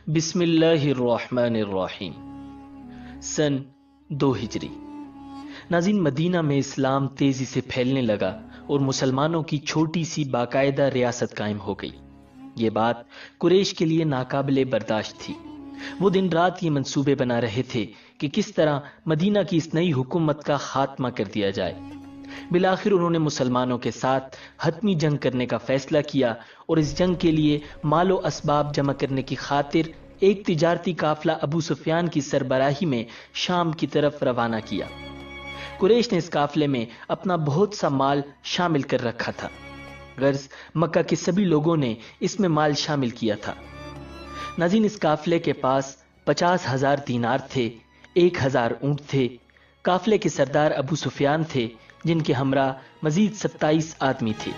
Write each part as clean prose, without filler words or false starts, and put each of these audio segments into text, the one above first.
بسم اللہ الرحمن الرحیم۔ سن 2 ہجری۔ ناظرین، مدینہ میں اسلام تیزی سے پھیلنے لگا اور مسلمانوں کی چھوٹی سی باقاعدہ ریاست قائم ہو گئی۔ یہ بات قریش کے لیے ناقابل برداشت تھی۔ وہ دن رات یہ منصوبے بنا رہے تھے کہ کس طرح مدینہ کی اس نئی حکومت کا خاتمہ کر دیا جائے۔ بالآخر انہوں نے مسلمانوں کے ساتھ حتمی جنگ کرنے کا فیصلہ کیا اور اس جنگ کے لیے مال و اسباب جمع کرنے کی خاطر ایک تجارتی قافلہ ابو سفیان کی سربراہی میں شام کی طرف روانہ کیا۔ قریش نے اس قافلے میں اپنا بہت سا مال شامل کر رکھا تھا، غرض مکہ کے سبھی لوگوں نے اس میں مال شامل کیا تھا۔ ناظرین، اس قافلے کے پاس 50,000 دینار تھے، 1,000 اونٹ تھے۔ قافلے کے سردار ابو سفیان تھے، جن کے ہمراہ مزید 27 آدمی تھے۔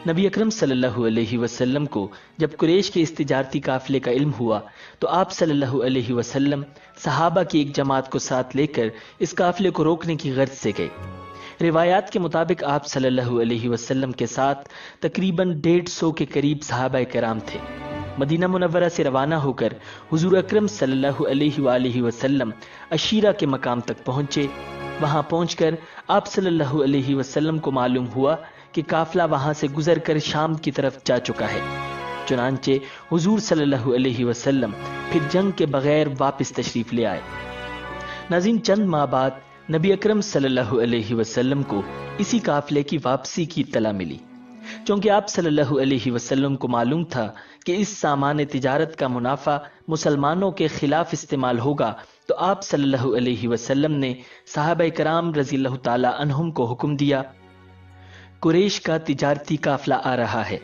نبی اکرم صلی اللہ علیہ وسلم کو جب قریش کے اس تجارتی قافلے کا علم ہوا تو آپ صلی اللہ علیہ وسلم صحابہ کی ایک جماعت کو ساتھ لے کر اس قافلے کو روکنے کی غرض سے گئے۔ روایات کے مطابق آپ صلی اللہ علیہ وسلم کے ساتھ تقریباً 150 کے قریب صحابہ کرام تھے۔ مدینہ منورہ سے روانہ ہو کر حضور اکرم صلی اللہ علیہ وآلہ وسلم عشیرہ کے مقام تک پہنچے۔ وہاں پہنچ کر آپ صلی اللہ علیہ وسلم کو معلوم ہوا کہ قافلہ وہاں سے گزر کر شام کی طرف جا چکا ہے۔ چنانچہ حضور صلی اللہ علیہ وسلم پھر جنگ کے بغیر واپس تشریف لے آئے۔ ناظرین، چند ماہ بعد نبی اکرم صلی اللہ علیہ وسلم کو اسی قافلے کی واپسی کی اطلاع ملی۔ چونکہ آپ صلی اللہ علیہ وسلم کو معلوم تھا کہ اس سامان تجارت کا منافع مسلمانوں کے خلاف استعمال ہوگا، تو آپ صلی اللہ علیہ وسلم نے صحابہ کرام رضی اللہ تعالی عنہم کو حکم دیا، قریش کا تجارتی قافلہ آ رہا ہے،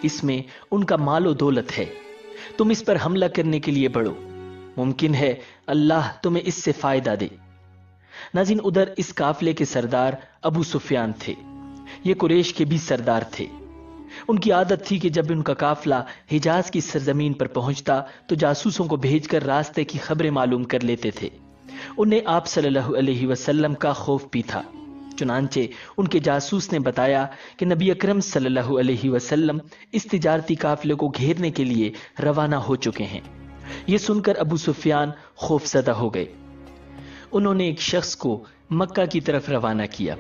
اس میں ان کا مال و دولت ہے، تم اس پر حملہ کرنے کے لیے بڑھو، ممکن ہے اللہ تمہیں اس سے فائدہ دے۔ ناظرین، ادھر اس قافلے کے سردار ابو سفیان تھے۔ یہ قریش کے بھی سردار تھے۔ ان کی عادت تھی کہ جب ان کا قافلہ حجاز کی سرزمین پر پہنچتا تو جاسوسوں کو بھیج کر راستے کی خبریں معلوم کر لیتے تھے۔ انہیں آپ صلی اللہ علیہ وسلم کا خوف بھی تھا، چنانچہ ان کے جاسوس نے بتایا کہ نبی اکرم صلی اللہ علیہ وسلم اس تجارتی قافلے کو گھیرنے کے لیے روانہ ہو چکے ہیں۔ یہ سن کر ابو سفیان خوف زدہ ہو گئے۔ انہوں نے ایک شخص کو مکہ کی طرف روانہ کیا۔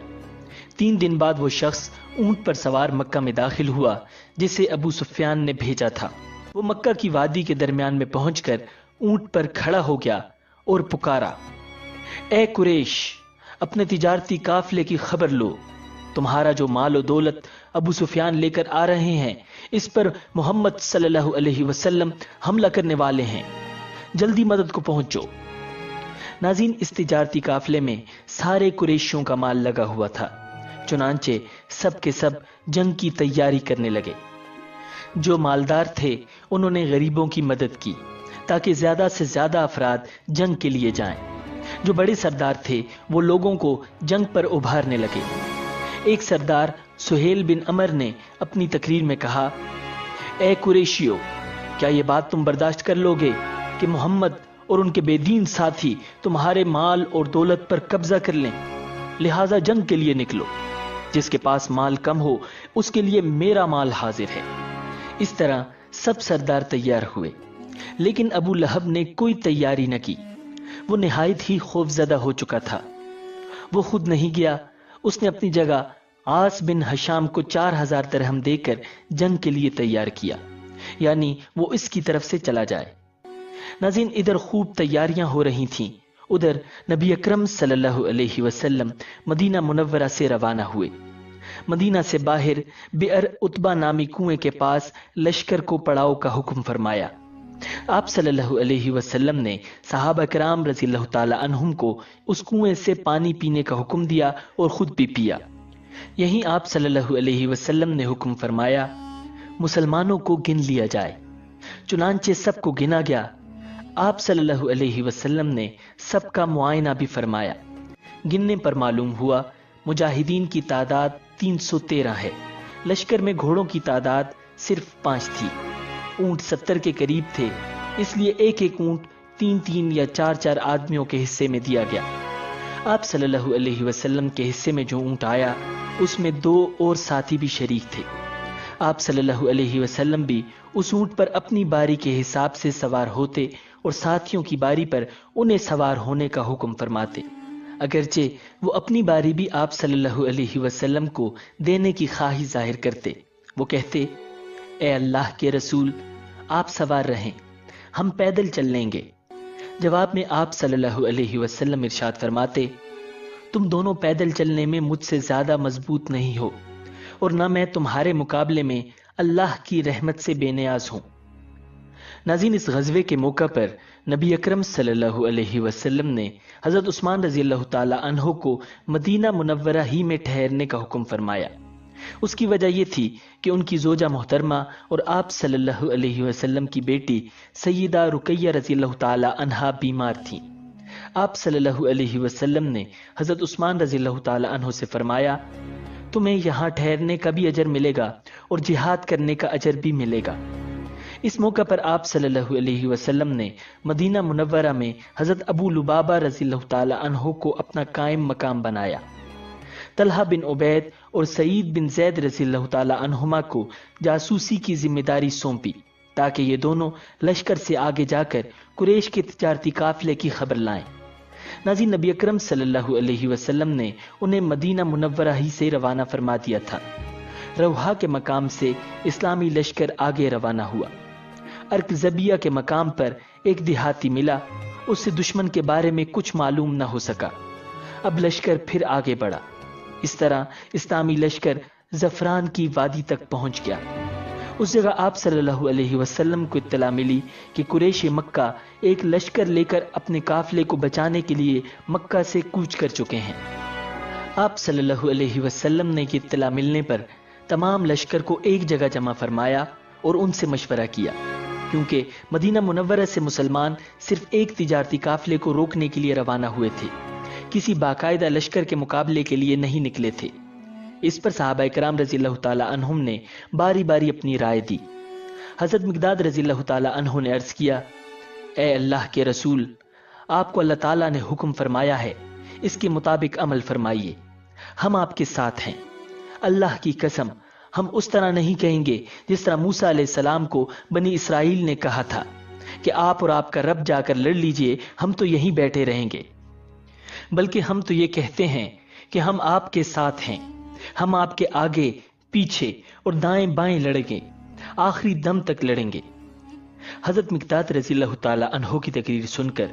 3 دن بعد وہ شخص اونٹ پر سوار مکہ میں داخل ہوا جسے ابو سفیان نے بھیجا تھا۔ وہ مکہ کی وادی کے درمیان میں پہنچ کر اونٹ پر کھڑا ہو گیا اور پکارا، اے قریش، اپنے تجارتی قافلے کی خبر لو۔ تمہارا جو مال و دولت ابو سفیان لے کر آ رہے ہیں، اس پر محمد صلی اللہ علیہ وسلم حملہ کرنے والے ہیں، جلدی مدد کو پہنچو۔ ناظرین، اس تجارتی قافلے میں سارے قریشیوں کا مال لگا ہوا تھا، چنانچہ سب کے سب جنگ کی تیاری کرنے لگے۔ جو مالدار تھے انہوں نے غریبوں کی مدد کی تاکہ زیادہ سے زیادہ افراد جنگ کے لیے جائیں۔ جو بڑے سردار تھے وہ لوگوں کو جنگ پر ابھارنے لگے۔ ایک سردار سہیل بن عمر نے اپنی تقریر میں کہا، اے قریشیو، کیا یہ بات تم برداشت کر لو گے کہ محمد اور ان کے بے دین ساتھی تمہارے مال اور دولت پر قبضہ کر لیں؟ لہٰذا جنگ کے لیے نکلو، جس کے پاس مال کم ہو اس کے لیے میرا مال حاضر ہے۔ اس طرح سب سردار تیار ہوئے، لیکن ابو لہب نے کوئی تیاری نہ کی۔ وہ نہایت ہی خوف زدہ ہو چکا تھا۔ وہ خود نہیں گیا، اس نے اپنی جگہ عاص بن ہشام کو 4,000 درہم دے کر جنگ کے لیے تیار کیا، یعنی وہ اس کی طرف سے چلا جائے۔ ناظرین، ادھر خوب تیاریاں ہو رہی تھیں، ادھر نبی اکرم صلی اللہ علیہ وسلم مدینہ منورہ سے روانہ ہوئے۔ مدینہ سے باہر بئر عتبہ نامی کنویں کے پاس لشکر کو پڑاؤ کا حکم فرمایا۔ آپ صلی اللہ علیہ وسلم نے صحابہ کرام رضی اللہ تعالی عنہم کو اس کنویں سے پانی پینے کا حکم دیا اور خود بھی پیا۔ یہیں آپ صلی اللہ علیہ وسلم نے حکم فرمایا، مسلمانوں کو گن لیا جائے۔ چنانچہ سب کو گنا گیا۔ آپ صلی اللہ علیہ وسلم نے سب کا معائنہ بھی فرمایا۔ گننے پر معلوم ہوا مجاہدین کی تعداد 313 ہے، لشکر میں گھوڑوں کی تعداد صرف 5 تھی۔ اونٹ 70 کے قریب تھے، اس لیے ایک ایک اونٹ 3 یا 4 آدمیوں کے حصے میں دیا گیا۔ آپ صلی اللہ علیہ وسلم کے حصے میں جو اونٹ آیا اس میں 2 اور ساتھی بھی شریک تھے۔ آپ صلی اللہ علیہ وسلم بھی اس اونٹ پر اپنی باری کے حساب سے سوار ہوتے اور ساتھیوں کی باری پر انہیں سوار ہونے کا حکم فرماتے، اگرچہ وہ اپنی باری بھی آپ صلی اللہ علیہ وسلم کو دینے کی خواہش ظاہر کرتے۔ وہ کہتے، اے اللہ کے رسول، آپ سوار رہیں، ہم پیدل چل لیں گے۔ جواب میں آپ صلی اللہ علیہ وسلم ارشاد فرماتے، تم دونوں پیدل چلنے میں مجھ سے زیادہ مضبوط نہیں ہو، اور نہ میں تمہارے مقابلے میں اللہ کی رحمت سے بے نیاز ہوں۔ ناظرین، اس غزوے کے موقع پر نبی اکرم صلی اللہ علیہ وسلم نے حضرت عثمان رضی اللہ تعالی عنہ کو مدینہ منورہ ہی میں ٹھہرنے کا حکم فرمایا۔ اس کی وجہ یہ تھی کہ ان کی زوجہ محترمہ اور آپ صلی اللہ علیہ وسلم کی بیٹی سیدہ رقیہ رضی اللہ تعالی عنہا بیمار تھیں۔ آپ صلی اللہ علیہ وسلم نے حضرت عثمان رضی اللہ تعالی عنہ سے فرمایا، تمہیں یہاں ٹھہرنے کا بھی اجر ملے گا اور جہاد کرنے کا اجر بھی ملے گا۔ اس موقع پر آپ صلی اللہ علیہ وسلم نے مدینہ منورہ میں حضرت ابو لبابہ رضی اللہ تعالی عنہ کو اپنا قائم مقام بنایا۔ طلحہ بن عبید اور سعید بن زید رضی اللہ تعالی عنہما کو جاسوسی کی ذمہ داری سونپی تاکہ یہ دونوں لشکر سے آگے جا کر قریش کے تجارتی قافلے کی خبر لائیں۔ ناظرین، نبی اکرم صلی اللہ علیہ وسلم نے انہیں مدینہ منورہ ہی سے روانہ فرما دیا تھا۔ روحا کے مقام سے اسلامی لشکر آگے روانہ ہوا۔ ارکزبیہ کے مقام پر ایک دیہاتی ملا، اس سے دشمن کے بارے میں کچھ معلوم نہ ہو سکا۔ اب لشکر پھر آگے بڑھا۔ اس طرح اسلامی لشکر زفران کی وادی تک پہنچ گیا۔ اس جگہ آپ صلی اللہ علیہ وسلم کو اطلاع ملی کہ قریش مکہ ایک لشکر لے کر اپنے قافلے کو بچانے کے لیے مکہ سے کوچ کر چکے ہیں۔ آپ صلی اللہ علیہ وسلم نے یہ اطلاع ملنے پر تمام لشکر کو ایک جگہ جمع فرمایا اور ان سے مشورہ کیا، کیونکہ مدینہ منورہ سے مسلمان صرف ایک تجارتی قافلے کو روکنے کے لیے روانہ ہوئے تھے، کسی باقاعدہ لشکر کے مقابلے کے لیے نہیں نکلے تھے۔ اس پر صحابہ کرام رضی اللہ تعالی عنہم نے باری باری اپنی رائے دی۔ حضرت مقداد رضی اللہ تعالی عنہ نے عرض کیا، اے اللہ کے رسول، آپ کو اللہ تعالیٰ نے حکم فرمایا ہے، اس کے مطابق عمل فرمائیے، ہم آپ کے ساتھ ہیں۔ اللہ کی قسم، ہم اس طرح نہیں کہیں گے جس طرح موسیٰ علیہ السلام کو بنی اسرائیل نے کہا تھا کہ آپ اور آپ کا رب جا کر لڑ لیجئے، ہم تو یہیں بیٹھے رہیں گے، بلکہ ہم تو یہ کہتے ہیں کہ ہم آپ کے ساتھ ہیں، ہم آپ کے آگے، پیچھے اور دائیں بائیں لڑیں گے، آخری دم تک لڑیں گے۔ حضرت مقداد رضی اللہ تعالی عنہ کی تقریر سن کر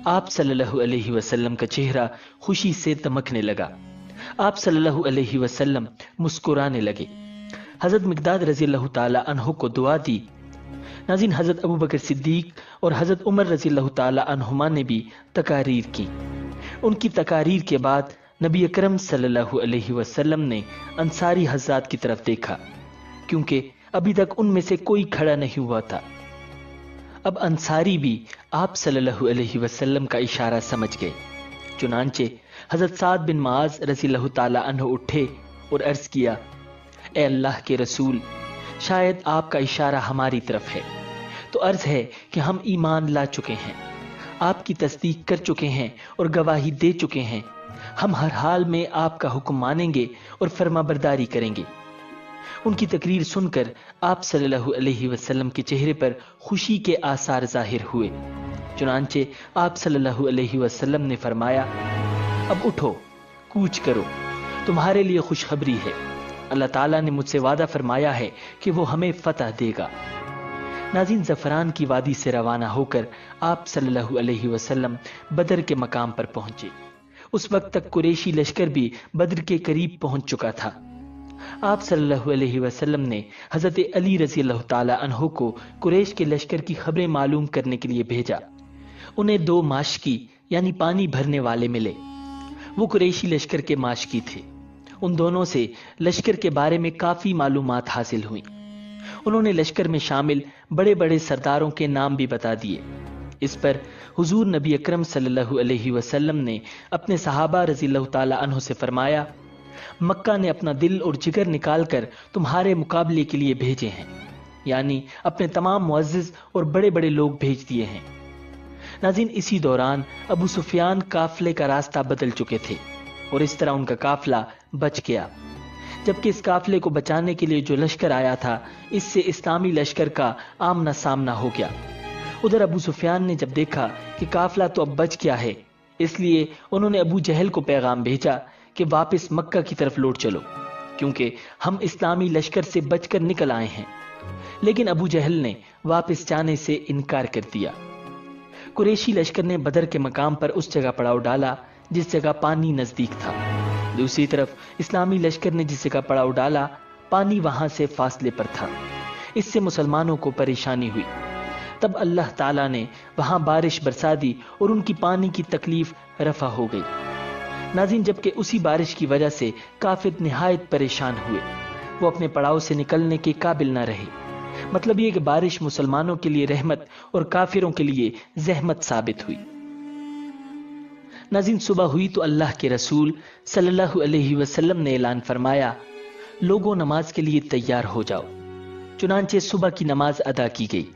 آپ صلی اللہ علیہ وسلم کا چہرہ خوشی سے دمکنے لگا۔ آپ صلی اللہ علیہ وسلم مسکرانے لگے۔ حضرت مقداد رضی اللہ تعالی عنہ کو دعا دی۔ ناظرین، حضرت ابو بکر صدیق اور حضرت عمر رضی اللہ تعالی عنہما نے بھی تقاریر کی۔ ان کی تقاریر کے بعد نبی اکرم صلی اللہ علیہ وسلم نے انصاری حضرات کی طرف دیکھا، کیونکہ ابھی تک ان میں سے کوئی کھڑا نہیں ہوا تھا۔ اب انصاری بھی آپ صلی اللہ علیہ وسلم کا اشارہ سمجھ گئے، چنانچہ حضرت سعد بن معاذ رضی اللہ تعالی عنہ اٹھے اور عرض کیا، اے اللہ کے رسول، شاید آپ کا اشارہ ہماری طرف ہے، تو عرض ہے کہ ہم ایمان لا چکے ہیں، آپ کی تصدیق کر چکے ہیں اور گواہی دے چکے ہیں، ہم ہر حال میں آپ کا حکم مانیں گے اور فرما برداری کریں گے۔ ان کی تقریر سن کر آپ صلی اللہ علیہ وسلم کے چہرے پر خوشی کے آثار ظاہر ہوئے، چنانچہ آپ صلی اللہ علیہ وسلم نے فرمایا، اب اٹھو، کوچ کرو، تمہارے لیے خوشخبری ہے، اللہ تعالیٰ نے مجھ سے وعدہ فرمایا ہے کہ وہ ہمیں فتح دے گا۔ ناظرین، زفران کی وادی سے روانہ ہو کر آپ صلی اللہ علیہ وسلم بدر کے مقام پر پہنچے۔ اس وقت تک قریشی لشکر بھی بدر کے قریب پہنچ چکا تھا۔ آپ صلی اللہ علیہ وسلم نے حضرت علی رضی اللہ تعالی عنہ کو قریش کے لشکر کی خبریں معلوم کرنے کے لیے بھیجا۔ انہیں 2 ماشکی یعنی پانی بھرنے والے ملے، وہ قریشی لشکر کے ماشکی تھے۔ ان دونوں سے لشکر کے بارے میں کافی معلومات حاصل ہوئیں۔ انہوں نے لشکر میں شامل بڑے بڑے سرداروں کے نام بھی بتا دیے۔ اس پر حضور نبی اکرم صلی اللہ علیہ وسلم نے اپنے صحابہ رضی اللہ تعالی عنہ سے فرمایا، مکہ نے اپنا دل اور جگر نکال کر تمہارے مقابلے کے لیے بھیجے ہیں، یعنی اپنے تمام معزز اور بڑے بڑے لوگ بھیج دیے ہیں۔ ناظرین، اسی دوران ابو سفیان قافلے کا راستہ بدل چکے تھے اور اس طرح ان کا قافلہ بچ گیا۔ جبکہ اس قافلے کو بچانے کے لیے جو لشکر آیا تھا اس سے اسلامی لشکر کا آمنا سامنا ہو گیا۔ ادھر ابو سفیان نے جب دیکھا کہ قافلہ تو اب بچ گیا ہے، اس لیے انہوں نے ابو جہل کو پیغام بھیجا کہ واپس مکہ کی طرف لوٹ چلو، کیونکہ ہم اسلامی لشکر سے بچ کر نکل آئے ہیں۔ لیکن ابو جہل نے واپس جانے سے انکار کر دیا۔ قریشی لشکر نے بدر کے مقام پر اس جگہ پڑاؤ ڈالا جس جگہ پانی نزدیک تھا۔ دوسری طرف اسلامی لشکر نے جس جگہ پڑاؤ ڈالا پانی وہاں سے فاصلے پر تھا۔ اس سے مسلمانوں کو پریشانی ہوئی۔ تب اللہ تعالیٰ نے وہاں بارش برسا دی اور ان کی پانی کی تکلیف رفع ہو گئی۔ ناظرین، جبکہ اسی بارش کی وجہ سے کافر نہایت پریشان ہوئے، وہ اپنے پڑاؤ سے نکلنے کے قابل نہ رہے۔ مطلب یہ کہ بارش مسلمانوں کے لیے رحمت اور کافروں کے لیے زحمت ثابت ہوئی۔ ناظرین، صبح ہوئی تو اللہ کے رسول صلی اللہ علیہ وسلم نے اعلان فرمایا، لوگوں نماز کے لیے تیار ہو جاؤ۔ چنانچہ صبح کی نماز ادا کی گئی۔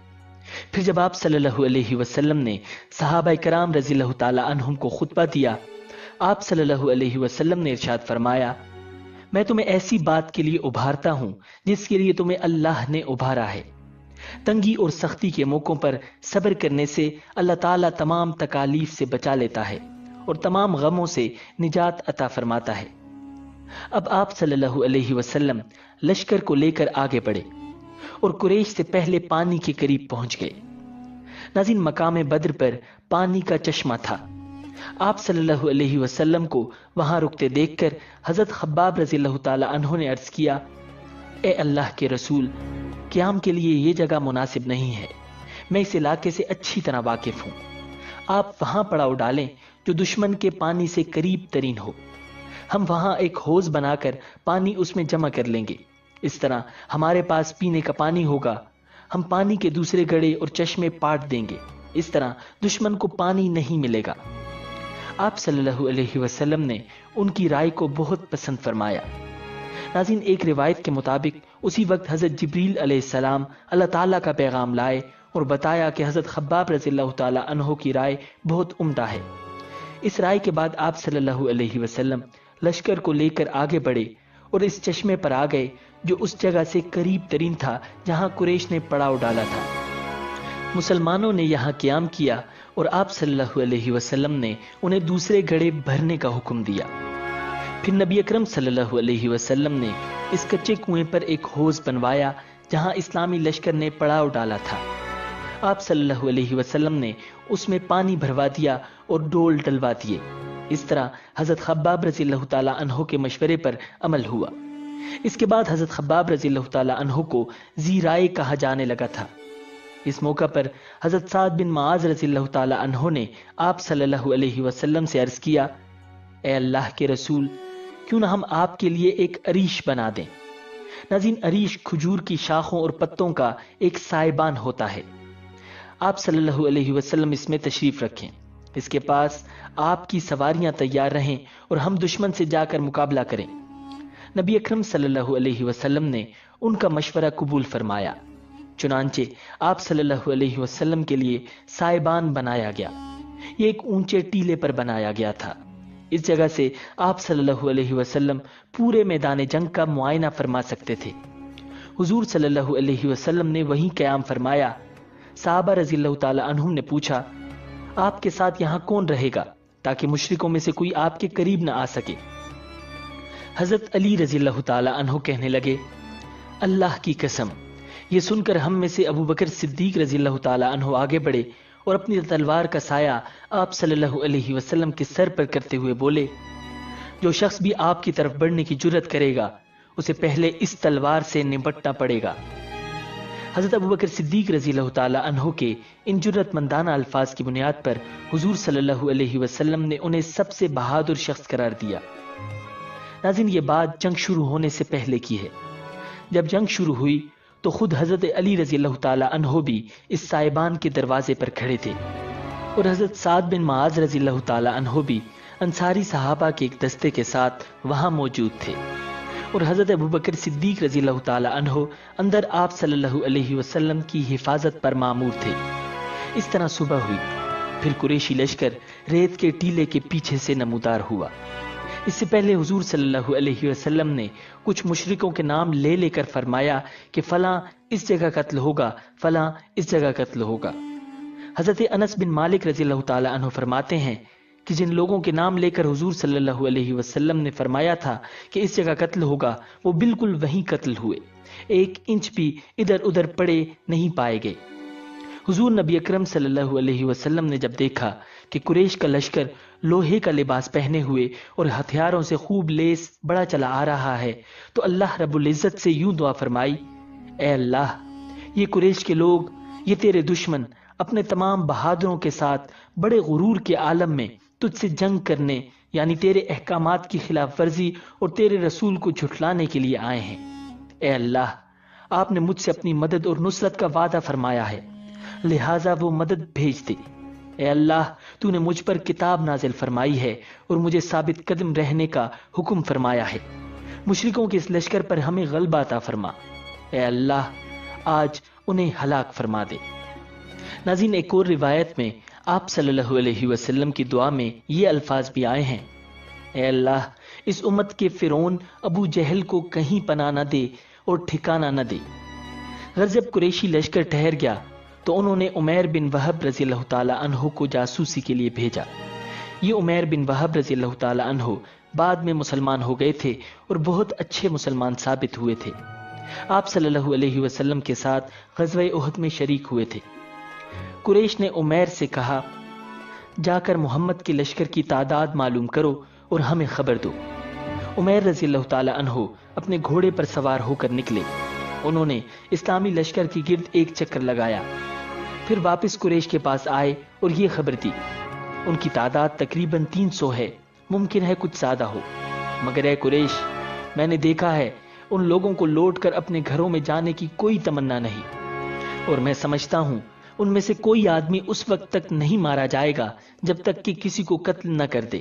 پھر جب آپ صلی اللہ علیہ وسلم نے صحابہ کرام رضی اللہ تعالی عنہم کو خطبہ دیا، آپ صلی اللہ علیہ وسلم نے ارشاد فرمایا، میں تمہیں ایسی بات کے لیے ابھارتا ہوں جس کے لیے تمہیں اللہ نے ابھارا ہے۔ تنگی اور سختی کے موقعوں پر صبر کرنے سے اللہ تعالیٰ تمام تکالیف سے بچا لیتا ہے اور تمام غموں سے نجات عطا فرماتا ہے۔ اب آپ صلی اللہ علیہ وسلم لشکر کو لے کر آگے بڑھے اور قریش سے پہلے پانی کے قریب پہنچ گئے۔ ناظرین، مقام بدر پر پانی کا چشمہ تھا۔ آپ صلی اللہ علیہ وسلم کو وہاں رکتے دیکھ کر حضرت خباب رضی اللہ تعالی عنہ نے عرض کیا، اے اللہ کے رسول، قیام کے لیے یہ جگہ مناسب نہیں ہے، میں اس علاقے سے اچھی طرح واقف ہوں۔ آپ وہاں پڑاؤ ڈالیں جو دشمن کے پانی سے قریب ترین ہو، ہم وہاں ایک حوض بنا کر پانی اس میں جمع کر لیں گے، اس طرح ہمارے پاس پینے کا پانی ہوگا، ہم پانی کے دوسرے گڑھے اور چشمے پاٹ دیں گے، اس طرح دشمن کو پانی نہیں ملے گا۔ آپ صلی اللہ علیہ وسلم نے ان کی رائے کو بہت پسند فرمایا۔ ناظرین، ایک روایت کے مطابق اسی وقت حضرت جبریل علیہ السلام اللہ تعالیٰ کا پیغام لائے اور بتایا کہ حضرت خباب رضی اللہ تعالی عنہ کی رائے بہت عمدہ ہے۔ اس رائے کے بعد آپ صلی اللہ علیہ وسلم لشکر کو لے کر آگے بڑھے اور اس چشمے پر آ گئے جو اس جگہ سے قریب ترین تھا جہاں قریش نے پڑاؤ ڈالا تھا۔ مسلمانوں نے یہاں قیام کیا اور آپ صلی اللہ علیہ وسلم نے انہیں دوسرے گڑھے بھرنے کا حکم دیا۔ پھر نبی اکرم صلی اللہ علیہ وسلم نے اس کچے کنویں پر ایک حوض بنوایا جہاں اسلامی لشکر نے پڑاؤ ڈالا تھا۔ آپ صلی اللہ علیہ وسلم نے اس میں پانی بھروا دیا اور ڈول ڈلوا دیے۔ اس طرح حضرت خباب رضی اللہ تعالی عنہ کے مشورے پر عمل ہوا۔ اس کے بعد حضرت خباب رضی اللہ تعالی عنہ کو ذی رائے کہا جانے لگا تھا۔ اس موقع پر حضرت سعد بن معاذ رضی اللہ تعالی عنہ نے آپ صلی اللہ علیہ وسلم سے عرض کیا، اے اللہ کے رسول، کیوں نہ ہم آپ کے لیے ایک عریش بنا دیں۔ ناظرین، عریش کھجور کی شاخوں اور پتوں کا ایک سائبان ہوتا ہے۔ آپ صلی اللہ علیہ وسلم اس میں تشریف رکھیں، اس کے پاس آپ کی سواریاں تیار رہیں اور ہم دشمن سے جا کر مقابلہ کریں۔ نبی اکرم صلی اللہ علیہ وسلم نے ان کا مشورہ قبول فرمایا۔ چنانچہ آپ صلی اللہ علیہ وسلم کے لیے سائبان بنایا گیا۔ یہ ایک اونچے ٹیلے پر بنایا گیا تھا۔ اس جگہ سے آپ صلی اللہ علیہ وسلم پورے میدان جنگ کا معائنہ فرما سکتے تھے۔ حضور صلی اللہ علیہ وسلم نے وہیں قیام فرمایا۔ صحابہ رضی اللہ تعالی عنہم نے پوچھا، آپ کے ساتھ یہاں کون رہے گا تاکہ مشرکوں میں سے کوئی آپ کے قریب نہ آ سکے؟ حضرت علی رضی اللہ تعالی عنہ کہنے لگے، اللہ کی قسم، یہ سن کر ہم میں سے ابو بکر صدیق رضی اللہ تعالی عنہ آگے بڑھے اور اپنی تلوار کا سایہ آپ صلی اللہ علیہ وسلم کے سر پر کرتے ہوئے بولے، جو شخص بھی آپ کی طرف بڑھنے کی جرت کرے گا اسے پہلے اس تلوار سے نمٹنا پڑے گا۔ حضرت ابو بکر صدیق رضی اللہ تعالی عنہ کے ان جرت مندانہ الفاظ کی بنیاد پر حضور صلی اللہ علیہ وسلم نے انہیں سب سے بہادر شخص قرار دیا۔ ناظرین، یہ بات جنگ شروع ہونے سے پہلے کی ہے۔ جب جنگ شروع ہوئی تو خود حضرت علی رضی اللہ تعالی عنہ بھی اس سائبان کے دروازے پر کھڑے تھے اور حضرت سعد بن معاذ رضی اللہ تعالی عنہ بھی انصاری صحابہ کے ایک دستے کے ساتھ وہاں موجود تھے، اور حضرت ابو بکر صدیق رضی اللہ تعالی عنہ اندر آپ صلی اللہ علیہ وسلم کی حفاظت پر مامور تھے۔ اس طرح صبح ہوئی، پھر قریشی لشکر ریت کے ٹیلے کے پیچھے سے نمودار ہوا۔ اس سے پہلے حضور صلی اللہ علیہ وسلم نے کچھ مشرکوں کے نام لے لے کر فرمایا کہ فلاں اس جگہ قتل ہوگا، فلاں اس جگہ قتل ہوگا۔ حضرت انس بن مالک رضی اللہ تعالی عنہ فرماتے ہیں کہ جن لوگوں کے نام لے کر حضور صلی اللہ علیہ وسلم نے فرمایا تھا کہ اس جگہ قتل ہوگا، وہ بالکل وہیں قتل ہوئے، 1 انچ بھی ادھر ادھر پڑے نہیں پائے گئے۔ حضور نبی اکرم صلی اللہ علیہ وسلم نے جب دیکھا کہ قریش کا لشکر لوہے کا لباس پہنے ہوئے اور ہتھیاروں سے خوب لیس بڑا چلا آ رہا ہے، تو اللہ رب العزت سے یوں دعا فرمائی، اے اللہ، یہ قریش کے لوگ، یہ تیرے دشمن اپنے تمام بہادروں کے ساتھ بڑے غرور کے عالم میں تجھ سے جنگ کرنے، یعنی تیرے احکامات کی خلاف ورزی اور تیرے رسول کو جھٹلانے کے لیے آئے ہیں۔ اے اللہ، آپ نے مجھ سے اپنی مدد اور نصرت کا وعدہ فرمایا ہے، لہٰذا وہ مدد بھیج دے۔ اے اللہ، تو نے مجھ پر کتاب نازل فرمائی ہے اور مجھے ثابت قدم رہنے کا حکم فرمایا ہے، مشرکوں کے اس لشکر پر ہمیں غلبہ عطا فرما۔ اے اللہ، آج انہیں ہلاک فرما دے۔ ناظرین، ایک اور روایت میں آپ صلی اللہ علیہ وسلم کی دعا میں یہ الفاظ بھی آئے ہیں، اے اللہ، اس امت کے فرعون ابو جہل کو کہیں پناہ نہ دے اور ٹھکانہ نہ دے۔ غرض جب قریشی لشکر ٹھہر گیا تو انہوں نے عمیر بن وہب رضی اللہ تعالی عنہ کو جاسوسی کے لیے بھیجا۔ یہ عمیر بن وہب رضی اللہ تعالی عنہ بعد میں مسلمان ہو گئے تھے اور بہت اچھے مسلمان ثابت ہوئے تھے۔ آپ صلی اللہ علیہ وسلم کے ساتھ غزوہ احد میں شریک ہوئے تھے۔ قریش نے عمیر سے کہا، جا کر محمد کے لشکر کی تعداد معلوم کرو اور ہمیں خبر دو۔ عمیر رضی اللہ تعالی عنہ اپنے گھوڑے پر سوار ہو کر نکلے۔ انہوں نے اسلامی لشکر کی گرد ایک چکر لگایا، پھر واپس قریش کے پاس آئے اور یہ خبر دی، ان کی تعداد تقریباً 300 ہے، ممکن ہے کچھ زیادہ ہو، مگر اے قریش، میں نے دیکھا ہے ان لوگوں کو لوٹ کر اپنے گھروں میں جانے کی کوئی تمنا نہیں، اور میں سمجھتا ہوں ان میں سے کوئی آدمی اس وقت تک نہیں مارا جائے گا جب تک کہ کسی کو قتل نہ کر دے،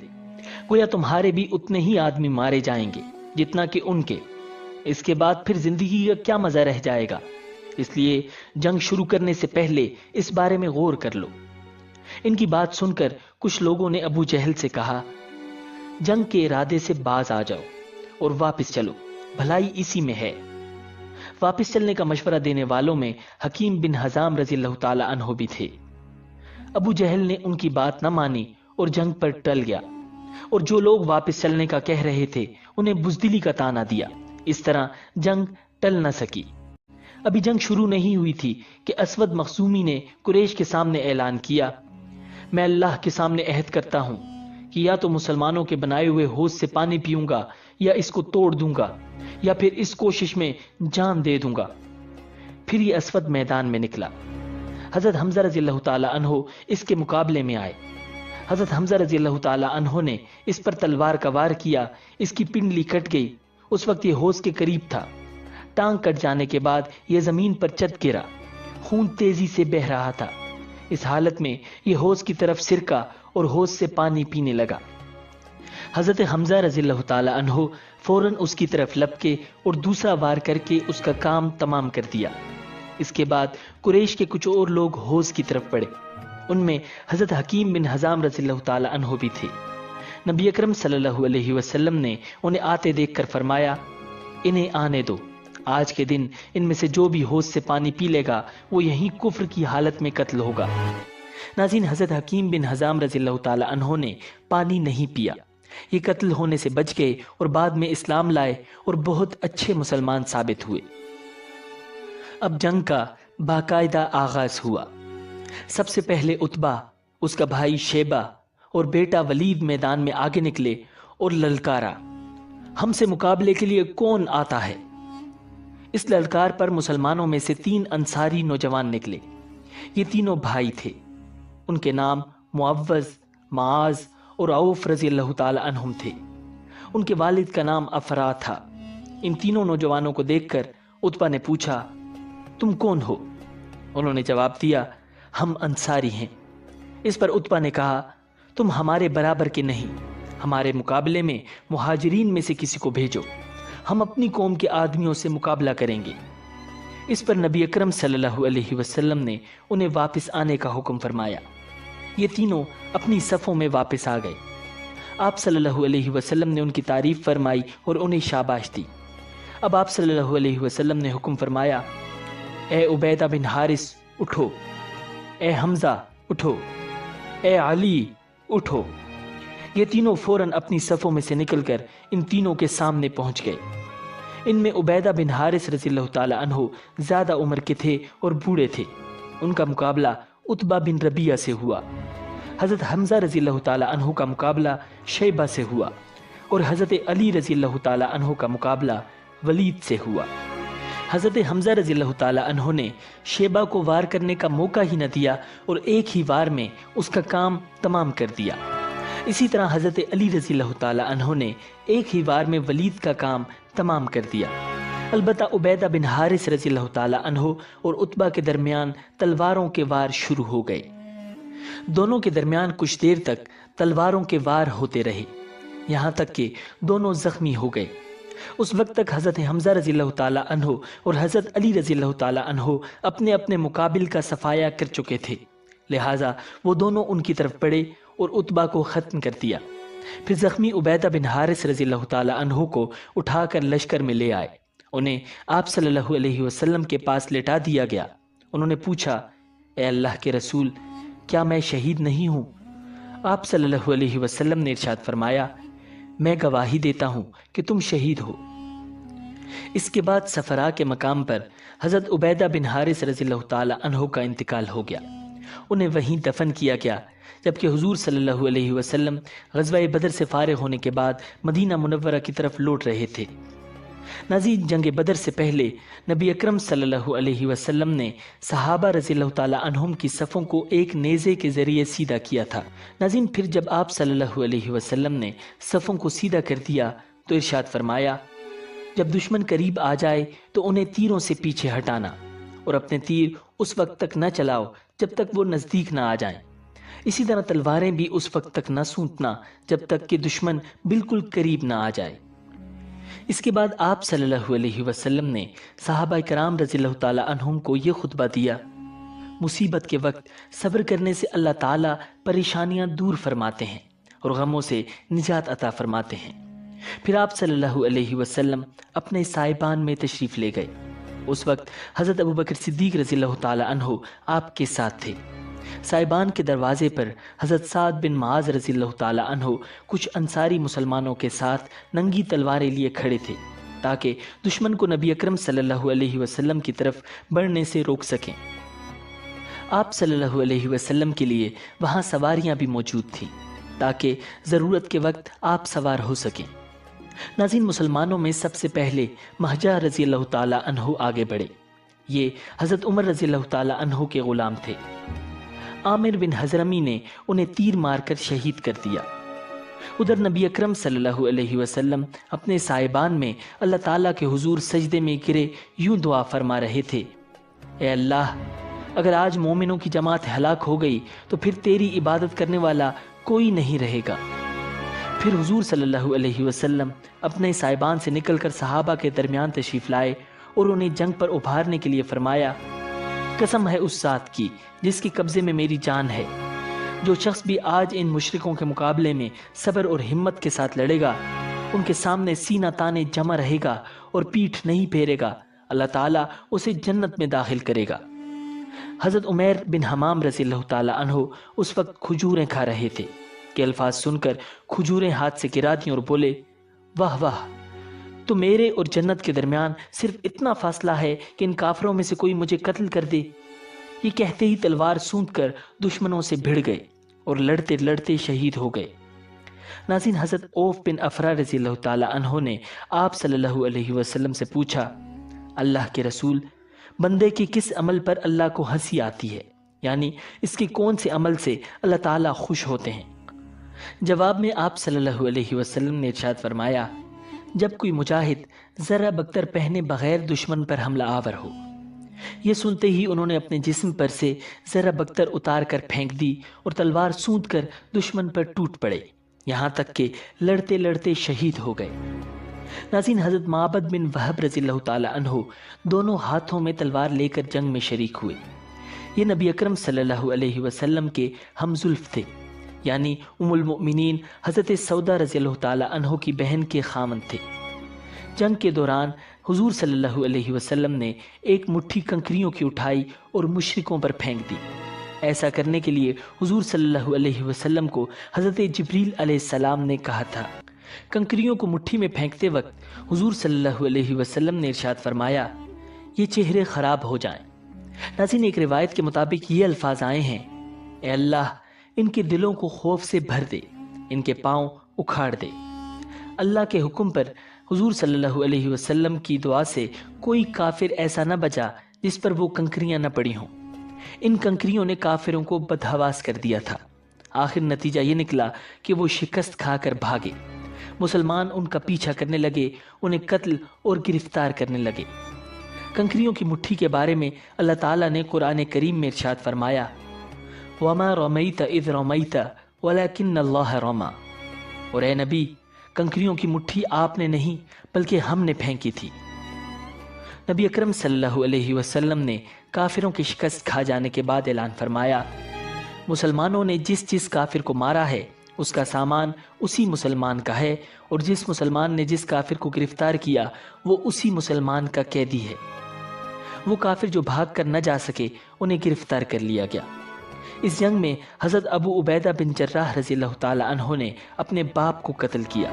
گویا تمہارے بھی اتنے ہی آدمی مارے جائیں گے جتنا کہ ان کے، اس کے بعد پھر زندگی کا کیا مزہ رہ جائے گا، اس لیے جنگ شروع کرنے سے پہلے اس بارے میں غور کر لو۔ ان کی بات سن کر کچھ لوگوں نے ابو جہل سے کہا، جنگ کے ارادے سے باز آ جاؤ اور واپس چلو، بھلائی اسی میں ہے۔ واپس چلنے کا مشورہ دینے والوں میں حکیم بن حزام رضی اللہ تعالی عنہ بھی تھے۔ ابو جہل نے ان کی بات نہ مانی اور جنگ پر ٹل گیا، اور جو لوگ واپس چلنے کا کہہ رہے تھے انہیں بزدلی کا طعنہ دیا۔ اس طرح جنگ ٹل نہ سکی۔ ابھی جنگ شروع نہیں ہوئی تھی کہ اسود مخزومی نے قریش کے سامنے اعلان کیا، میں اللہ کے سامنے عہد کرتا ہوں کہ یا تو مسلمانوں کے بنائے ہوئے حوض سے پانی پیوں گا یا اس کو توڑ دوں گا، یا پھر اس کوشش میں جان دے دوں گا۔ پھر یہ اسود میدان میں نکلا۔ حضرت حمزہ رضی اللہ تعالی عنہ اس کے مقابلے میں آئے۔ حضرت حمزہ رضی اللہ تعالی عنہ نے اس پر تلوار کا وار کیا، اس کی پنڈلی کٹ گئی۔ اس وقت یہ حوض کے قریب تھا۔ ٹانگ کٹ جانے کے بعد یہ زمین پر چت گرا، خون تیزی سے بہ رہا تھا۔ اس حالت میں یہ حوض کی طرف سرکا اور حوض سے پانی پینے لگا۔ حضرت حمزہ رضی اللہ تعالی عنہ فوراً اس کی طرف لپکے اور دوسرا وار کر کے اس کا کام تمام کر دیا۔ اس کے بعد قریش کے کچھ اور لوگ حوض کی طرف بڑھے، ان میں حضرت حکیم بن حزام رضی اللہ تعالی عنہ بھی تھے۔ نبی اکرم صلی اللہ علیہ وسلم نے انہیں آتے دیکھ کر فرمایا، انہیں آنے دو، آج کے دن ان میں سے جو بھی حوض سے پانی پی لے گا وہ یہیں کفر کی حالت میں قتل ہوگا۔ ناظرین، حضرت حکیم بن حزام رضی اللہ تعالی عنہ نے پانی نہیں پیا، یہ قتل ہونے سے بچ گئے اور بعد میں اسلام لائے اور بہت اچھے مسلمان ثابت ہوئے۔ اب جنگ کا باقاعدہ آغاز ہوا۔ سب سے پہلے عتبہ، اس کا بھائی شیبہ اور بیٹا ولید میدان میں آگے نکلے اور للکارا، ہم سے مقابلے کے لیے کون آتا ہے؟ اس للکار پر مسلمانوں میں سے 3 انصاری نوجوان نکلے۔ یہ تینوں بھائی تھے، ان کے نام معوذ، معاذ اور عوف رضی اللہ تعالی عنہم تھے۔ ان کے والد کا نام افرا تھا۔ ان تینوں نوجوانوں کو دیکھ کر عتبہ نے پوچھا، تم کون ہو؟ انہوں نے جواب دیا، ہم انصاری ہیں۔ اس پر عتبہ نے کہا، تم ہمارے برابر کے نہیں، ہمارے مقابلے میں مہاجرین میں سے کسی کو بھیجو، ہم اپنی قوم کے آدمیوں سے مقابلہ کریں گے۔ اس پر نبی اکرم صلی اللہ علیہ وسلم نے انہیں واپس آنے کا حکم فرمایا۔ یہ تینوں اپنی صفوں میں واپس آ گئے۔ آپ صلی اللہ علیہ وسلم نے ان کی تعریف فرمائی اور انہیں شاباش دی۔ اب آپ صلی اللہ علیہ وسلم نے حکم فرمایا، اے عبیدہ بن حارث اٹھو، اے حمزہ اٹھو، اے علی اٹھو۔ یہ تینوں فوراً اپنی صفوں میں سے نکل کر ان تینوں کے سامنے پہنچ گئے۔ ان میں عبیدہ بن حارث رضی اللہ تعالی عنہ زیادہ عمر کے تھے اور بوڑھے تھے۔ ان کا مقابلہ عتبہ بن ربیعہ سے ہوا۔ حضرت حمزہ رضی اللہ تعالی عنہ کا مقابلہ شیبہ سے ہوا، اور حضرت علی رضی اللہ تعالی عنہ کا مقابلہ ولید سے ہوا۔ حضرت حمزہ رضی اللہ تعالی عنہ نے شیبہ کو وار کرنے کا موقع ہی نہ دیا اور ایک ہی وار میں اس کا کام تمام کر دیا۔ اسی طرح حضرت علی رضی اللہ تعالی عنہ نے ایک ہی وار میں ولید کا کام تمام کر دیا۔ البتہ عبیدہ بن حارث رضی اللہ تعالی عنہ اور عتبہ کے درمیان تلواروں کے وار شروع ہو گئے۔ دونوں کے درمیان کچھ دیر تک تلواروں کے وار ہوتے رہے، یہاں تک کہ دونوں زخمی ہو گئے۔ اس وقت تک حضرت حمزہ رضی اللہ تعالی عنہ اور حضرت علی رضی اللہ تعالی عنہ اپنے اپنے مقابل کا صفایا کر چکے تھے، لہٰذا وہ دونوں ان کی طرف بڑھے اور عتبہ کو ختم کر دیا۔ پھر زخمی عبیدہ بن حارث رضی اللہ تعالی عنہ کو اٹھا کر لشکر میں لے آئے، انہیں آپ صلی اللہ علیہ وسلم کے پاس لٹا دیا گیا۔ انہوں نے پوچھا، اے اللہ کے رسول، کیا میں شہید نہیں ہوں؟ آپ صلی اللہ علیہ وسلم نے ارشاد فرمایا، میں گواہی دیتا ہوں کہ تم شہید ہو۔ اس کے بعد صفرا کے مقام پر حضرت عبیدہ بن حارث رضی اللہ تعالی عنہ کا انتقال ہو گیا، انہیں وہیں دفن کیا گیا، جبکہ حضور صلی اللہ علیہ وسلم غزوہ بدر سے فارغ ہونے کے بعد مدینہ منورہ کی طرف لوٹ رہے تھے۔ ناظرین، جنگ بدر سے پہلے نبی اکرم صلی اللہ علیہ وسلم نے صحابہ رضی اللہ تعالی عنہم کی صفوں کو ایک نیزے کے ذریعے سیدھا کیا تھا۔ ناظرین، پھر جب آپ صلی اللہ علیہ وسلم نے صفوں کو سیدھا کر دیا تو ارشاد فرمایا، جب دشمن قریب آ جائے تو انہیں تیروں سے پیچھے ہٹانا، اور اپنے تیر اس وقت تک نہ چلاؤ جب تک وہ نزدیک نہ آ جائیں۔ اسی طرح تلواریں بھی اس وقت تک نہ سونتنا جب تک کہ دشمن بالکل قریب نہ آ جائے۔ اس کے بعد آپ صلی اللہ علیہ وسلم نے صحابہ کرام رضی اللہ تعالی عنہم کو یہ خطبہ دیا، مصیبت کے وقت صبر کرنے سے اللہ تعالیٰ پریشانیاں دور فرماتے ہیں اور غموں سے نجات عطا فرماتے ہیں۔ پھر آپ صلی اللہ علیہ وسلم اپنے صاحبان میں تشریف لے گئے۔ اس وقت حضرت ابوبکر صدیق رضی اللہ تعالی عنہ آپ کے ساتھ تھے۔ صاحبان کے دروازے پر حضرت سعد بن معاذ رضی اللہ تعالی عنہ کچھ انصاری مسلمانوں کے ساتھ ننگی تلواریں لیے کھڑے تھے تاکہ دشمن کو نبی اکرم صلی اللہ علیہ وسلم کی طرف بڑھنے سے روک سکیں۔ آپ صلی اللہ علیہ وسلم کے لیے وہاں سواریاں بھی موجود تھیں تاکہ ضرورت کے وقت آپ سوار ہو سکیں۔ ناظرین، مسلمانوں میں سب سے پہلے مہجہ رضی اللہ تعالی عنہ آگے بڑھے۔ یہ حضرت عمر رضی اللہ تعالی عنہ کے غلام تھے۔ عامر بن حضرمی نے انہیں تیر مار کر شہید کر دیا۔ ادھر نبی اکرم صلی اللہ علیہ وسلم اپنے صاحبان میں اللہ تعالیٰ کے حضور سجدے میں گرے یوں دعا فرما رہے تھے، اے اللہ، اگر آج مومنوں کی جماعت ہلاک ہو گئی تو پھر تیری عبادت کرنے والا کوئی نہیں رہے گا۔ پھر حضور صلی اللہ علیہ وسلم اپنے صاحبان سے نکل کر صحابہ کے درمیان تشریف لائے اور انہیں جنگ پر ابھارنے کے لیے فرمایا، قسم ہے اس ذات کی جس کے قبضے میں میری جان ہے، جو شخص بھی آج ان مشرکوں کے مقابلے میں صبر اور ہمت کے ساتھ لڑے گا، ان کے سامنے سینہ تانے جمع رہے گا اور پیٹھ نہیں پھیرے گا، اللہ تعالیٰ اسے جنت میں داخل کرے گا۔ حضرت عمیر بن حمام رضی اللہ تعالی عنہ اس وقت کھجوریں کھا رہے تھے کہ الفاظ سن کر کھجوریں ہاتھ سے گرا دیں اور بولے، واہ واہ، تو میرے اور جنت کے درمیان صرف اتنا فاصلہ ہے کہ ان کافروں میں سے کوئی مجھے قتل کر دے۔ یہ کہتے ہی تلوار سونت کر دشمنوں سے بھڑ گئے اور لڑتے لڑتے شہید ہو گئے۔ ناظرین، حضرت عوف بن افرا رضی اللہ تعالی عنہ نے آپ صلی اللہ علیہ وسلم سے پوچھا، اللہ کے رسول، بندے کے کس عمل پر اللہ کو ہنسی آتی ہے، یعنی اس کے کون سے عمل سے اللہ تعالیٰ خوش ہوتے ہیں؟ جواب میں آپ صلی اللہ علیہ وسلم نے ارشاد فرمایا، جب کوئی مجاہد ذرہ بکتر پہنے بغیر دشمن پر حملہ آور ہو۔ یہ سنتے ہی انہوں نے اپنے جسم پر سے ذرہ بکتر اتار کر پھینک دی اور تلوار سونت کر دشمن پر ٹوٹ پڑے، یہاں تک کہ لڑتے لڑتے شہید ہو گئے۔ ناظرین، حضرت معبد بن وہب رضی اللہ تعالی عنہ دونوں ہاتھوں میں تلوار لے کر جنگ میں شریک ہوئے۔ یہ نبی اکرم صلی اللہ علیہ وسلم کے ہم زلف تھے۔ یعنی ام المؤمنین حضرت سودا رضی اللہ تعالی عنہ کی بہن کے خاوند تھے۔ جنگ کے دوران حضور صلی اللہ علیہ وسلم نے ایک مٹھی کنکریوں کی اٹھائی اور مشرکوں پر پھینک دی۔ ایسا کرنے کے لیے حضور صلی اللہ علیہ وسلم کو حضرت جبریل علیہ السلام نے کہا تھا۔ کنکریوں کو مٹھی میں پھینکتے وقت حضور صلی اللہ علیہ وسلم نے ارشاد فرمایا، یہ چہرے خراب ہو جائیں۔ ناظرین، ایک روایت کے مطابق یہ الفاظ آئے ہیں، اے اللہ ان کے دلوں کو خوف سے بھر دے، ان کے پاؤں اکھاڑ دے۔ اللہ کے حکم پر حضور صلی اللہ علیہ وسلم کی دعا سے کوئی کافر ایسا نہ بچا جس پر وہ کنکریاں نہ پڑی ہوں۔ ان کنکریوں نے کافروں کو بدحواس کر دیا تھا۔ آخر نتیجہ یہ نکلا کہ وہ شکست کھا کر بھاگے۔ مسلمان ان کا پیچھا کرنے لگے، انہیں قتل اور گرفتار کرنے لگے۔ کنکریوں کی مٹھی کے بارے میں اللہ تعالیٰ نے قرآن کریم میں ارشاد فرمایا، وَمَا رَمَيْتَ إِذْ رَمَيْتَ وَلَكِنَّ اللَّهَ رَمَى، اور اے نبی کنکریوں کی مٹھی آپ نے نہیں بلکہ ہم نے پھینکی تھی۔ نبی اکرم صلی اللہ علیہ وسلم نے کافروں کی شکست کھا جانے کے بعد اعلان فرمایا، مسلمانوں نے جس کافر کو مارا ہے اس کا سامان اسی مسلمان کا ہے، اور جس مسلمان نے جس کافر کو گرفتار کیا وہ اسی مسلمان کا قیدی ہے۔ وہ کافر جو بھاگ کر نہ جا سکے انہیں گرفتار کر لیا گیا۔ اس جنگ میں حضرت ابو عبیدہ بن جراح رضی اللہ تعالی عنہ نے اپنے باپ کو قتل کیا۔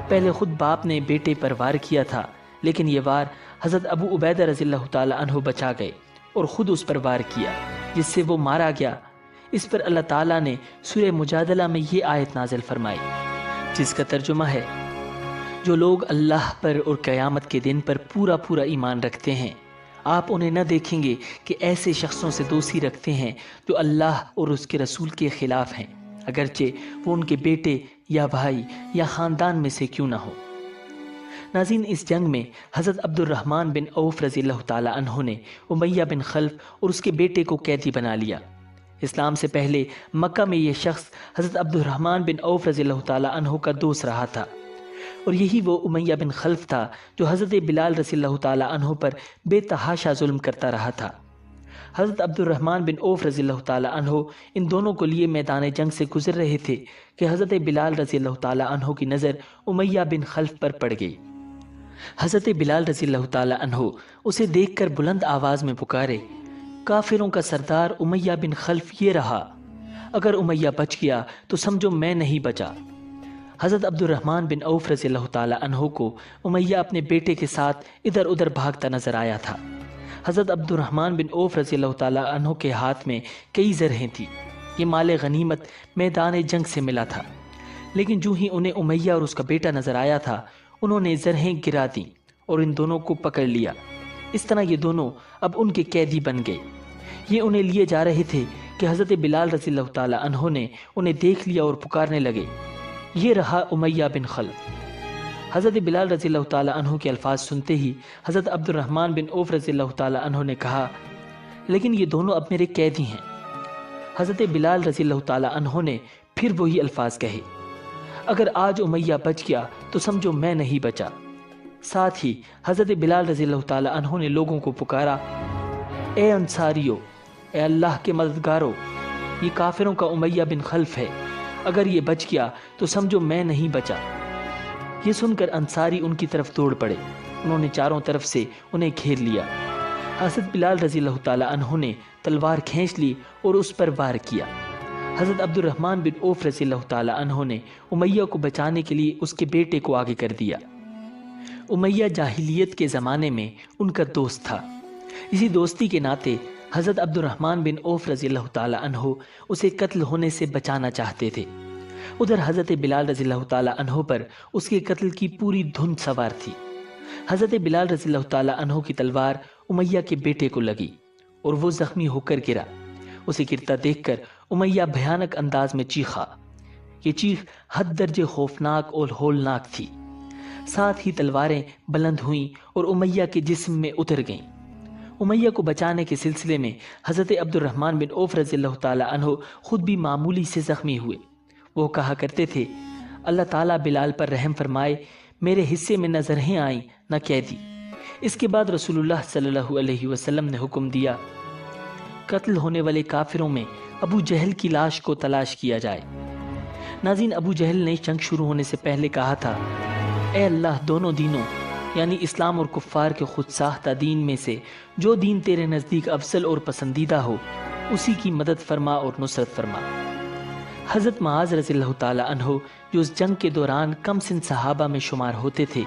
پہلے خود باپ نے بیٹے پر وار کیا تھا، لیکن یہ وار حضرت ابو عبیدہ رضی اللہ تعالی عنہ بچا گئے اور خود اس پر وار کیا، جس سے وہ مارا گیا۔ اس پر اللہ تعالیٰ نے سورہ مجادلہ میں یہ آیت نازل فرمائی، جس کا ترجمہ ہے، جو لوگ اللہ پر اور قیامت کے دن پر پورا ایمان رکھتے ہیں، آپ انہیں نہ دیکھیں گے کہ ایسے شخصوں سے دوستی رکھتے ہیں جو اللہ اور اس کے رسول کے خلاف ہیں، اگرچہ وہ ان کے بیٹے یا بھائی یا خاندان میں سے کیوں نہ ہو۔ ناظرین، اس جنگ میں حضرت عبد الرحمن بن عوف رضی اللہ تعالی عنہ نے امیہ بن خلف اور اس کے بیٹے کو قیدی بنا لیا۔ اسلام سے پہلے مکہ میں یہ شخص حضرت عبد الرحمن بن عوف رضی اللہ تعالی عنہ کا دوست رہا تھا، اور یہی وہ امیہ بن خلف تھا جو حضرت بلال رضی اللہ تعالی عنہ پر بے تحاشا ظلم کرتا رہا تھا۔ حضرت عبد الرحمن بن عوف رضی اللہ تعالی عنہ ان دونوں کو لیے میدان جنگ سے گزر رہے تھے کہ حضرت بلال رضی اللہ تعالی عنہ کی نظر امیہ بن خلف پر پڑ گئی۔ حضرت بلال رضی اللہ تعالی عنہ اسے دیکھ کر بلند آواز میں پکارے، کافروں کا سردار امیہ بن خلف یہ رہا، اگر امیہ بچ گیا تو سمجھو میں نہیں بچا۔ حضرت عبد الرحمن بن عوف رضی اللہ تعالی عنہ کو امیہ اپنے بیٹے کے ساتھ ادھر ادھر بھاگتا نظر آیا تھا۔ حضرت عبد الرحمن بن عوف رضی اللہ تعالی عنہ کے ہاتھ میں کئی زرہیں تھیں، یہ مال غنیمت میدان جنگ سے ملا تھا، لیکن جو ہی انہیں امیہ اور اس کا بیٹا نظر آیا تھا انہوں نے زرہیں گرا دیں اور ان دونوں کو پکڑ لیا۔ اس طرح یہ دونوں اب ان کے قیدی بن گئے۔ یہ انہیں لیے جا رہے تھے کہ حضرت بلال رضی اللہ تعالی عنہ نے انہیں دیکھ لیا اور پکارنے لگے، یہ رہا امیہ بن خلف۔ حضرت بلال رضی اللہ تعالی عنہ کے الفاظ سنتے ہی حضرت عبد الرحمن بن عوف رضی اللہ تعالی عنہ نے کہا، لیکن یہ دونوں اب میرے قیدی ہیں۔ حضرت بلال رضی اللہ تعالی عنہ نے پھر وہی الفاظ کہے، اگر آج امیہ بچ گیا تو سمجھو میں نہیں بچا۔ ساتھ ہی حضرت بلال رضی اللہ تعالی عنہ نے لوگوں کو پکارا، اے انصاریو، اے اللہ کے مددگارو، یہ کافروں کا امیہ بن خلف ہے، اگر یہ بچ گیا تو سمجھو میں نہیں بچا۔ یہ سن کر انصاری ان کی طرف دوڑ پڑے، انہوں نے چاروں طرف سے انہیں گھیر لیا۔ حضرت بلال رضی اللہ تعالی عنہ نے تلوار کھینچ لی اور اس پر وار کیا۔ حضرت عبد الرحمن بن عوف رضی اللہ تعالی عنہ نے امیہ کو بچانے کے لیے اس کے بیٹے کو آگے کر دیا۔ امیہ جاہلیت کے زمانے میں ان کا دوست تھا، اسی دوستی کے ناطے حضرت عبد الرحمن بن عوف رضی اللہ تعالی عنہ اسے قتل ہونے سے بچانا چاہتے تھے۔ ادھر حضرت بلال رضی اللہ تعالی عنہ پر اس کے قتل کی پوری دھند سوار تھی۔ حضرت بلال رضی اللہ تعالی عنہ کی تلوار امیہ کے بیٹے کو لگی اور وہ زخمی ہو کر گرا۔ اسے گرتا دیکھ کر امیہ بھیانک انداز میں چیخا۔ یہ چیخ حد درجے خوفناک اور ہولناک تھی۔ ساتھ ہی تلواریں بلند ہوئیں اور امیہ کے جسم میں اتر گئیں۔ امیہ کو بچانے کے سلسلے میں حضرت عبد الرحمن بن عوف رضی اللہ تعالی عنہ خود بھی معمولی سے زخمی ہوئے۔ وہ کہا کرتے تھے، اللہ تعالیٰ بلال پر رحم فرمائے، میرے حصے میں نہ زرہیں آئیں نہ قیدی۔ اس کے بعد رسول اللہ صلی اللہ علیہ وسلم نے حکم دیا، قتل ہونے والے کافروں میں ابو جہل کی لاش کو تلاش کیا جائے۔ ناظرین، ابو جہل نے جنگ شروع ہونے سے پہلے کہا تھا، اے اللہ، دونوں دینوں یعنی اسلام اور کفار کے خود ساختہ دین میں سے جو دین تیرے نزدیک افضل اور پسندیدہ ہو اسی کی مدد فرما اور نصرت فرما۔ حضرت معاذ رضی اللہ تعالی عنہ جو اس جنگ کے دوران کم سن صحابہ میں شمار ہوتے تھے،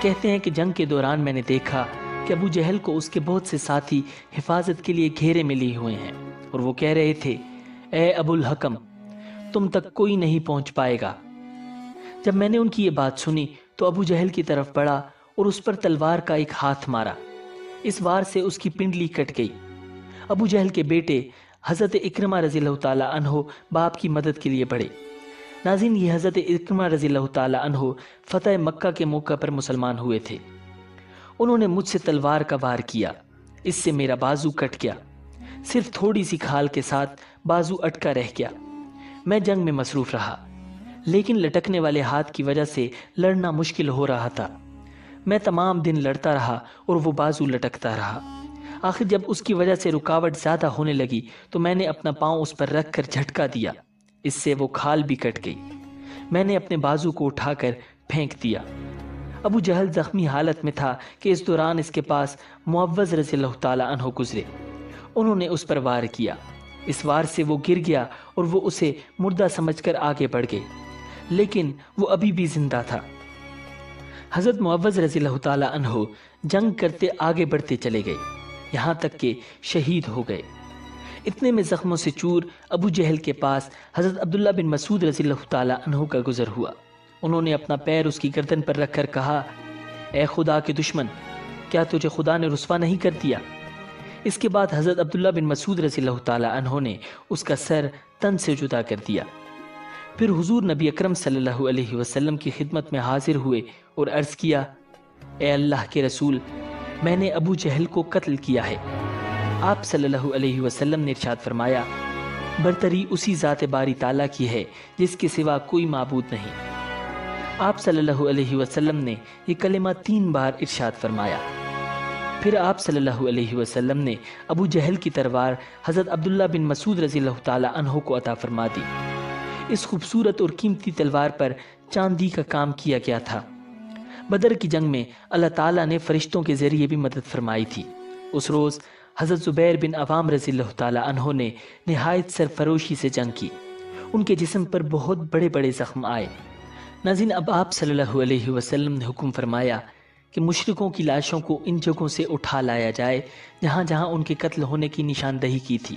کہتے ہیں کہ جنگ کے دوران میں نے دیکھا کہ ابو جہل کو اس کے بہت سے ساتھی حفاظت کے لیے گھیرے میں لیے ہوئے ہیں اور وہ کہہ رہے تھے، اے ابو الحکم، تم تک کوئی نہیں پہنچ پائے گا۔ جب میں نے ان کی یہ بات سنی تو ابو جہل کی طرف بڑھا اور اس پر تلوار کا ایک ہاتھ مارا۔ اس وار سے اس کی پنڈلی کٹ گئی۔ ابو جہل کے بیٹے حضرت اکرمہ رضی اللہ تعالی عنہ باپ کی مدد کے لیے بڑھے۔ ناظرین، یہ حضرت اکرمہ رضی اللہ تعالی عنہ فتح مکہ کے موقع پر مسلمان ہوئے تھے۔ انہوں نے مجھ سے تلوار کا وار کیا، اس سے میرا بازو کٹ گیا، صرف تھوڑی سی کھال کے ساتھ بازو اٹکا رہ گیا۔ میں جنگ میں مصروف رہا، لیکن لٹکنے والے ہاتھ کی وجہ سے لڑنا مشکل ہو رہا تھا۔ میں تمام دن لڑتا رہا اور وہ بازو لٹکتا رہا۔ آخر جب اس کی وجہ سے رکاوٹ زیادہ ہونے لگی تو میں نے اپنا پاؤں اس پر رکھ کر جھٹکا دیا، اس سے وہ کھال بھی کٹ گئی۔ میں نے اپنے بازو کو اٹھا کر پھینک دیا۔ ابو جہل زخمی حالت میں تھا کہ اس دوران اس کے پاس معوذ رضی اللہ تعالی عنہ گزرے۔ انہوں نے اس پر وار کیا۔ اس وار سے وہ گر گیا اور وہ اسے مردہ سمجھ کر آگے بڑھ گئے، لیکن وہ ابھی بھی زندہ تھا۔ حضرت معوذ رضی اللہ تعالی عنہ جنگ کرتے آگے بڑھتے چلے گئے، یہاں تک کہ شہید ہو گئے۔ اتنے میں زخموں سے چور ابو جہل کے پاس حضرت عبداللہ بن مسعود رضی اللہ تعالی عنہ کا گزر ہوا۔ انہوں نے اپنا پیر اس کی گردن پر رکھ کر کہا، اے خدا کے دشمن، کیا تجھے خدا نے رسوا نہیں کر دیا؟ اس کے بعد حضرت عبداللہ بن مسعود رضی اللہ تعالی عنہ نے اس کا سر تن سے جدا کر دیا۔ پھر حضور نبی اکرم صلی اللہ علیہ وسلم کی خدمت میں حاضر ہوئے اور عرض کیا، اے اللہ کے رسول، میں نے ابو جہل کو قتل کیا ہے۔ آپ صلی اللہ علیہ وسلم نے ارشاد فرمایا، برتری اسی ذات باری تعالیٰ کی ہے جس کے سوا کوئی معبود نہیں۔ آپ صلی اللہ علیہ وسلم نے یہ کلمہ 3 بار ارشاد فرمایا۔ پھر آپ صلی اللہ علیہ وسلم نے ابو جہل کی تلوار حضرت عبداللہ بن مسعود رضی اللہ تعالی عنہ کو عطا فرما دی۔ اس خوبصورت اور قیمتی تلوار پر چاندی کا کام کیا گیا تھا۔ بدر کی جنگ میں اللہ تعالیٰ نے فرشتوں کے ذریعے بھی مدد فرمائی تھی۔ اس روز حضرت زبیر بن عوام رضی اللہ تعالی عنہ نے نہایت سرفروشی سے جنگ کی۔ ان کے جسم پر بہت بڑے بڑے زخم آئے۔ ناظرین، اب آپ صلی اللہ علیہ وسلم نے حکم فرمایا کہ مشرکوں کی لاشوں کو ان جگہوں سے اٹھا لایا جائے جہاں جہاں ان کے قتل ہونے کی نشاندہی کی تھی۔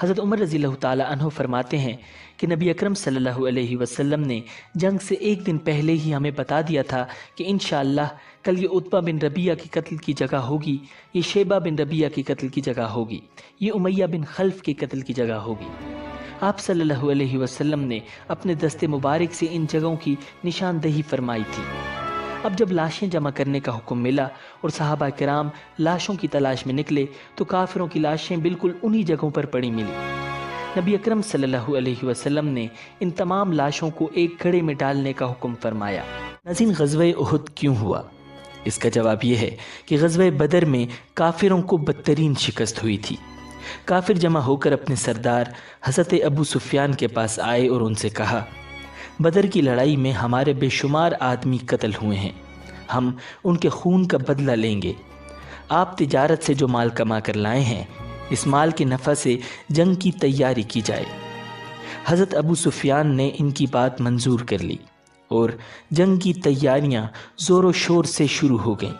حضرت عمر رضی اللہ تعالی عنہ فرماتے ہیں کہ نبی اکرم صلی اللہ علیہ وسلم نے جنگ سے ایک دن پہلے ہی ہمیں بتا دیا تھا کہ انشاءاللہ کل یہ عتبہ بن ربیعہ کی قتل کی جگہ ہوگی، یہ شیبہ بن ربیعہ کی قتل کی جگہ ہوگی، یہ امیہ بن خلف کی قتل کی جگہ ہوگی۔ آپ صلی اللہ علیہ وسلم نے اپنے دست مبارک سے ان جگہوں کی نشاندہی فرمائی تھی۔ اب جب لاشیں جمع کرنے کا حکم ملا اور صحابہ کرام لاشوں کی تلاش میں نکلے تو کافروں کی لاشیں بالکل انہی جگہوں پر پڑی ملی۔ نبی اکرم صلی اللہ علیہ وسلم نے ان تمام لاشوں کو ایک گھڑے میں ڈالنے کا حکم فرمایا۔ ناظرین، غزوہ احد کیوں ہوا؟ اس کا جواب یہ ہے کہ غزوہ بدر میں کافروں کو بدترین شکست ہوئی تھی۔ کافر جمع ہو کر اپنے سردار حضرت ابو سفیان کے پاس آئے اور ان سے کہا، بدر کی لڑائی میں ہمارے بے شمار آدمی قتل ہوئے ہیں، ہم ان کے خون کا بدلہ لیں گے۔ آپ تجارت سے جو مال کما کر لائے ہیں، اس مال کے نفع سے جنگ کی تیاری کی جائے۔ حضرت ابو سفیان نے ان کی بات منظور کر لی اور جنگ کی تیاریاں زور و شور سے شروع ہو گئیں۔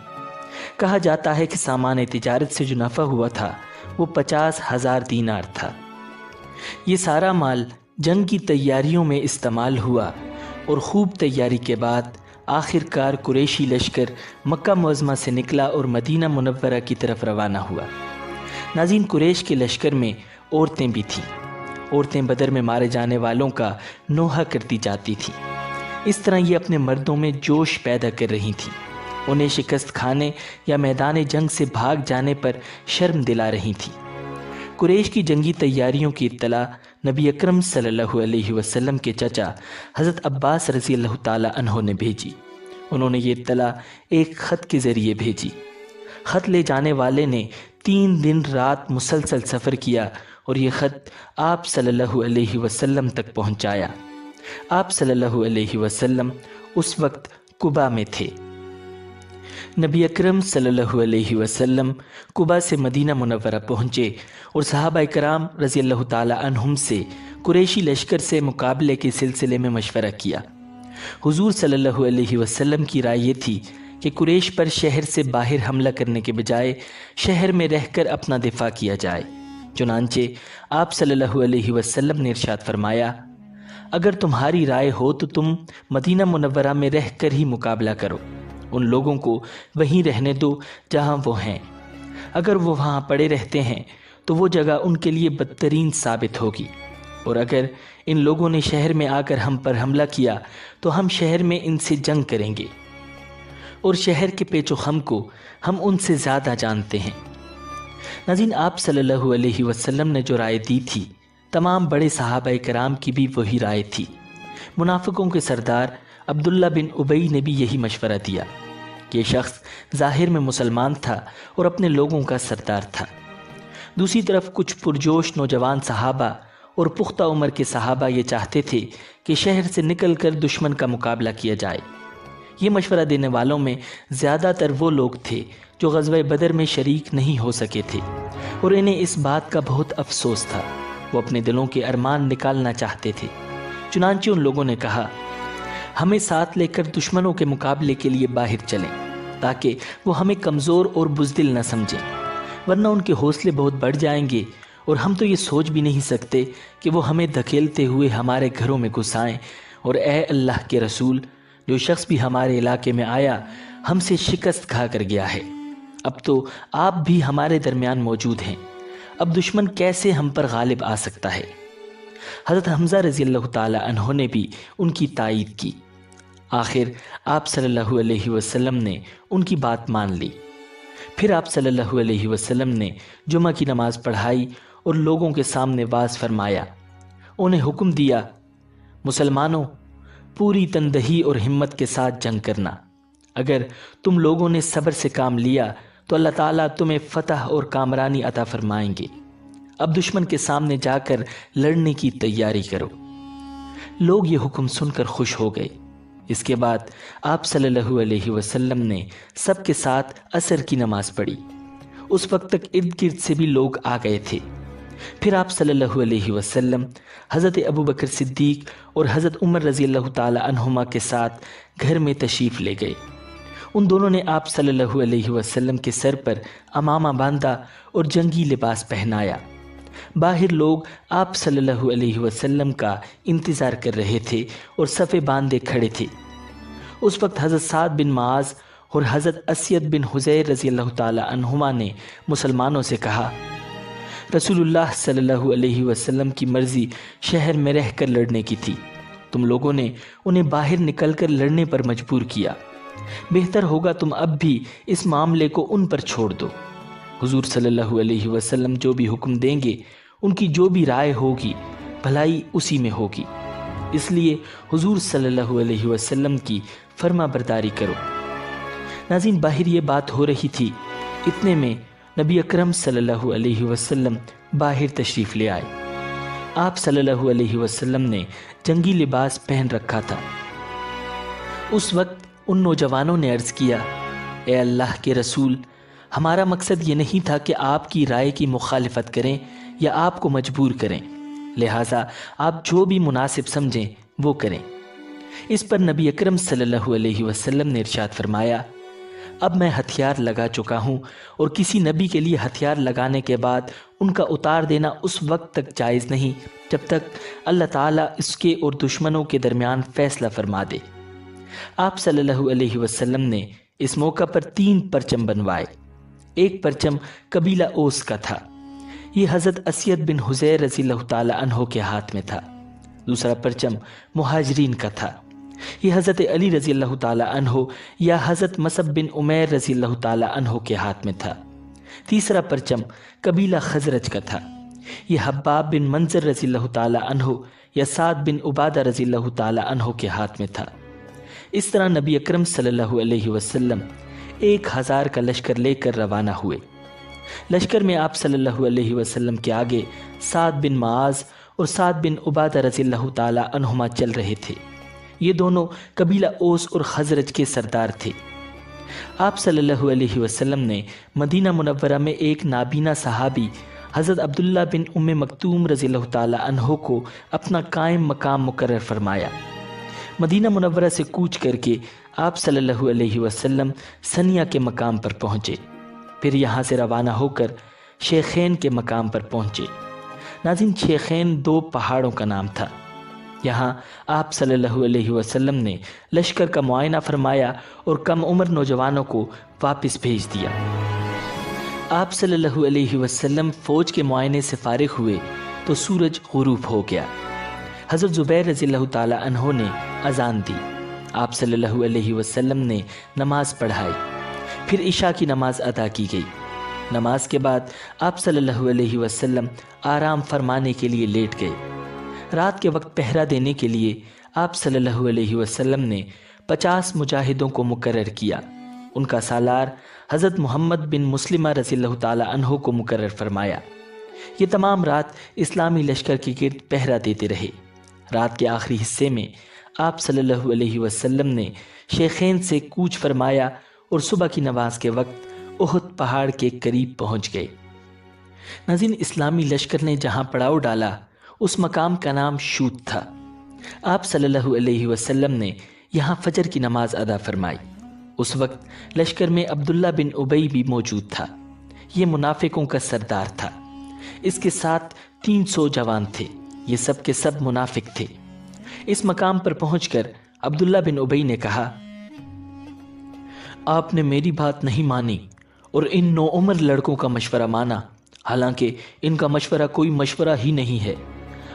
کہا جاتا ہے کہ سامان تجارت سے جو نفع ہوا تھا وہ 50,000 دینار تھا۔ یہ سارا مال جنگ کی تیاریوں میں استعمال ہوا اور خوب تیاری کے بعد آخر کار قریشی لشکر مکہ معظمہ سے نکلا اور مدینہ منورہ کی طرف روانہ ہوا۔ ناظرین، قریش کے لشکر میں عورتیں بھی تھیں۔ عورتیں بدر میں مارے جانے والوں کا نوحہ کرتی جاتی تھیں۔ اس طرح یہ اپنے مردوں میں جوش پیدا کر رہی تھیں، انہیں شکست کھانے یا میدان جنگ سے بھاگ جانے پر شرم دلا رہی تھیں۔ قریش کی جنگی تیاریوں کی اطلاع نبی اکرم صلی اللہ علیہ وسلم کے چچا حضرت عباس رضی اللہ تعالی عنہ نے بھیجی۔ انہوں نے یہ اطلاع ایک خط کے ذریعے بھیجی۔ خط لے جانے والے نے 3 دن رات مسلسل سفر کیا اور یہ خط آپ صلی اللہ علیہ وسلم تک پہنچایا۔ آپ صلی اللہ علیہ وسلم اس وقت قبا میں تھے۔ نبی اکرم صلی اللہ علیہ وسلم قبا سے مدینہ منورہ پہنچے اور صحابہ کرام رضی اللہ تعالی عنہم سے قریشی لشکر سے مقابلے کے سلسلے میں مشورہ کیا۔ حضور صلی اللہ علیہ وسلم کی رائے یہ تھی کہ قریش پر شہر سے باہر حملہ کرنے کے بجائے شہر میں رہ کر اپنا دفاع کیا جائے۔ چنانچہ آپ صلی اللہ علیہ وسلم نے ارشاد فرمایا، اگر تمہاری رائے ہو تو تم مدینہ منورہ میں رہ کر ہی مقابلہ کرو، ان لوگوں کو وہیں رہنے دو جہاں وہ ہیں۔ اگر وہ وہاں پڑے رہتے ہیں تو وہ جگہ ان کے لیے بدترین ثابت ہوگی، اور اگر ان لوگوں نے شہر میں آ کر ہم پر حملہ کیا تو ہم شہر میں ان سے جنگ کریں گے، اور شہر کے پیچ و خم کو ہم ان سے زیادہ جانتے ہیں۔ ناظرین، آپ صلی اللہ علیہ وسلم نے جو رائے دی تھی، تمام بڑے صحابہ کرام کی بھی وہی رائے تھی۔ منافقوں کے سردار عبداللہ بن ابی نے بھی یہی مشورہ دیا۔ یہ شخص ظاہر میں مسلمان تھا اور اپنے لوگوں کا سردار تھا۔ دوسری طرف کچھ پرجوش نوجوان صحابہ اور پختہ عمر کے صحابہ یہ چاہتے تھے کہ شہر سے نکل کر دشمن کا مقابلہ کیا جائے۔ یہ مشورہ دینے والوں میں زیادہ تر وہ لوگ تھے جو غزوہ بدر میں شریک نہیں ہو سکے تھے، اور انہیں اس بات کا بہت افسوس تھا۔ وہ اپنے دلوں کے ارمان نکالنا چاہتے تھے۔ چنانچہ ان لوگوں نے کہا، ہمیں ساتھ لے کر دشمنوں کے مقابلے کے لیے باہر چلیں، تاکہ وہ ہمیں کمزور اور بزدل نہ سمجھیں، ورنہ ان کے حوصلے بہت بڑھ جائیں گے، اور ہم تو یہ سوچ بھی نہیں سکتے کہ وہ ہمیں دھکیلتے ہوئے ہمارے گھروں میں گھس آئیں، اور اے اللہ کے رسول، جو شخص بھی ہمارے علاقے میں آیا ہم سے شکست کھا کر گیا ہے۔ اب تو آپ بھی ہمارے درمیان موجود ہیں، اب دشمن کیسے ہم پر غالب آ سکتا ہے؟ حضرت حمزہ رضی اللہ تعالی عنہ نے بھی ان کی تائید کی۔ آخر آپ صلی اللہ علیہ وسلم نے ان کی بات مان لی۔ پھر آپ صلی اللہ علیہ وسلم نے جمعہ کی نماز پڑھائی اور لوگوں کے سامنے واعظ فرمایا۔ انہیں حکم دیا، مسلمانوں، پوری تندہی اور ہمت کے ساتھ جنگ کرنا۔ اگر تم لوگوں نے صبر سے کام لیا تو اللہ تعالیٰ تمہیں فتح اور کامرانی عطا فرمائیں گے۔ اب دشمن کے سامنے جا کر لڑنے کی تیاری کرو۔ لوگ یہ حکم سن کر خوش ہو گئے۔ اس کے بعد آپ صلی اللہ علیہ وسلم نے سب کے ساتھ عصر کی نماز پڑھی۔ اس وقت تک ارد گرد سے بھی لوگ آ گئے تھے۔ پھر آپ صلی اللہ علیہ وسلم حضرت ابوبکر صدیق اور حضرت عمر رضی اللہ تعالی عنہما کے ساتھ گھر میں تشریف لے گئے۔ ان دونوں نے آپ صلی اللہ علیہ وسلم کے سر پر عمامہ باندھا اور جنگی لباس پہنایا۔ باہر لوگ آپ صلی اللہ علیہ وسلم کا انتظار کر رہے تھے اور صفیں باندھے کھڑے تھے۔ اس وقت حضرت سعد بن معاذ اور حضرت اسید بن حضیر رضی اللہ تعالی عنہما نے مسلمانوں سے کہا، رسول اللہ صلی اللہ علیہ وسلم کی مرضی شہر میں رہ کر لڑنے کی تھی، تم لوگوں نے انہیں باہر نکل کر لڑنے پر مجبور کیا۔ بہتر ہوگا تم اب بھی اس معاملے کو ان پر چھوڑ دو۔ حضور صلی اللہ علیہ وسلم جو بھی حکم دیں گے، ان کی جو بھی رائے ہوگی، بھلائی اسی میں ہوگی، اس لیے حضور صلی اللہ علیہ وسلم کی فرما برداری کرو۔ ناظرین، باہر یہ بات ہو رہی تھی، اتنے میں نبی اکرم صلی اللہ علیہ وسلم باہر تشریف لے آئے۔ آپ صلی اللہ علیہ وسلم نے جنگی لباس پہن رکھا تھا۔ اس وقت ان نوجوانوں نے عرض کیا، اے اللہ کے رسول، ہمارا مقصد یہ نہیں تھا کہ آپ کی رائے کی مخالفت کریں یا آپ کو مجبور کریں، لہٰذا آپ جو بھی مناسب سمجھیں وہ کریں۔ اس پر نبی اکرم صلی اللہ علیہ وسلم نے ارشاد فرمایا، اب میں ہتھیار لگا چکا ہوں، اور کسی نبی کے لیے ہتھیار لگانے کے بعد ان کا اتار دینا اس وقت تک جائز نہیں جب تک اللہ تعالیٰ اس کے اور دشمنوں کے درمیان فیصلہ فرما دے۔ آپ صلی اللہ علیہ وسلم نے اس موقع پر 3 پرچم بنوائے۔ ایک پرچم قبیلہ اوس کا تھا، یہ حضرت اسید بن حضیر رضی اللہ تعالی عنہ کے ہاتھ میں تھا۔ دوسرا پرچم مہاجرین کا تھا، یہ حضرت علی رضی اللہ تعالی عنہ یا حضرت مصعب بن عمیر رضی اللہ تعالی عنہ کے ہاتھ میں تھا۔ تیسرا پرچم قبیلہ خزرج کا تھا، یہ حباب بن منظر رضی اللہ تعالی عنہ یا سعد بن عبادہ رضی اللہ تعالی عنہ کے ہاتھ میں تھا۔ اس طرح نبی اکرم صلی اللہ علیہ وسلم 1000 کا لشکر لے کر روانہ ہوئے۔ لشکر میں آپ صلی اللہ علیہ وسلم کے آگے سعد بن معاذ اور سعد بن عبادہ رضی اللہ تعالی عنہما چل رہے تھے۔ یہ دونوں قبیلہ اوس اور خزرج کے سردار تھے۔ آپ صلی اللہ علیہ وسلم نے مدینہ منورہ میں ایک نابینا صحابی حضرت عبداللہ بن ام مکتوم رضی اللہ تعالی عنہ کو اپنا قائم مقام مقرر فرمایا۔ مدینہ منورہ سے کوچ کر کے آپ صلی اللہ علیہ وسلم سنیا کے مقام پر پہنچے، پھر یہاں سے روانہ ہو کر شیخین کے مقام پر پہنچے۔ ناظرین، شیخین دو پہاڑوں کا نام تھا۔ یہاں آپ صلی اللہ علیہ وسلم نے لشکر کا معائنہ فرمایا اور کم عمر نوجوانوں کو واپس بھیج دیا۔ آپ صلی اللہ علیہ وسلم فوج کے معائنے سے فارغ ہوئے تو سورج غروب ہو گیا۔ حضرت زبیر رضی اللہ تعالی عنہ نے اذان دی، آپ صلی اللہ علیہ وسلم نے نماز پڑھائی، پھر عشاء کی نماز ادا کی گئی۔ نماز کے بعد آپ صلی اللہ علیہ وسلم آرام فرمانے کے لیے لیٹ گئے۔ رات کے وقت پہرا دینے کے لیے آپ صلی اللہ علیہ وسلم نے 50 مجاہدوں کو مقرر کیا۔ ان کا سالار حضرت محمد بن مسلمہ رضی اللہ تعالی عنہ کو مقرر فرمایا۔ یہ تمام رات اسلامی لشکر کے گرد پہرا دیتے رہے۔ رات کے آخری حصے میں آپ صلی اللہ علیہ وسلم نے شیخین سے کوچ فرمایا اور صبح کی نماز کے وقت احد پہاڑ کے قریب پہنچ گئے۔ ناظرین، اسلامی لشکر نے جہاں پڑاؤ ڈالا اس مقام کا نام شوت تھا۔ آپ صلی اللہ علیہ وسلم نے یہاں فجر کی نماز ادا فرمائی۔ اس وقت لشکر میں عبداللہ بن ابی بھی موجود تھا۔ یہ منافقوں کا سردار تھا۔ اس کے ساتھ 300 جوان تھے۔ یہ سب کے سب منافق تھے۔ اس مقام پر پہنچ کر عبداللہ بن ابی نے کہا، آپ نے میری بات نہیں مانی اور ان نوعمر لڑکوں کا مشورہ مانا، حالانکہ ان کا مشورہ کوئی مشورہ ہی نہیں ہے۔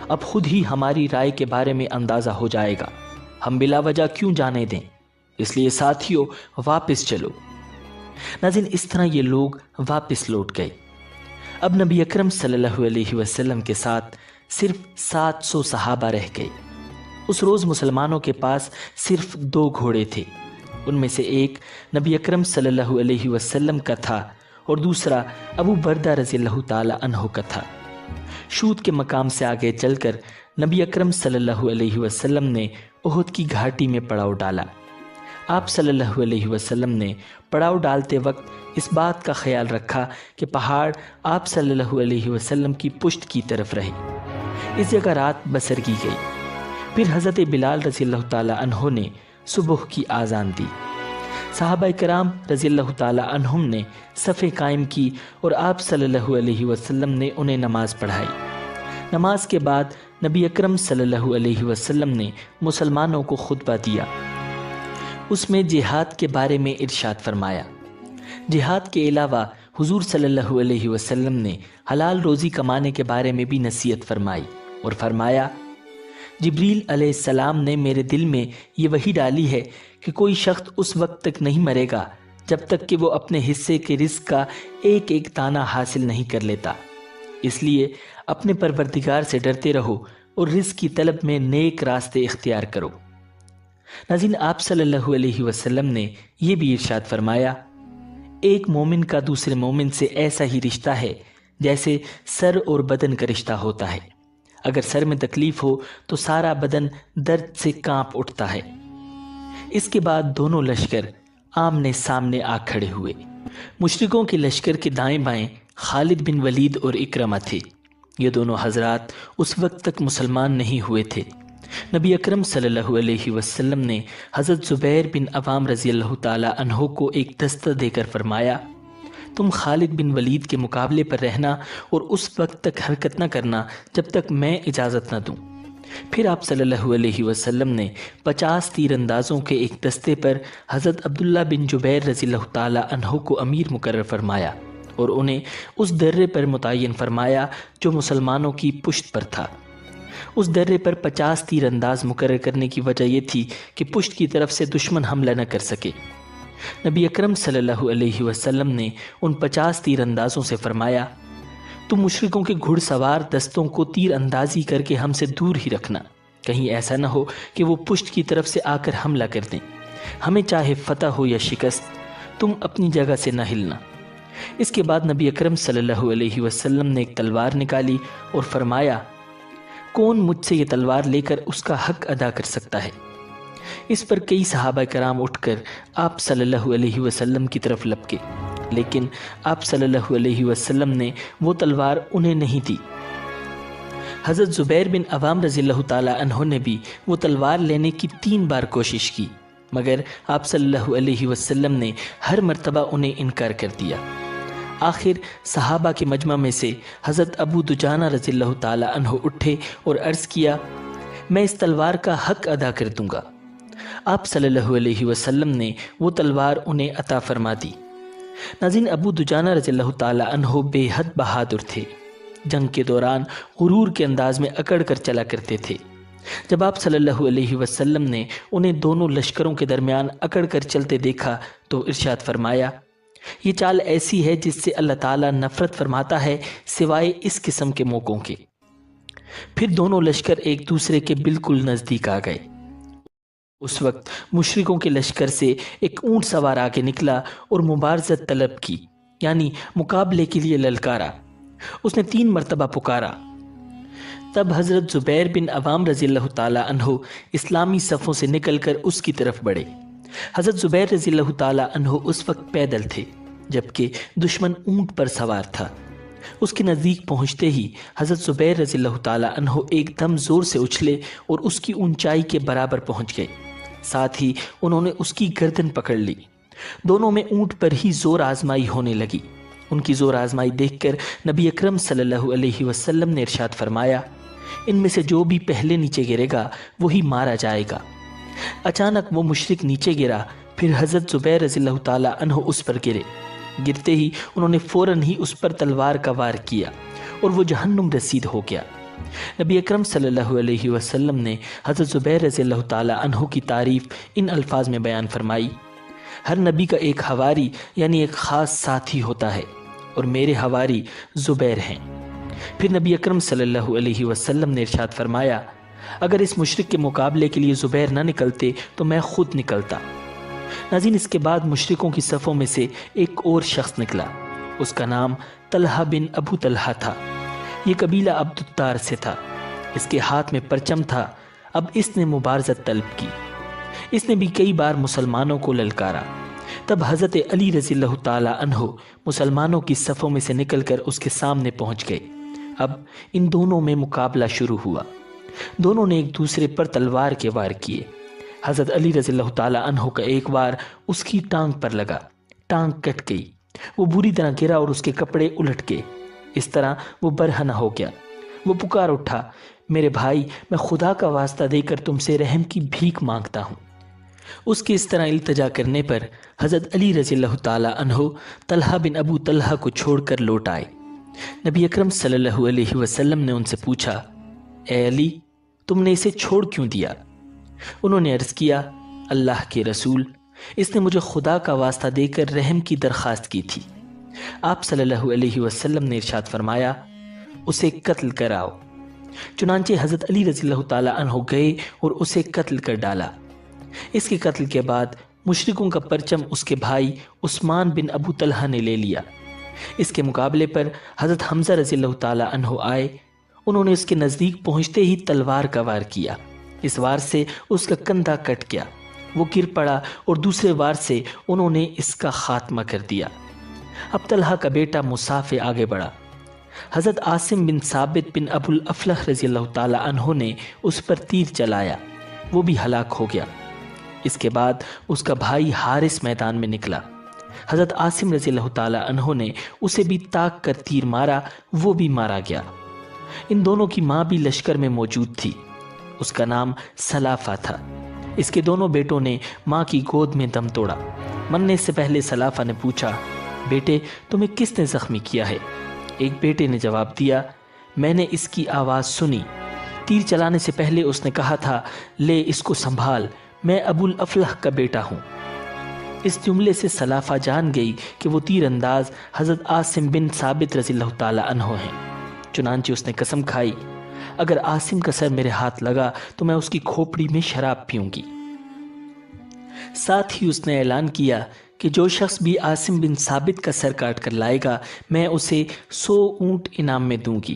اب خود ہی ہماری رائے کے بارے میں اندازہ ہو جائے گا، ہم بلا وجہ کیوں جانے دیں، اس لیے ساتھیوں واپس چلو۔ ناظرین، اس طرح یہ لوگ واپس لوٹ گئے۔ اب نبی اکرم صلی اللہ علیہ وسلم کے ساتھ صرف 700 صحابہ رہ گئے۔ اس روز مسلمانوں کے پاس صرف 2 گھوڑے تھے۔ ان میں سے ایک نبی اکرم صلی اللہ علیہ وسلم کا تھا اور دوسرا ابو بردہ رضی اللہ تعالی عنہ کا تھا۔ شوت کے مقام سے آگے چل کر نبی اکرم صلی اللہ علیہ وسلم نے احد کی گھاٹی میں پڑاؤ ڈالا۔ آپ صلی اللہ علیہ وسلم نے پڑاؤ ڈالتے وقت اس بات کا خیال رکھا کہ پہاڑ آپ صلی اللہ علیہ وسلم کی پشت کی طرف رہے۔ اس جگہ رات بسر کی گئی۔ پھر حضرت بلال رضی اللہ تعالی عنہ نے صبح کی آذان دی۔ صحابہ کرام رضی اللہ تعالی عنہم نے صف قائم کی اور آپ صلی اللہ علیہ وسلم نے انہیں نماز پڑھائی۔ نماز کے بعد نبی اکرم صلی اللہ علیہ وسلم نے مسلمانوں کو خطبہ دیا۔ اس میں جہاد کے بارے میں ارشاد فرمایا۔ جہاد کے علاوہ حضور صلی اللہ علیہ وسلم نے حلال روزی کمانے کے بارے میں بھی نصیحت فرمائی اور فرمایا، جبریل علیہ السلام نے میرے دل میں یہ وحی ڈالی ہے کہ کوئی شخص اس وقت تک نہیں مرے گا جب تک کہ وہ اپنے حصے کے رزق کا ایک ایک دانہ حاصل نہیں کر لیتا۔ اس لیے اپنے پروردگار سے ڈرتے رہو اور رزق کی طلب میں نیک راستے اختیار کرو۔ ناظرین، آپ صلی اللہ علیہ وسلم نے یہ بھی ارشاد فرمایا، ایک مومن کا دوسرے مومن سے ایسا ہی رشتہ ہے جیسے سر اور بدن کا رشتہ ہوتا ہے۔ اگر سر میں تکلیف ہو تو سارا بدن درد سے کانپ اٹھتا ہے۔ اس کے بعد دونوں لشکر آمنے سامنے آ کھڑے ہوئے۔ مشرکوں کے لشکر کے دائیں بائیں خالد بن ولید اور اکرمہ تھے۔ یہ دونوں حضرات اس وقت تک مسلمان نہیں ہوئے تھے۔ نبی اکرم صلی اللہ علیہ وسلم نے حضرت زبیر بن عوام رضی اللہ تعالی عنہ کو ایک دستہ دے کر فرمایا، تم خالد بن ولید کے مقابلے پر رہنا اور اس وقت تک حرکت نہ کرنا جب تک میں اجازت نہ دوں۔ پھر آپ صلی اللہ علیہ وسلم نے 50 تیر اندازوں کے ایک دستے پر حضرت عبداللہ بن جبیر رضی اللہ تعالی عنہ کو امیر مقرر فرمایا اور انہیں اس درے پر متعین فرمایا جو مسلمانوں کی پشت پر تھا۔ اس درے پر 50 تیر انداز مقرر کرنے کی وجہ یہ تھی کہ پشت کی طرف سے دشمن حملہ نہ کر سکے۔ نبی اکرم صلی اللہ علیہ وسلم نے ان 50 تیر اندازوں سے فرمایا، تم مشرکوں کے گھڑ سوار دستوں کو تیر اندازی کر کے ہم سے دور ہی رکھنا، کہیں ایسا نہ ہو کہ وہ پشت کی طرف سے آ کر حملہ کر دیں۔ ہمیں چاہے فتح ہو یا شکست، تم اپنی جگہ سے نہ ہلنا۔ اس کے بعد نبی اکرم صلی اللہ علیہ وسلم نے ایک تلوار نکالی اور فرمایا، کون مجھ سے یہ تلوار لے کر اس کا حق ادا کر سکتا ہے؟ اس پر کئی صحابہ کرام اٹھ کر آپ صلی اللہ علیہ وسلم کی طرف لپکے، لیکن آپ صلی اللہ علیہ وسلم نے وہ تلوار انہیں نہیں دی۔ حضرت زبیر بن عوام رضی اللہ تعالی عنہ نے بھی وہ تلوار لینے کی 3 بار کوشش کی، مگر آپ صلی اللہ علیہ وسلم نے ہر مرتبہ انہیں انکار کر دیا۔ آخر صحابہ کے مجمع میں سے حضرت ابو دجانہ رضی اللہ تعالی عنہ اٹھے اور عرض کیا، میں اس تلوار کا حق ادا کر دوں گا۔ آپ صلی اللہ علیہ وسلم نے وہ تلوار انہیں عطا فرما دی۔ ناظرین، ابو دجانہ رضی اللہ تعالی عنہ بے حد بہادر تھے۔ جنگ کے دوران غرور کے انداز میں اکڑ کر چلا کرتے تھے۔ جب آپ صلی اللہ علیہ وسلم نے انہیں دونوں لشکروں کے درمیان اکڑ کر چلتے دیکھا تو ارشاد فرمایا، یہ چال ایسی ہے جس سے اللہ تعالیٰ نفرت فرماتا ہے سوائے اس قسم کے موقعوں کے۔ پھر دونوں لشکر ایک دوسرے کے بالکل نزدیک آ گئے۔ اس وقت مشرکوں کے لشکر سے ایک اونٹ سوار آگے نکلا اور مبارزت طلب کی، یعنی مقابلے کے لیے للکارا۔ اس نے 3 مرتبہ پکارا۔ تب حضرت زبیر بن عوام رضی اللہ تعالی عنہ اسلامی صفوں سے نکل کر اس کی طرف بڑھے۔ حضرت زبیر رضی اللہ تعالی عنہ اس وقت پیدل تھے، جبکہ دشمن اونٹ پر سوار تھا۔ اس کے نزدیک پہنچتے ہی حضرت زبیر رضی اللہ تعالی عنہ ایک دم زور سے اچھلے اور اس کی اونچائی کے برابر پہنچ گئے۔ ساتھ ہی انہوں نے اس کی گردن پکڑ لی۔ دونوں میں اونٹ پر ہی زور آزمائی ہونے لگی۔ ان کی زور آزمائی دیکھ کر نبی اکرم صلی اللہ علیہ وسلم نے ارشاد فرمایا، ان میں سے جو بھی پہلے نیچے گرے گا وہی مارا جائے گا۔ اچانک وہ مشرک نیچے گرا، پھر حضرت زبیر رضی اللہ تعالی عنہ اس پر گرے۔ گرتے ہی انہوں نے فوراً ہی اس پر تلوار کا وار کیا اور وہ جہنم رسید ہو گیا۔ نبی اکرم صلی اللہ علیہ وسلم نے حضرت زبیر رضی اللہ تعالی عنہ کی تعریف ان الفاظ میں بیان فرمائی، ہر نبی کا ایک حواری یعنی ایک خاص ساتھی ہوتا ہے، اور میرے حواری زبیر ہیں۔ پھر نبی اکرم صلی اللہ علیہ وسلم نے ارشاد فرمایا، اگر اس مشرک کے مقابلے کے لیے زبیر نہ نکلتے تو میں خود نکلتا۔ ناظرین، اس کے بعد مشرکوں کی صفوں میں سے ایک اور شخص نکلا۔ اس کا نام طلحہ بن ابو طلحہ تھا۔ یہ قبیلہ عبد الدار سے تھا۔ اس کے ہاتھ میں پرچم تھا۔ اب اس نے مبارزت طلب کی۔ اس نے بھی کئی بار مسلمانوں کو للکارا۔ تب حضرت علی رضی اللہ تعالی عنہ مسلمانوں کی صفوں میں سے نکل کر اس کے سامنے پہنچ گئے۔ اب ان دونوں میں مقابلہ شروع ہوا۔ دونوں نے ایک دوسرے پر تلوار کے وار کیے۔ حضرت علی رضی اللہ تعالی عنہ کا ایک وار اس کی ٹانگ پر لگا، ٹانگ کٹ گئی، وہ بری طرح گرا اور اس کے کپڑے الٹ گئے۔ اس طرح وہ برہنہ ہو گیا۔ وہ پکار اٹھا، میرے بھائی، میں خدا کا واسطہ دے کر تم سے رحم کی بھیک مانگتا ہوں۔ اس کے اس طرح التجا کرنے پر حضرت علی رضی اللہ تعالی عنہ طلحہ بن ابو طلحہ کو چھوڑ کر لوٹ آئے۔ نبی اکرم صلی اللہ علیہ وسلم نے ان سے پوچھا، اے علی، تم نے اسے چھوڑ کیوں دیا؟ انہوں نے عرض کیا، اللہ کے رسول، اس نے مجھے خدا کا واسطہ دے کر رحم کی درخواست کی تھی۔ آپ صلی اللہ علیہ وسلم نے ارشاد فرمایا، اسے قتل کراؤ۔ چنانچہ حضرت علی رضی اللہ تعالی عنہ گئے اور اسے قتل کر ڈالا۔ اس کے قتل کے بعد مشرکوں کا پرچم اس کے بھائی عثمان بن ابو طلحہ نے لے لیا۔ اس کے مقابلے پر حضرت حمزہ رضی اللہ تعالی عنہ آئے۔ انہوں نے اس کے نزدیک پہنچتے ہی تلوار کا وار کیا۔ اس وار سے اس کا کندھا کٹ گیا، وہ گر پڑا اور دوسرے وار سے انہوں نے اس کا خاتمہ کر دیا۔ اب طلحہ کا بیٹا مصعب آگے بڑھا۔ حضرت عاصم بن ثابت بن ابو الافلح رضی اللہ تعالی عنہ نے اس پر تیر چلایا، وہ بھی ہلاک ہو گیا۔ اس کے بعد اس کا بھائی حارث میدان میں نکلا۔ حضرت عاصم رضی اللہ تعالی عنہ نے اسے بھی تاک کر تیر مارا، وہ بھی مارا گیا۔ ان دونوں کی ماں بھی لشکر میں موجود تھی، اس کا نام سلافہ تھا۔ اس کے دونوں بیٹوں نے ماں کی گود میں دم توڑا۔ مرنے سے پہلے سلافہ نے پوچھا، بیٹے، تمہیں کس نے زخمی کیا ہے؟ ایک بیٹے نے جواب دیا، میں نے اس کی آواز سنی، تیر چلانے سے پہلے اس نے کہا تھا، لے اس کو سنبھال، میں ابو الافلح کا بیٹا ہوں۔ اس جملے سے سلافہ جان گئی کہ وہ تیر انداز حضرت عاصم بن ثابت رضی اللہ تعالی عنہ ہیں۔ چنانچہ اس نے قسم کھائی، اگر عاصم کا سر میرے ہاتھ لگا تو میں اس کی کھوپڑی میں شراب پیوں گی۔ ساتھ ہی اس نے اعلان کیا کہ جو شخص بھی عاصم بن ثابت کا سر کاٹ کر لائے گا، میں اسے 100 اونٹ انعام میں دوں گی۔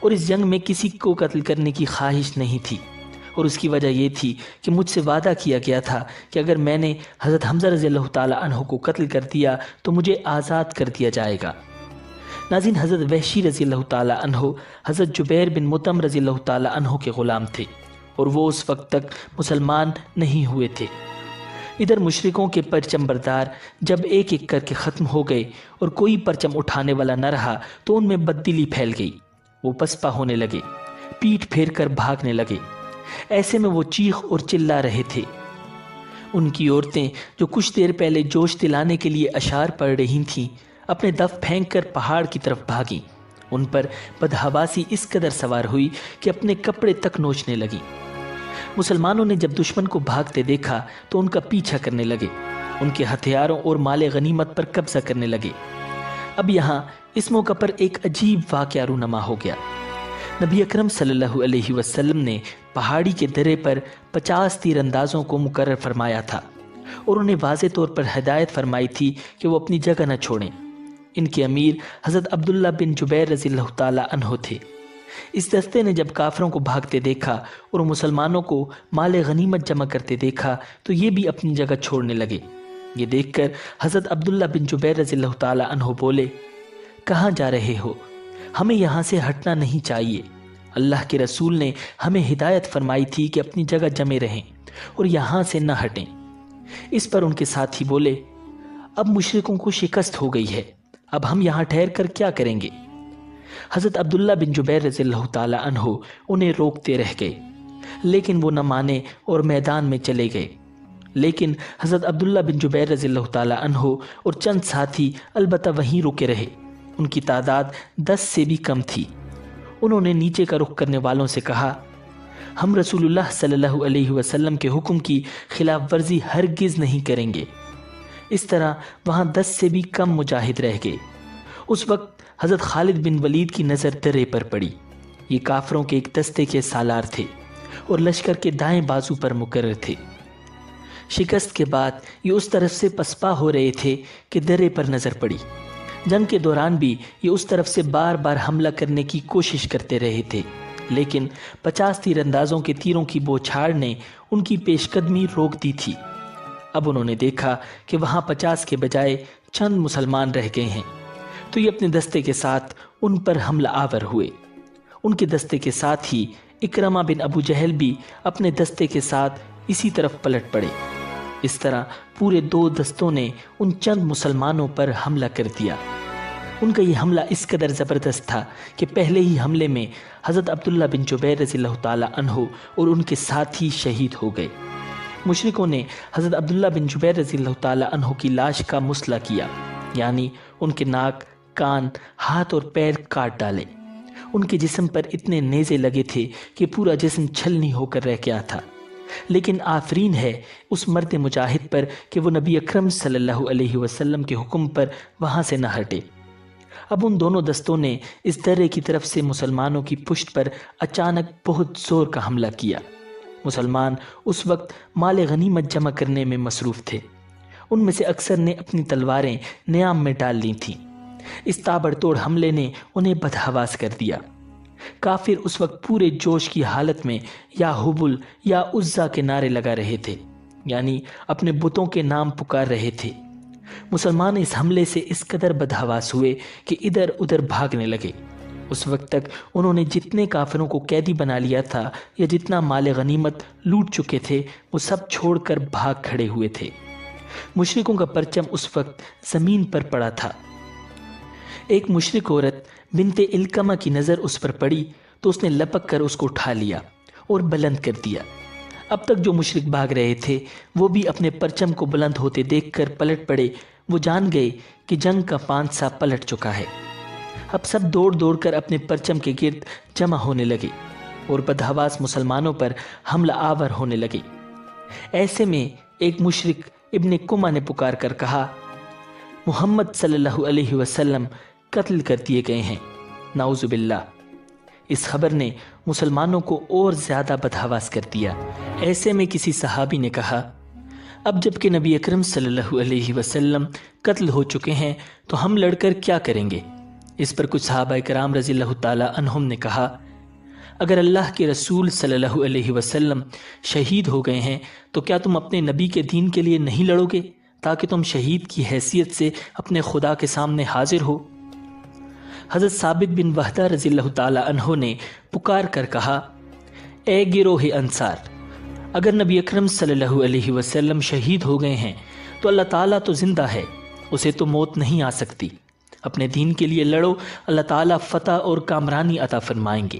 اور اس جنگ میں کسی کو قتل کرنے کی خواہش نہیں تھی، اور اس کی وجہ یہ تھی کہ مجھ سے وعدہ کیا گیا تھا کہ اگر میں نے حضرت حمزہ رضی اللہ تعالیٰ عنہ کو قتل کر دیا تو مجھے آزاد کر دیا جائے گا۔ ناظرین، حضرت وحشی رضی اللہ تعالیٰ عنہ حضرت جبیر بن مطعم رضی اللہ تعالیٰ عنہ کے غلام تھے، اور وہ اس وقت تک مسلمان نہیں ہوئے تھے۔ ادھر مشرکوں کے پرچم بردار جب ایک ایک کر کے ختم ہو گئے اور کوئی پرچم اٹھانے والا نہ رہا تو ان میں بددلی پھیل گئی۔ وہ پسپا ہونے لگے، پیٹ پھیر کر بھاگنے لگے۔ ایسے میں وہ چیخ اور چلا رہے تھے۔ ان کی عورتیں جو کچھ دیر پہلے جوش دلانے کے لیے اشعار پڑھ رہی تھیں، اپنے دف پھینک کر پہاڑ کی طرف بھاگیں۔ ان پر بدحواسی اس قدر سوار ہوئی کہ اپنے کپڑے تک نوچنے لگی۔ مسلمانوں نے جب دشمن کو بھاگتے دیکھا تو ان کا پیچھا کرنے لگے، ان کے ہتھیاروں اور مال غنیمت پر قبضہ کرنے لگے۔ اب یہاں اس موقع پر ایک عجیب واقعہ رونما ہو گیا۔ نبی اکرم صلی اللہ علیہ وسلم نے پہاڑی کے درے پر 50 تیر اندازوں کو مقرر فرمایا تھا، اور انہیں واضح طور پر ہدایت فرمائی تھی کہ وہ اپنی جگہ نہ چھوڑیں۔ ان کے امیر حضرت عبداللہ بن جبیر رضی اللہ تعالیٰ عنہ تھے۔ اس دستے نے جب کافروں کو بھاگتے دیکھا اور مسلمانوں کو مال غنیمت جمع کرتے دیکھا تو یہ بھی اپنی جگہ چھوڑنے لگے۔ یہ دیکھ کر حضرت عبداللہ بن جبیر رضی اللہ تعالیٰ عنہ بولے، کہاں جا رہے ہو؟ ہمیں یہاں سے ہٹنا نہیں چاہیے۔ اللہ کے رسول نے ہمیں ہدایت فرمائی تھی کہ اپنی جگہ جمے رہیں اور یہاں سے نہ ہٹیں۔ اس پر ان کے ساتھی بولے، اب مشرکوں کو شکست ہو گئی ہے، اب ہم یہاں ٹھہر کر کیا کریں گے؟ حضرت عبداللہ بن جبیر رضی اللہ تعالیٰ عنہ انہیں روکتے رہ گئے، لیکن وہ نہ مانے اور میدان میں چلے گئے۔ لیکن حضرت عبداللہ بن جبیر رضی اللہ تعالیٰ عنہ اور چند ساتھی البتہ وہیں رکے رہے۔ ان کی تعداد 10 سے بھی کم تھی۔ انہوں نے نیچے کا رخ کرنے والوں سے کہا، ہم رسول اللہ صلی اللہ علیہ وسلم کے حکم کی خلاف ورزی ہرگز نہیں کریں گے۔ اس طرح وہاں 10 سے بھی کم مجاہد رہ گئے۔ اس وقت حضرت خالد بن ولید کی نظر درے پر پڑی۔ یہ کافروں کے ایک دستے کے سالار تھے اور لشکر کے دائیں بازو پر مقرر تھے۔ شکست کے بعد یہ اس طرف سے پسپا ہو رہے تھے کہ درے پر نظر پڑی۔ جنگ کے دوران بھی یہ اس طرف سے بار بار حملہ کرنے کی کوشش کرتے رہے تھے، لیکن 50 تیر اندازوں کے تیروں کی بوچھاڑ نے ان کی پیش قدمی روک دی تھی۔ اب انہوں نے دیکھا کہ وہاں 50 کے بجائے چند مسلمان رہ گئے ہیں، تو یہ اپنے دستے کے ساتھ ان پر حملہ آور ہوئے۔ ان کے دستے کے ساتھ ہی اکرمہ بن ابو جہل بھی اپنے دستے کے ساتھ اسی طرف پلٹ پڑے۔ اس طرح پورے 2 دستوں نے ان چند مسلمانوں پر حملہ کر دیا۔ ان کا یہ حملہ اس قدر زبردست تھا کہ پہلے ہی حملے میں حضرت عبداللہ بن جبیر رضی اللہ تعالیٰ عنہ اور ان کے ساتھی شہید ہو گئے۔ مشرکوں نے حضرت عبداللہ بن جبیر رضی اللہ تعالیٰ عنہ کی لاش کا مسئلہ کیا، یعنی ان کے ناک، کان، ہاتھ اور پیر کاٹ ڈالے۔ ان کے جسم پر اتنے نیزے لگے تھے کہ پورا جسم چھلنی ہو کر رہ گیا تھا۔ لیکن آفرین ہے اس مرد مجاہد پر کہ وہ نبی اکرم صلی اللہ علیہ وسلم کے حکم پر وہاں سے نہ ہٹے۔ اب ان دونوں دستوں نے اس درے کی طرف سے مسلمانوں کی پشت پر اچانک بہت زور کا حملہ کیا۔ مسلمان اس وقت مال غنیمت جمع کرنے میں مصروف تھے۔ ان میں سے اکثر نے اپنی تلواریں نیام میں ڈال لی تھیں۔ اس تابڑ توڑ حملے نے انہیں بدحواس کر دیا۔ کافر اس وقت پورے جوش کی حالت میں یا حبل یا عزا کے نعرے لگا رہے تھے، یعنی اپنے بتوں کے نام پکار رہے تھے۔ مسلمان اس حملے سے اس قدر بدحواس ہوئے کہ ادھر ادھر بھاگنے لگے۔ اس وقت تک انہوں نے جتنے کافروں کو قیدی بنا لیا تھا یا جتنا مال غنیمت لوٹ چکے تھے وہ سب چھوڑ کر بھاگ کھڑے ہوئے تھے۔ مشرکوں کا پرچم اس وقت زمین پر پڑا تھا۔ ایک مشرک عورت بنت الکمہ کی نظر اس پر پڑی تو اس نے لپک کر اس کو اٹھا لیا اور بلند کر دیا۔ اب تک جو مشرک بھاگ رہے تھے وہ بھی اپنے پرچم کو بلند ہوتے دیکھ کر پلٹ پڑے۔ وہ جان گئے کہ جنگ کا پانسا پلٹ چکا ہے۔ اب سب دوڑ دوڑ کر اپنے پرچم کے گرد جمع ہونے لگے اور بدحواس مسلمانوں پر حملہ آور ہونے لگے۔ ایسے میں ایک مشرک ابن کمہ نے پکار کر کہا، محمد صلی اللہ علیہ وسلم قتل کر دیے گئے ہیں، نعوذ باللہ۔ اس خبر نے مسلمانوں کو اور زیادہ بدحواس کر دیا۔ ایسے میں کسی صحابی نے کہا، اب جب کہ نبی اکرم صلی اللہ علیہ وسلم قتل ہو چکے ہیں تو ہم لڑ کر کیا کریں گے؟ اس پر کچھ صحابہ کرام رضی اللہ تعالی عنہم نے کہا اگر اللہ کے رسول صلی اللہ علیہ وسلم شہید ہو گئے ہیں تو کیا تم اپنے نبی کے دین کے لیے نہیں لڑو گے تاکہ تم شہید کی حیثیت سے اپنے خدا کے سامنے حاضر ہو؟ حضرت ثابت بن وحدہ رضی اللہ تعالی عنہ نے پکار کر کہا اے گروہ انصار، اگر نبی اکرم صلی اللہ علیہ وسلم شہید ہو گئے ہیں تو اللہ تعالیٰ تو زندہ ہے، اسے تو موت نہیں آ سکتی، اپنے دین کے لیے لڑو، اللہ تعالیٰ فتح اور کامرانی عطا فرمائیں گے۔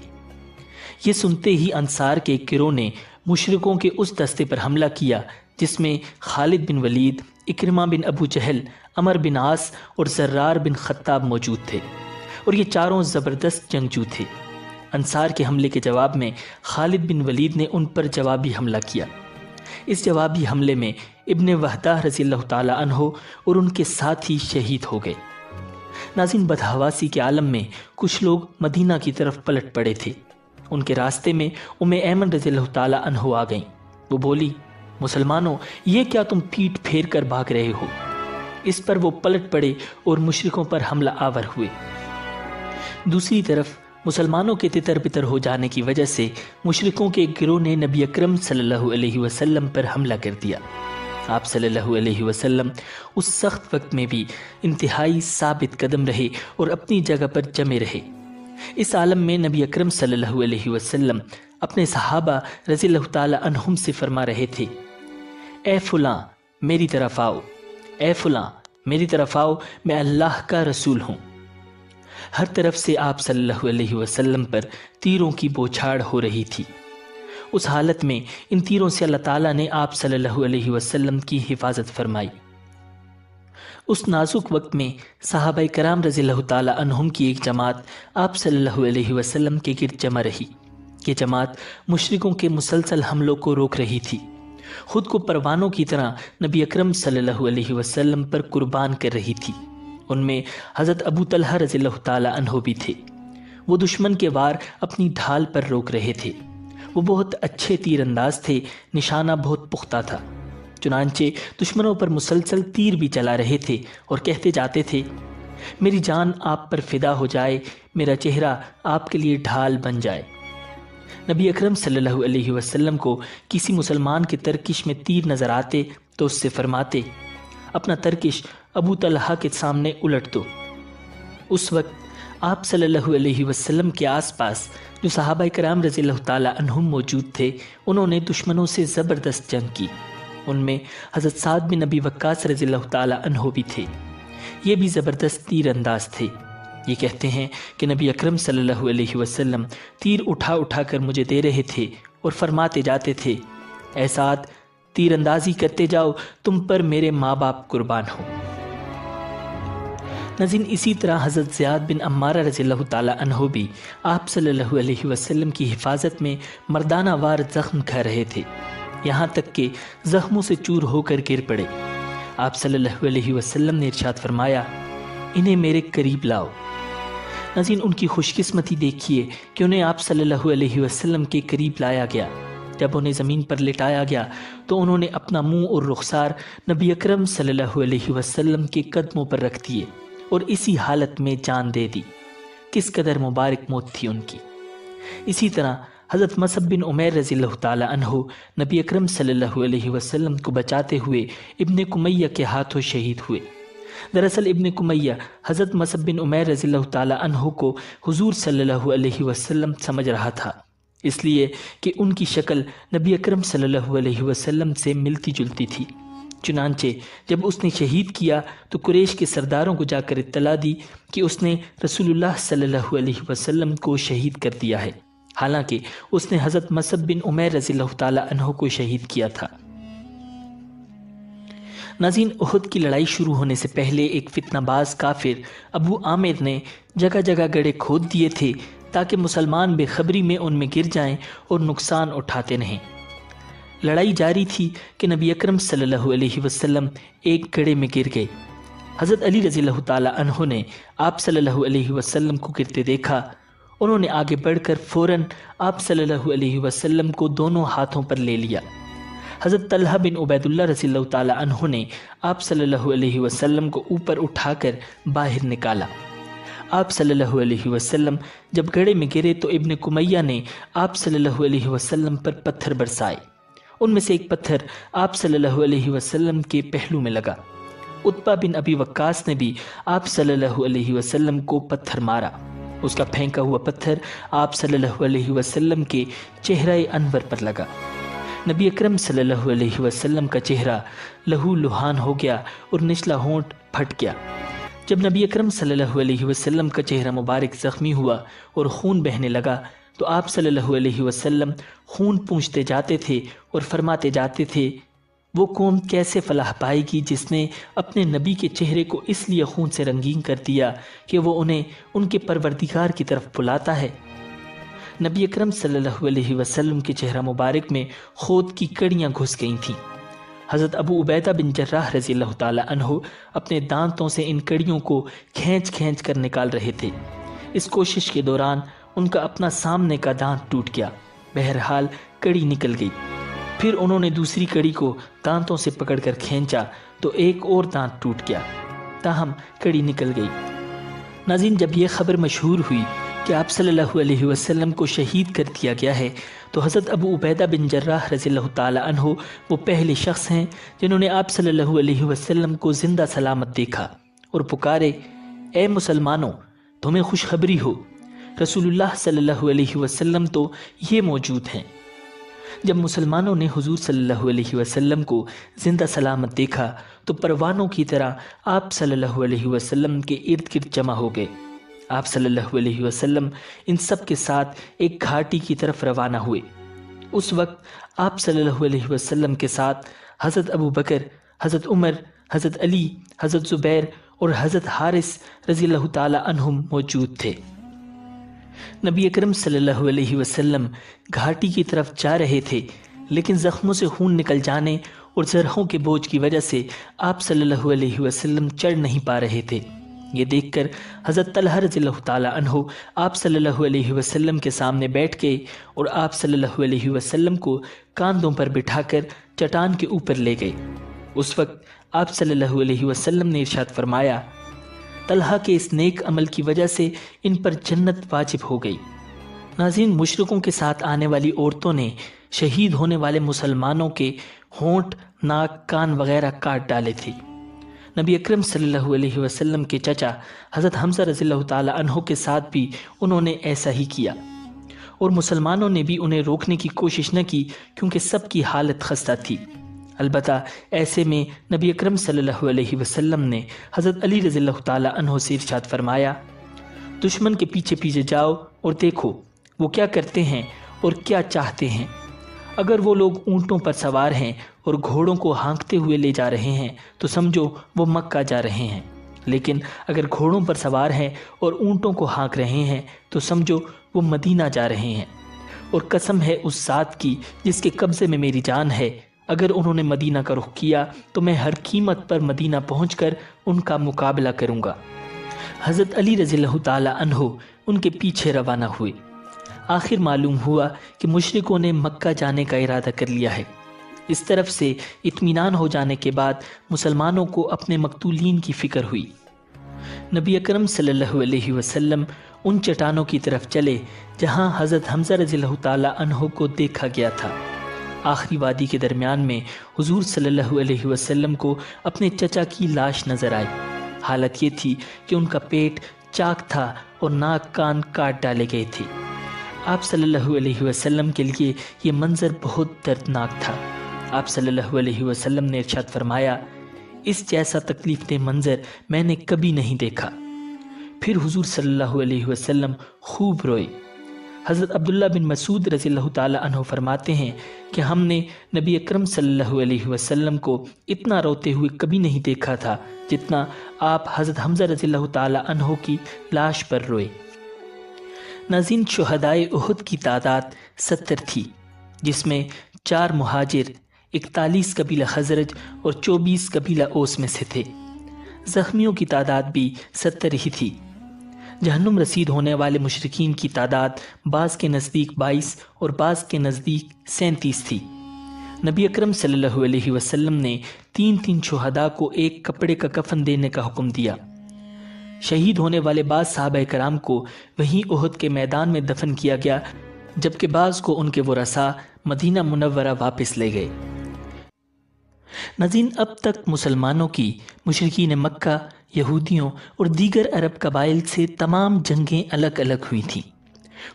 یہ سنتے ہی انصار کے ایک گروہ نے مشرکوں کے اس دستے پر حملہ کیا جس میں خالد بن ولید، اکرمہ بن ابو جہل، عمر بن عاص اور زرار بن خطاب موجود تھے، اور یہ چاروں زبردست جنگجو تھے۔ انصار کے حملے کے جواب میں خالد بن ولید نے ان پر جوابی حملہ کیا۔ اس جوابی حملے میں ابن وحدہ رضی اللہ تعالی عنہ اور ان کے ساتھی شہید ہو گئے۔ ناظرین، بدحواسی کے عالم میں کچھ لوگ مدینہ کی طرف پلٹ پڑے تھے۔ ان کے راستے میں ایمن رضی اللہ تعالی عنہ آ گئیں۔ وہ بولی مسلمانوں، یہ کیا تم پیٹ پھیر کر بھاگ رہے ہو؟ اس پر وہ پلٹ پڑے اور مشرکوں پر حملہ آور ہوئے۔ دوسری طرف مسلمانوں کے تتر بتر ہو جانے کی وجہ سے مشرکوں کے ایک گروہ نے نبی اکرم صلی اللہ علیہ وسلم پر حملہ کر دیا۔ آپ صلی اللہ علیہ وسلم اس سخت وقت میں بھی انتہائی ثابت قدم رہے اور اپنی جگہ پر جمے رہے۔ اس عالم میں نبی اکرم صلی اللہ علیہ وسلم اپنے صحابہ رضی اللہ تعالی عنہم سے فرما رہے تھے اے فلاں میری طرف آؤ، اے فلاں میری طرف آؤ، میں اللہ کا رسول ہوں۔ ہر طرف سے آپ صلی اللہ علیہ وسلم پر تیروں کی بوچھاڑ ہو رہی تھی۔ اس حالت میں ان تیروں سے اللہ تعالیٰ نے آپ صلی اللہ علیہ وسلم کی حفاظت فرمائی۔ اس نازک وقت میں صحابہ کرام رضی اللہ تعالی عنہم کی ایک جماعت آپ صلی اللہ علیہ وسلم کے گرد جمع رہی۔ یہ جماعت مشرکوں کے مسلسل حملوں کو روک رہی تھی، خود کو پروانوں کی طرح نبی اکرم صلی اللہ علیہ وسلم پر قربان کر رہی تھی۔ ان میں حضرت ابو طلحہ رضی اللہ تعالی عنہ بھی تھے۔ وہ دشمن کے وار اپنی ڈھال پر روک رہے تھے۔ وہ بہت اچھے تیر انداز تھے، نشانہ بہت پختہ تھا، چنانچہ دشمنوں پر مسلسل تیر بھی چلا رہے تھے اور کہتے جاتے تھے میری جان آپ پر فدا ہو جائے، میرا چہرہ آپ کے لیے ڈھال بن جائے۔ نبی اکرم صلی اللہ علیہ وسلم کو کسی مسلمان کے ترکش میں تیر نظر آتے تو اس سے فرماتے اپنا ترکش ابو طلحہ کے سامنے الٹ دو۔ اس وقت آپ صلی اللہ علیہ وسلم کے آس پاس جو صحابہ کرام رضی اللہ تعالی عنہم موجود تھے، انہوں نے دشمنوں سے زبردست جنگ کی۔ ان میں حضرت سعد بن ابی وقاص رضی اللہ تعالی عنہ بھی تھے۔ یہ بھی زبردست تیر انداز تھے۔ یہ کہتے ہیں کہ نبی اکرم صلی اللہ علیہ وسلم تیر اٹھا اٹھا کر مجھے دے رہے تھے اور فرماتے جاتے تھے اے سعد، تیر اندازی کرتے جاؤ، تم پر میرے ماں باپ قربان ہو۔ ناظرین، اسی طرح حضرت زیاد بن عمارہ رضی اللہ تعالی عنہ بھی آپ صلی اللہ علیہ وسلم کی حفاظت میں مردانہ وار زخم کھا رہے تھے، یہاں تک کہ زخموں سے چور ہو کر گر پڑے۔ آپ صلی اللہ علیہ وسلم نے ارشاد فرمایا انہیں میرے قریب لاؤ۔ ناظرین، ان کی خوش قسمتی دیکھیے کہ انہیں آپ صلی اللہ علیہ وسلم کے قریب لایا گیا۔ جب انہیں زمین پر لٹایا گیا تو انہوں نے اپنا منہ اور رخسار نبی اکرم صلی اللہ علیہ وسلم کے قدموں پر رکھ دیے اور اسی حالت میں جان دے دی۔ کس قدر مبارک موت تھی ان کی۔ اسی طرح حضرت مصعب بن عمیر رضی اللہ تعالی عنہ نبی اکرم صلی اللہ علیہ وسلم کو بچاتے ہوئے ابن کمیہ کے ہاتھوں شہید ہوئے۔ دراصل ابن کمیہ حضرت مصعب بن عمیر رضی اللہ تعالی عنہ کو حضور صلی اللہ علیہ وسلم سمجھ رہا تھا، اس لیے کہ ان کی شکل نبی اکرم صلی اللہ علیہ وسلم سے ملتی جلتی تھی۔ چنانچہ جب اس نے شہید کیا تو قریش کے سرداروں کو جا کر اطلاع دی کہ اس نے رسول اللہ صلی اللہ علیہ وسلم کو شہید کر دیا ہے، حالانکہ اس نے حضرت مصعب بن عمیر رضی اللہ تعالی عنہ کو شہید کیا تھا۔ ناظرین، احد کی لڑائی شروع ہونے سے پہلے ایک فتنہ باز کافر ابو عامر نے جگہ جگہ گڑھے کھود دیے تھے تاکہ مسلمان بے خبری میں ان میں گر جائیں اور نقصان اٹھاتے رہیں۔ لڑائی جاری تھی کہ نبی اکرم صلی اللہ علیہ وسلم ایک گڑھے میں گر گئے۔ حضرت علی رضی اللہ تعالی عنہ نے آپ صلی اللہ علیہ وسلم کو گرتے دیکھا۔ انہوں نے آگے بڑھ کر فوراً آپ صلی اللہ علیہ وسلم کو دونوں ہاتھوں پر لے لیا۔ حضرت طلحہ بن عبید اللہ رضی اللہ تعالی عنہ نے آپ صلی اللہ علیہ وسلم کو اوپر اٹھا کر باہر نکالا۔ آپ صلی اللہ علیہ وسلم جب گڑھے میں گرے تو ابن کمیہ نے آپ صلی اللہ علیہ وسلم پر پتھر برسائے۔ ان میں سے ایک پتھر آپ صلی اللہ علیہ وسلم کے پہلو میں لگا۔ عتبہ بن ابی وقاص نے بھی آپ صلی اللہ علیہ وسلم کو پتھر مارا۔ اس کا پھینکا ہوا پتھر آپ صلی اللہ علیہ وسلم کے چہرہ انور پر لگا۔ نبی اکرم صلی اللہ علیہ وسلم کا چہرہ لہو لہان ہو گیا اور نچلا ہونٹ پھٹ گیا۔ جب نبی اکرم صلی اللہ علیہ وسلم کا چہرہ مبارک زخمی ہوا اور خون بہنے لگا تو آپ صلی اللہ علیہ وسلم خون پونچھتے جاتے تھے اور فرماتے جاتے تھے، وہ قوم کیسے فلاح پائے گی جس نے اپنے نبی کے چہرے کو اس لیے خون سے رنگین کر دیا کہ وہ انہیں ان کے پروردگار کی طرف بلاتا ہے۔ نبی اکرم صلی اللہ علیہ وسلم کے چہرہ مبارک میں خود کی کڑیاں گھس گئی تھیں۔ حضرت ابو عبیدہ بن جراح رضی اللہ تعالی عنہ اپنے دانتوں سے ان کڑیوں کو کھینچ کھینچ کر نکال رہے تھے۔ اس کوشش کے دوران ان کا اپنا سامنے کا دانت ٹوٹ گیا۔ بہرحال کڑی نکل گئی۔ پھر انہوں نے دوسری کڑی کو دانتوں سے پکڑ کر کھینچا تو ایک اور دانت ٹوٹ گیا، تاہم کڑی نکل گئی۔ ناظرین، جب یہ خبر مشہور ہوئی کہ آپ صلی اللہ علیہ وسلم کو شہید کر دیا گیا ہے تو حضرت ابو عبیدہ بن جراح رضی اللہ تعالی عنہ وہ پہلے شخص ہیں جنہوں نے آپ صلی اللہ علیہ وسلم کو زندہ سلامت دیکھا اور پکارے، اے مسلمانوں، تمہیں خوشخبری ہو، رسول اللہ صلی اللہ علیہ وسلم تو یہ موجود ہیں۔ جب مسلمانوں نے حضور صلی اللہ علیہ وسلم کو زندہ سلامت دیکھا تو پروانوں کی طرح آپ صلی اللہ علیہ وسلم کے ارد گرد جمع ہو گئے۔ آپ صلی اللہ علیہ وسلم ان سب کے ساتھ ایک گھاٹی کی طرف روانہ ہوئے۔ اس وقت آپ صلی اللہ علیہ وسلم کے ساتھ حضرت ابو بکر، حضرت عمر، حضرت علی، حضرت زبیر اور حضرت حارث رضی اللہ تعالی عنہم موجود تھے۔ نبی اکرم صلی اللہ علیہ وسلم گھاٹی کی طرف جا رہے تھے، لیکن زخموں سے خون نکل جانے اور جرحوں کے بوجھ کی وجہ سے آپ صلی اللہ علیہ وسلم چڑھ نہیں پا رہے تھے۔ یہ دیکھ کر حضرت طلحہ رضی اللہ تعالی عنہ آپ صلی اللہ علیہ وسلم کے سامنے بیٹھ گئے اور آپ صلی اللہ علیہ وسلم کو کاندھوں پر بٹھا کر چٹان کے اوپر لے گئے۔ اس وقت آپ صلی اللہ علیہ وسلم نے ارشاد فرمایا، طلحہ کے اس نیک عمل کی وجہ سے ان پر جنت واجب ہو گئی۔ ناظرین، مشرکوں کے ساتھ آنے والی عورتوں نے شہید ہونے والے مسلمانوں کے ہونٹ، ناک، کان وغیرہ کاٹ ڈالے تھے۔ نبی اکرم صلی اللہ علیہ وسلم کے چچا حضرت حمزہ رضی اللہ تعالی عنہ کے ساتھ بھی انہوں نے ایسا ہی کیا، اور مسلمانوں نے بھی انہیں روکنے کی کوشش نہ کی کیونکہ سب کی حالت خستہ تھی۔ البتہ ایسے میں نبی اکرم صلی اللہ علیہ وسلم نے حضرت علی رضی اللہ تعالی عنہ سے ارشاد فرمایا، دشمن کے پیچھے پیچھے جاؤ اور دیکھو وہ کیا کرتے ہیں اور کیا چاہتے ہیں۔ اگر وہ لوگ اونٹوں پر سوار ہیں اور گھوڑوں کو ہانکتے ہوئے لے جا رہے ہیں تو سمجھو وہ مکہ جا رہے ہیں، لیکن اگر گھوڑوں پر سوار ہیں اور اونٹوں کو ہانک رہے ہیں تو سمجھو وہ مدینہ جا رہے ہیں۔ اور قسم ہے اس ذات کی جس کے قبضے میں میری جان ہے، اگر انہوں نے مدینہ کا رخ کیا تو میں ہر قیمت پر مدینہ پہنچ کر ان کا مقابلہ کروں گا۔ حضرت علی رضی اللہ تعالی عنہ ان کے پیچھے روانہ ہوئے۔ آخر معلوم ہوا کہ مشرکوں نے مکہ جانے کا ارادہ کر لیا ہے۔ اس طرف سے اطمینان ہو جانے کے بعد مسلمانوں کو اپنے مقتولین کی فکر ہوئی۔ نبی اکرم صلی اللہ علیہ وسلم ان چٹانوں کی طرف چلے جہاں حضرت حمزہ رضی اللہ تعالی عنہ کو دیکھا گیا تھا۔ آخری وادی کے درمیان میں حضور صلی اللہ علیہ وسلم کو اپنے چچا کی لاش نظر آئی۔ حالت یہ تھی کہ ان کا پیٹ چاک تھا اور ناک کان کاٹ ڈالے گئے تھے۔ آپ صلی اللہ علیہ وسلم کے لیے یہ منظر بہت دردناک تھا۔ آپ صلی اللہ علیہ وسلم نے ارشاد فرمایا، اس جیسا تکلیف دہ منظر میں نے کبھی نہیں دیکھا۔ پھر حضور صلی اللہ علیہ وسلم خوب روئے۔ حضرت عبداللہ بن مسعود رضی اللہ تعالی عنہ فرماتے ہیں کہ ہم نے نبی اکرم صلی اللہ علیہ وسلم کو اتنا روتے ہوئے کبھی نہیں دیکھا تھا جتنا آپ حضرت حمزہ رضی اللہ تعالی عنہ کی لاش پر روئے۔ ناظرین، شہدائے احد کی تعداد 70 تھی، جس میں 4 مہاجر، 41 قبیلہ خزرج اور 24 قبیلہ اوس میں سے تھے۔ زخمیوں کی تعداد بھی 70 ہی تھی۔ جہنم رسید ہونے والے مشرکین کی تعداد بعض کے نزدیک 22 اور بعض کے نزدیک 37 تھی۔ نبی اکرم صلی اللہ علیہ وسلم نے 3 شہداء کو ایک کپڑے کا کفن دینے کا حکم دیا۔ شہید ہونے والے بعض صحابہ کرام کو وہیں احد کے میدان میں دفن کیا گیا، جبکہ بعض کو ان کے ورثاء مدینہ منورہ واپس لے گئے۔ ناظرین، اب تک مسلمانوں کی مشرکین مکہ، یہودیوں اور دیگر عرب قبائل سے تمام جنگیں الگ الگ ہوئی تھیں۔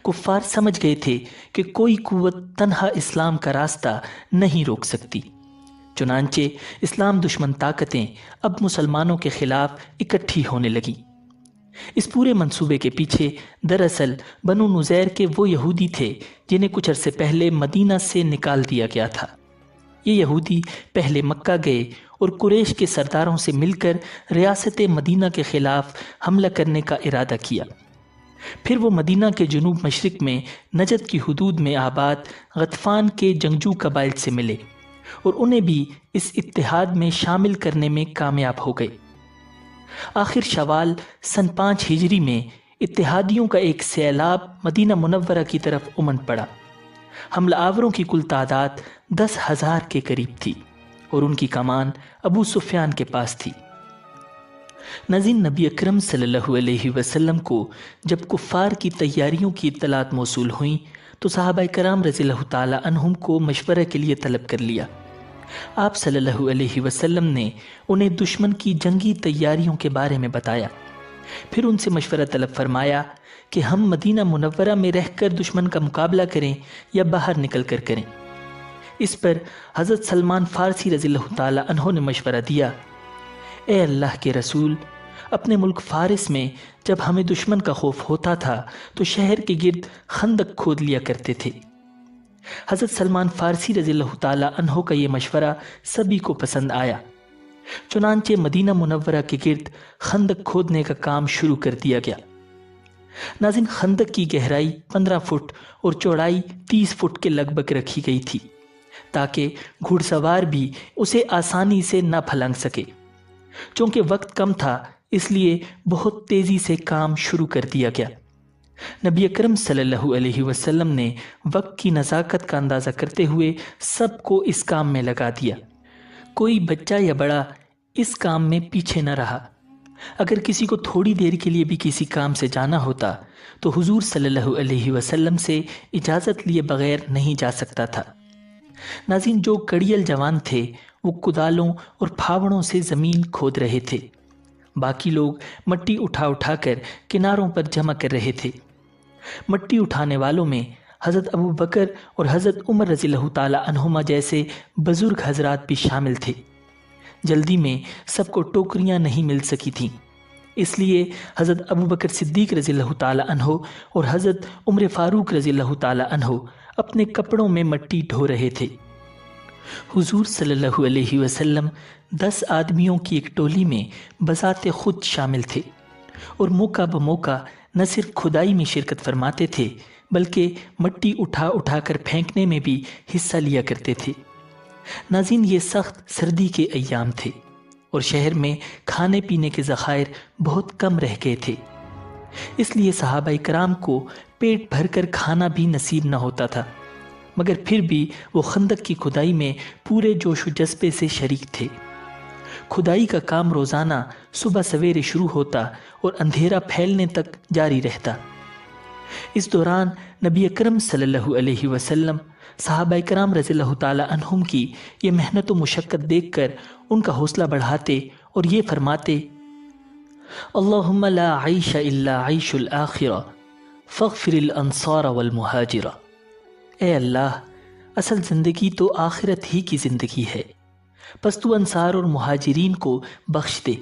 کفار سمجھ گئے تھے کہ کوئی قوت تنہا اسلام کا راستہ نہیں روک سکتی، چنانچہ اسلام دشمن طاقتیں اب مسلمانوں کے خلاف اکٹھی ہونے لگیں۔ اس پورے منصوبے کے پیچھے دراصل بنو نذیر کے وہ یہودی تھے جنہیں کچھ عرصے پہلے مدینہ سے نکال دیا گیا تھا۔ یہ یہودی پہلے مکہ گئے اور قریش کے سرداروں سے مل کر ریاست مدینہ کے خلاف حملہ کرنے کا ارادہ کیا۔ پھر وہ مدینہ کے جنوب مشرق میں نجد کی حدود میں آباد غطفان کے جنگجو قبائل سے ملے اور انہیں بھی اس اتحاد میں شامل کرنے میں کامیاب ہو گئے۔ آخر شوال سن 5 ہجری میں اتحادیوں کا ایک سیلاب مدینہ منورہ کی طرف امنڈ پڑا۔ حملہ آوروں کی کل تعداد 10,000 کے قریب تھی اور ان کی کمان ابو سفیان کے پاس تھی۔ ناظرین، نبی اکرم صلی اللہ علیہ وسلم کو جب کفار کی تیاریوں کی اطلاعات موصول ہوئیں تو صحابہ کرام رضی اللہ تعالی عنہم کو مشورہ کے لیے طلب کر لیا۔ آپ صلی اللہ علیہ وسلم نے انہیں دشمن کی جنگی تیاریوں کے بارے میں بتایا، پھر ان سے مشورہ طلب فرمایا کہ ہم مدینہ منورہ میں رہ کر دشمن کا مقابلہ کریں یا باہر نکل کر کریں۔ اس پر حضرت سلمان فارسی رضی اللہ تعالی عنہ نے مشورہ دیا، اے اللہ کے رسول، اپنے ملک فارس میں جب ہمیں دشمن کا خوف ہوتا تھا تو شہر کے گرد خندق کھود لیا کرتے تھے۔ حضرت سلمان فارسی رضی اللہ تعالی عنہ کا یہ مشورہ سبھی کو پسند آیا، چنانچہ مدینہ منورہ کے گرد خندق کھودنے کا کام شروع کر دیا گیا۔ ناظرین، خندق کی گہرائی 15 فٹ اور چوڑائی 30 فٹ کے لگ بھگ رکھی گئی تھی تاکہ گھڑ سوار بھی اسے آسانی سے نہ پھلانگ سکے۔ چونکہ وقت کم تھا اس لیے بہت تیزی سے کام شروع کر دیا گیا۔ نبی اکرم صلی اللہ علیہ وسلم نے وقت کی نزاکت کا اندازہ کرتے ہوئے سب کو اس کام میں لگا دیا۔ کوئی بچہ یا بڑا اس کام میں پیچھے نہ رہا۔ اگر کسی کو تھوڑی دیر کے لیے بھی کسی کام سے جانا ہوتا تو حضور صلی اللہ علیہ وسلم سے اجازت لیے بغیر نہیں جا سکتا تھا۔ ناظرین، جو کڑیل جوان تھے وہ کدالوں اور پھاوڑوں سے زمین کھود رہے تھے، باقی لوگ مٹی اٹھا اٹھا کر کناروں پر جمع کر رہے تھے۔ مٹی اٹھانے والوں میں حضرت ابو بکر اور حضرت عمر رضی اللہ تعالی عنہما جیسے بزرگ حضرات بھی شامل تھے۔ جلدی میں سب کو ٹوکریاں نہیں مل سکی تھیں، اس لیے حضرت ابو بکر صدیق رضی اللہ تعالی عنہ اور حضرت عمر فاروق رضی اللہ تعالی عنہ اپنے کپڑوں میں مٹی ڈھو رہے تھے۔ حضور صلی اللہ علیہ وسلم 10 آدمیوں کی ایک ٹولی میں بذات خود شامل تھے اور موقع بموقع نہ صرف کھدائی میں شرکت فرماتے تھے بلکہ مٹی اٹھا اٹھا کر پھینکنے میں بھی حصہ لیا کرتے تھے۔ ناظرین، یہ سخت سردی کے ایام تھے اور شہر میں کھانے پینے کے ذخائر بہت کم رہ گئے تھے، اس لیے صحابہ کرام کو پیٹ بھر کر کھانا بھی نصیب نہ ہوتا تھا، مگر پھر بھی وہ خندق کی کھدائی میں پورے جوش و جذبے سے شریک تھے۔ کھدائی کا کام روزانہ صبح سویرے شروع ہوتا اور اندھیرا پھیلنے تک جاری رہتا۔ اس دوران نبی اکرم صلی اللہ علیہ وسلم صحابہ کرام رضی اللہ تعالی عنہم کی یہ محنت و مشقت دیکھ کر ان کا حوصلہ بڑھاتے اور یہ فرماتے، اللہم لا عیش الا عیش الآخرہ فاغفر الانصار والمہاجرہ۔ اے اللہ، اصل زندگی تو آخرت ہی کی زندگی ہے، پس تو انصار اور مہاجرین کو بخش دے۔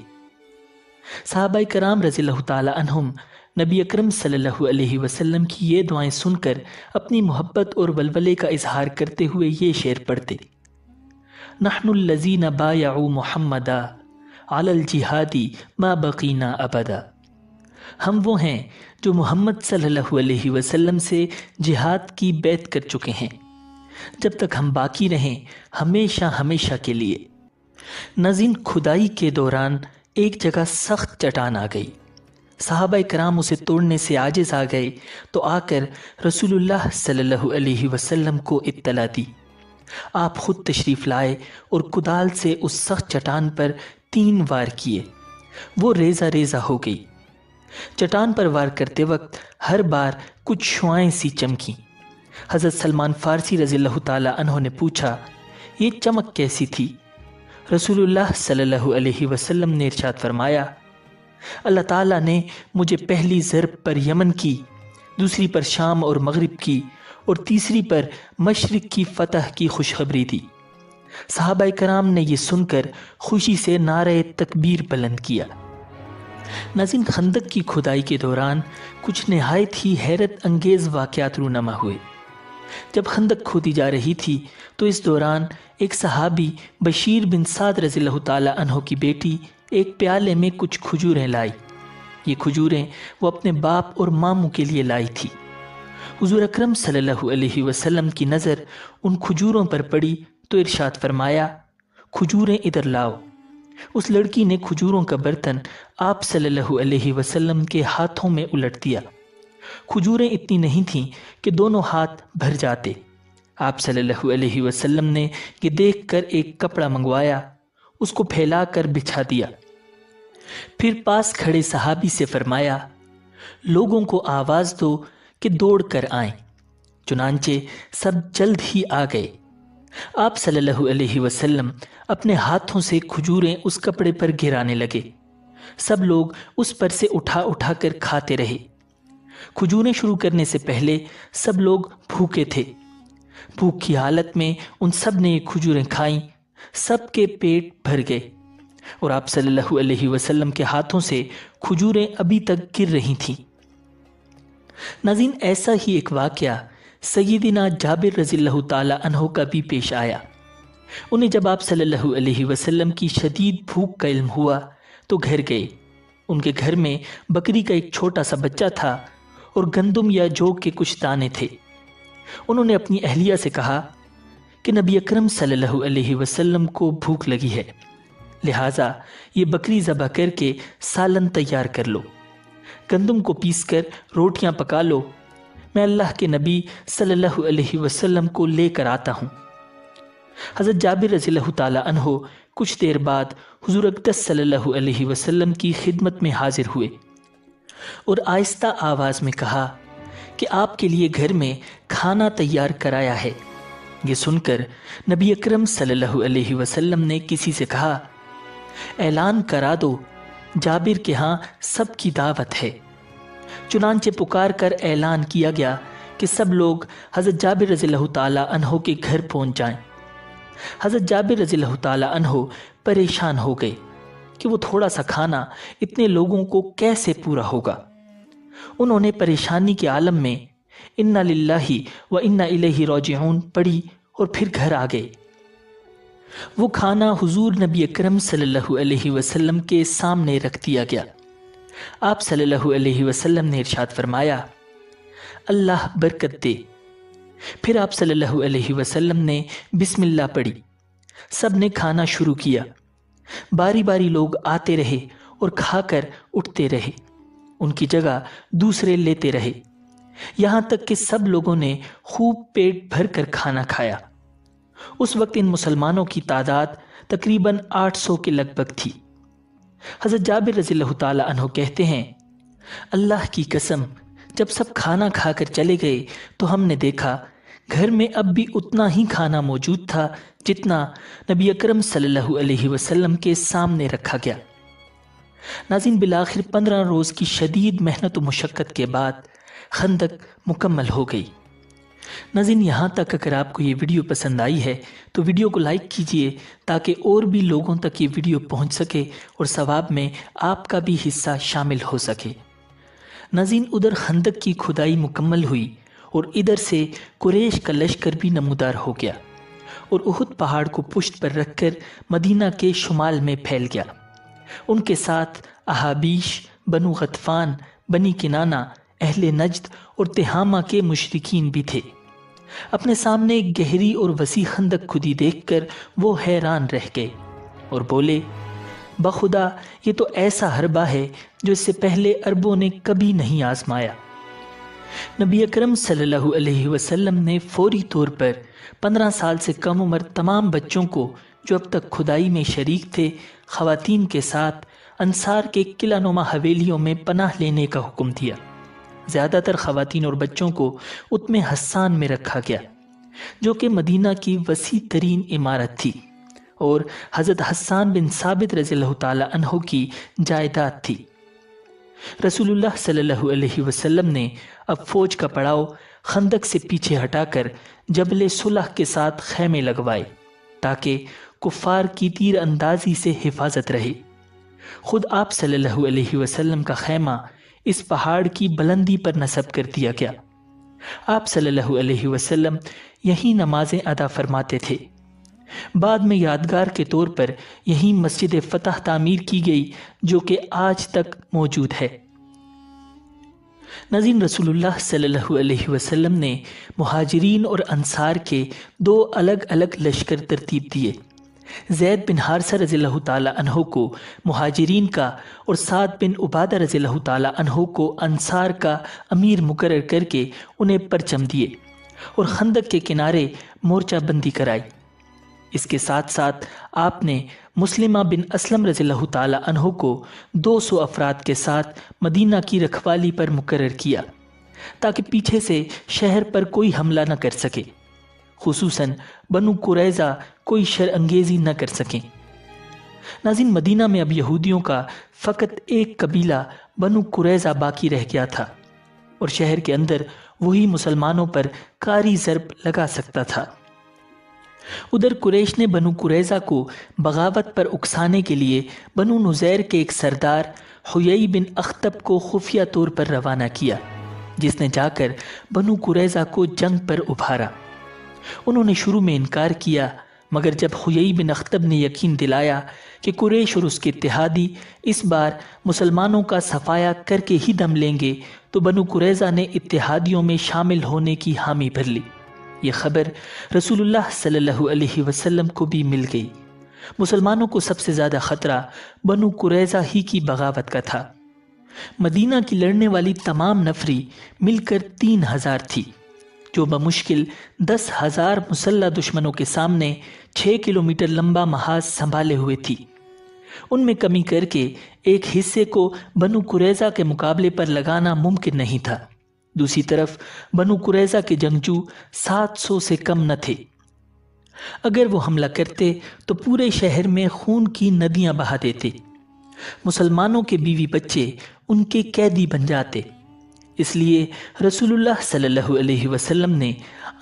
صحابہ کرام رضی اللہ تعالی عنہم نبی اکرم صلی اللہ علیہ وسلم کی یہ دعائیں سن کر اپنی محبت اور ولولے کا اظہار کرتے ہوئے یہ شعر پڑھتے، نحن الذین بایعوا محمدا علی الجہاد ما بقینا ابدا۔ ہم وہ ہیں جو محمد صلی اللہ علیہ وسلم سے جہاد کی بیعت کر چکے ہیں جب تک ہم باقی رہیں، ہمیشہ ہمیشہ کے لیے۔ ناظرین، کھدائی کے دوران ایک جگہ سخت چٹان آ گئی۔ صحابہ کرام اسے توڑنے سے عاجز آ گئے تو آ کر رسول اللہ صلی اللہ علیہ وسلم کو اطلاع دی۔ آپ خود تشریف لائے اور کدال سے اس سخت چٹان پر 3 وار کیے، وہ ریزہ ریزہ ہو گئی۔ چٹان پر وار کرتے وقت ہر بار کچھ شعائیں سی چمکیں۔ حضرت سلمان فارسی رضی اللہ تعالیٰ عنہ نے پوچھا، یہ چمک کیسی تھی؟ رسول اللہ صلی اللہ علیہ وسلم نے ارشاد فرمایا، اللہ تعالیٰ نے مجھے پہلی ضرب پر یمن کی، دوسری پر شام اور مغرب کی، اور تیسری پر مشرق کی فتح کی خوشخبری دی۔ صحابہ کرام نے یہ سن کر خوشی سے نعرہ تکبیر بلند کیا۔ ناظرین، خندق کی کھدائی کے دوران کچھ نہایت ہی حیرت انگیز واقعات رونما ہوئے۔ جب خندق کھودی جا رہی تھی تو اس دوران ایک صحابی بشیر بن سعد رضی اللہ تعالیٰ عنہ کی بیٹی ایک پیالے میں کچھ کھجوریں لائی۔ یہ کھجوریں وہ اپنے باپ اور ماموں کے لیے لائی تھی۔ حضور اکرم صلی اللہ علیہ وسلم کی نظر ان کھجوروں پر پڑی تو ارشاد فرمایا، کھجوریں ادھر لاؤ۔ اس لڑکی نے کھجوروں کا برتن آپ صلی اللہ علیہ وسلم کے ہاتھوں میں الٹ دیا۔ کھجوریں اتنی نہیں تھیں کہ دونوں ہاتھ بھر جاتے۔ آپ صلی اللہ علیہ وسلم نے یہ دیکھ کر ایک کپڑا منگوایا، اس کو پھیلا کر بچھا دیا۔ پھر پاس کھڑے صحابی سے فرمایا، لوگوں کو آواز دو کہ دوڑ کر آئیں۔ چنانچہ سب جلد ہی آ گئے۔ آپ صلی اللہ علیہ وسلم اپنے ہاتھوں سے کھجوریں اس کپڑے پر گرانے لگے۔ سب لوگ اس پر سے اٹھا اٹھا کر کھاتے رہے۔ کھجوریں شروع کرنے سے پہلے سب لوگ بھوکے تھے۔ بھوک کی حالت میں ان سب نے یہ کھجوریں کھائیں، سب کے پیٹ بھر گئے، اور آپ صلی اللہ علیہ وسلم کے ہاتھوں سے کھجوریں ابھی تک گر رہی تھیں۔ ناظرین، ایسا ہی ایک واقعہ سیدنا جابر رضی اللہ تعالیٰ عنہ کا بھی پیش آیا۔ انہیں جب آپ صلی اللہ علیہ وسلم کی شدید بھوک کا علم ہوا تو گھر گئے۔ ان کے گھر میں بکری کا ایک چھوٹا سا بچہ تھا اور گندم یا جو کے کچھ دانے تھے۔ انہوں نے اپنی اہلیہ سے کہا کہ نبی اکرم صلی اللہ علیہ وسلم کو بھوک لگی ہے، لہٰذا یہ بکری ذبح کر کے سالن تیار کر لو، گندم کو پیس کر روٹیاں پکا لو، میں اللہ کے نبی صلی اللہ علیہ وسلم کو لے کر آتا ہوں۔ حضرت جابر رضی اللہ تعالیٰ عنہ کچھ دیر بعد حضور اقدس صلی اللہ علیہ وسلم کی خدمت میں حاضر ہوئے اور آہستہ آواز میں کہا کہ آپ کے لیے گھر میں کھانا تیار کرایا ہے۔ یہ سن کر نبی اکرم صلی اللہ علیہ وسلم نے کسی سے کہا، اعلان کرا دو جابر کے ہاں سب کی دعوت ہے۔ چنانچہ پکار کر اعلان کیا گیا کہ سب لوگ حضرت جابر رضی اللہ تعالیٰ عنہ کے گھر پہنچ جائیں۔ حضرت جابر رضی اللہ تعالیٰ عنہ پریشان ہو گئے کہ وہ تھوڑا سا کھانا اتنے لوگوں کو کیسے پورا ہوگا۔ انہوں نے پریشانی کے عالم میں انا للہ و انا الیہ راجعون پڑھی اور پھر گھر آ گئے۔ وہ کھانا حضور نبی اکرم صلی اللہ علیہ وسلم کے سامنے رکھ دیا گیا۔ آپ صلی اللہ علیہ وسلم نے ارشاد فرمایا، اللہ برکت دے۔ پھر آپ صلی اللہ علیہ وسلم نے بسم اللہ پڑھی، سب نے کھانا شروع کیا۔ باری باری لوگ آتے رہے اور کھا کر اٹھتے رہے، ان کی جگہ دوسرے لیتے رہے، یہاں تک کہ سب لوگوں نے خوب پیٹ بھر کر کھانا کھایا۔ اس وقت ان مسلمانوں کی تعداد تقریباً 800 کے لگ بھگ تھی۔ حضرت جابر رضی اللہ تعالیٰ عنہ کہتے ہیں، اللہ کی قسم جب سب کھانا کھا کر چلے گئے تو ہم نے دیکھا گھر میں اب بھی اتنا ہی کھانا موجود تھا جتنا نبی اکرم صلی اللہ علیہ وسلم کے سامنے رکھا گیا۔ ناظرین، بالآخر 15 روز کی شدید محنت و مشقت کے بعد خندق مکمل ہو گئی۔ ناظرین، یہاں تک اگر آپ کو یہ ویڈیو پسند آئی ہے تو ویڈیو کو لائک کیجئے تاکہ اور بھی لوگوں تک یہ ویڈیو پہنچ سکے اور ثواب میں آپ کا بھی حصہ شامل ہو سکے۔ ناظرین، ادھر خندق کی کھدائی مکمل ہوئی اور ادھر سے قریش کا لشکر بھی نمودار ہو گیا اور احد پہاڑ کو پشت پر رکھ کر مدینہ کے شمال میں پھیل گیا۔ ان کے ساتھ احابیش، بنو غطفان، بنی کنانہ، اہل نجد اور تہامہ کے مشرکین بھی تھے۔ اپنے سامنے ایک گہری اور وسیع خندق کھدی دیکھ کر وہ حیران رہ گئے اور بولے، بخدا یہ تو ایسا حربہ ہے جو اس سے پہلے عربوں نے کبھی نہیں آزمایا۔ نبی اکرم صلی اللہ علیہ وسلم نے فوری طور پر 15 سال سے کم عمر تمام بچوں کو جو اب تک کھدائی میں شریک تھے، خواتین کے ساتھ انصار کے قلعہ نما حویلیوں میں پناہ لینے کا حکم دیا۔ زیادہ تر خواتین اور بچوں کو اتم حسان میں رکھا گیا، جو کہ مدینہ کی وسیع ترین عمارت تھی اور حضرت حسان بن ثابت رضی اللہ تعالی عنہ کی جائیداد تھی۔ رسول اللہ صلی اللہ علیہ وسلم نے اب فوج کا پڑاؤ خندق سے پیچھے ہٹا کر جبل صلح کے ساتھ خیمے لگوائے تاکہ کفار کی تیر اندازی سے حفاظت رہے۔ خود آپ صلی اللہ علیہ وسلم کا خیمہ اس پہاڑ کی بلندی پر نصب کر دیا گیا۔ آپ صلی اللہ علیہ وسلم یہیں نمازیں ادا فرماتے تھے۔ بعد میں یادگار کے طور پر یہیں مسجد فتح تعمیر کی گئی، جو کہ آج تک موجود ہے۔ ناظرین، رسول اللہ صلی اللہ علیہ وسلم نے مہاجرین اور انصار کے دو الگ الگ لشکر ترتیب دیے۔ زید بن حارثہ رضی اللہ تعالی عنہ کو مہاجرین کا اور سعد بن عبادہ رضی اللہ تعالی عنہ کو انصار کا امیر مقرر کر کے انہیں پرچم دیے اور خندق کے کنارے مورچہ بندی کرائی۔ اس کے ساتھ ساتھ آپ نے مسلمہ بن اسلم رضی اللہ تعالی عنہ کو 200 افراد کے ساتھ مدینہ کی رکھوالی پر مقرر کیا تاکہ پیچھے سے شہر پر کوئی حملہ نہ کر سکے، خصوصاً بنو قریظہ کوئی شر انگیزی نہ کر سکیں۔ ناظرین، مدینہ میں اب یہودیوں کا فقط ایک قبیلہ بنو قریظہ باقی رہ گیا تھا اور شہر کے اندر وہی مسلمانوں پر کاری ضرب لگا سکتا تھا۔ ادھر قریش نے بنو قریظہ کو بغاوت پر اکسانے کے لیے بنو نذیر کے ایک سردار حیی بن اخطب کو خفیہ طور پر روانہ کیا، جس نے جا کر بنو قریظہ کو جنگ پر ابھارا۔ انہوں نے شروع میں انکار کیا، مگر جب حیی بن اخطب نے یقین دلایا کہ قریش اور اس کے اتحادی اس بار مسلمانوں کا صفایا کر کے ہی دم لیں گے، تو بنو قریظہ نے اتحادیوں میں شامل ہونے کی حامی بھر لی۔ یہ خبر رسول اللہ صلی اللہ علیہ وسلم کو بھی مل گئی۔ مسلمانوں کو سب سے زیادہ خطرہ بنو قریظہ ہی کی بغاوت کا تھا۔ مدینہ کی لڑنے والی تمام نفری مل کر 3000 تھی، جو بمشکل 10,000 مسلح دشمنوں کے سامنے 6 کلومیٹر لمبا محاذ سنبھالے ہوئے تھی۔ ان میں کمی کر کے ایک حصے کو بنو قریظہ کے مقابلے پر لگانا ممکن نہیں تھا۔ دوسری طرف بنو قریظہ کے جنگجو 700 سے کم نہ تھے۔ اگر وہ حملہ کرتے تو پورے شہر میں خون کی ندیاں بہا دیتے۔ مسلمانوں کے بیوی بچے ان کے قیدی بن جاتے۔ اس لیے رسول اللہ صلی اللہ علیہ وسلم نے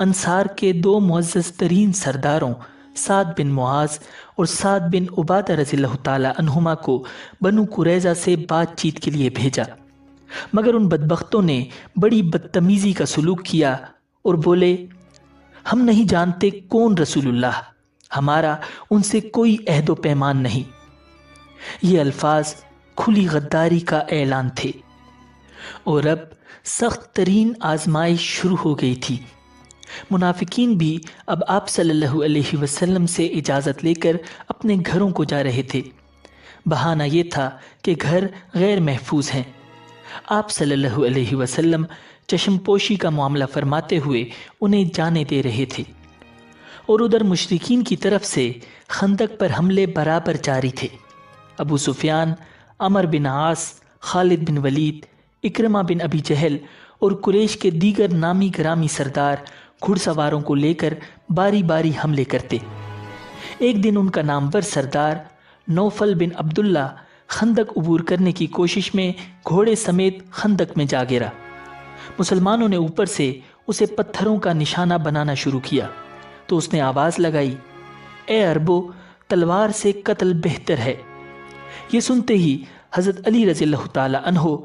انصار کے 2 معزز ترین سرداروں سعد بن معاذ اور سعد بن عبادہ رضی اللہ تعالی عنہما کو بنو قریظہ سے بات چیت کے لیے بھیجا، مگر ان بدبختوں نے بڑی بدتمیزی کا سلوک کیا اور بولے، ہم نہیں جانتے کون رسول اللہ، ہمارا ان سے کوئی عہد و پیمان نہیں۔ یہ الفاظ کھلی غداری کا اعلان تھے، اور اب سخت ترین آزمائش شروع ہو گئی تھی۔ منافقین بھی اب آپ صلی اللہ علیہ وسلم سے اجازت لے کر اپنے گھروں کو جا رہے تھے۔ بہانہ یہ تھا کہ گھر غیر محفوظ ہیں۔ آپ صلی اللہ علیہ وسلم چشم پوشی کا معاملہ فرماتے ہوئے انہیں جانے دے رہے تھے، اور ادھر مشرکین کی طرف سے خندق پر حملے برابر جاری تھے۔ ابو سفیان، عمر بن عاص، خالد بن ولید، اکرمہ بن ابی جہل اور قریش کے دیگر نامی گرامی سردار گھڑ سواروں کو لے کر باری باری حملے کرتے۔ ایک دن ان کا نامور سردار نوفل بن عبداللہ خندق عبور کرنے کی کوشش میں گھوڑے سمیت خندق میں جا گرا۔ مسلمانوں نے اوپر سے اسے پتھروں کا نشانہ بنانا شروع کیا تو اس نے آواز لگائی، اے عربو، تلوار سے قتل بہتر ہے۔ یہ سنتے ہی حضرت علی رضی اللہ تعالی عنہ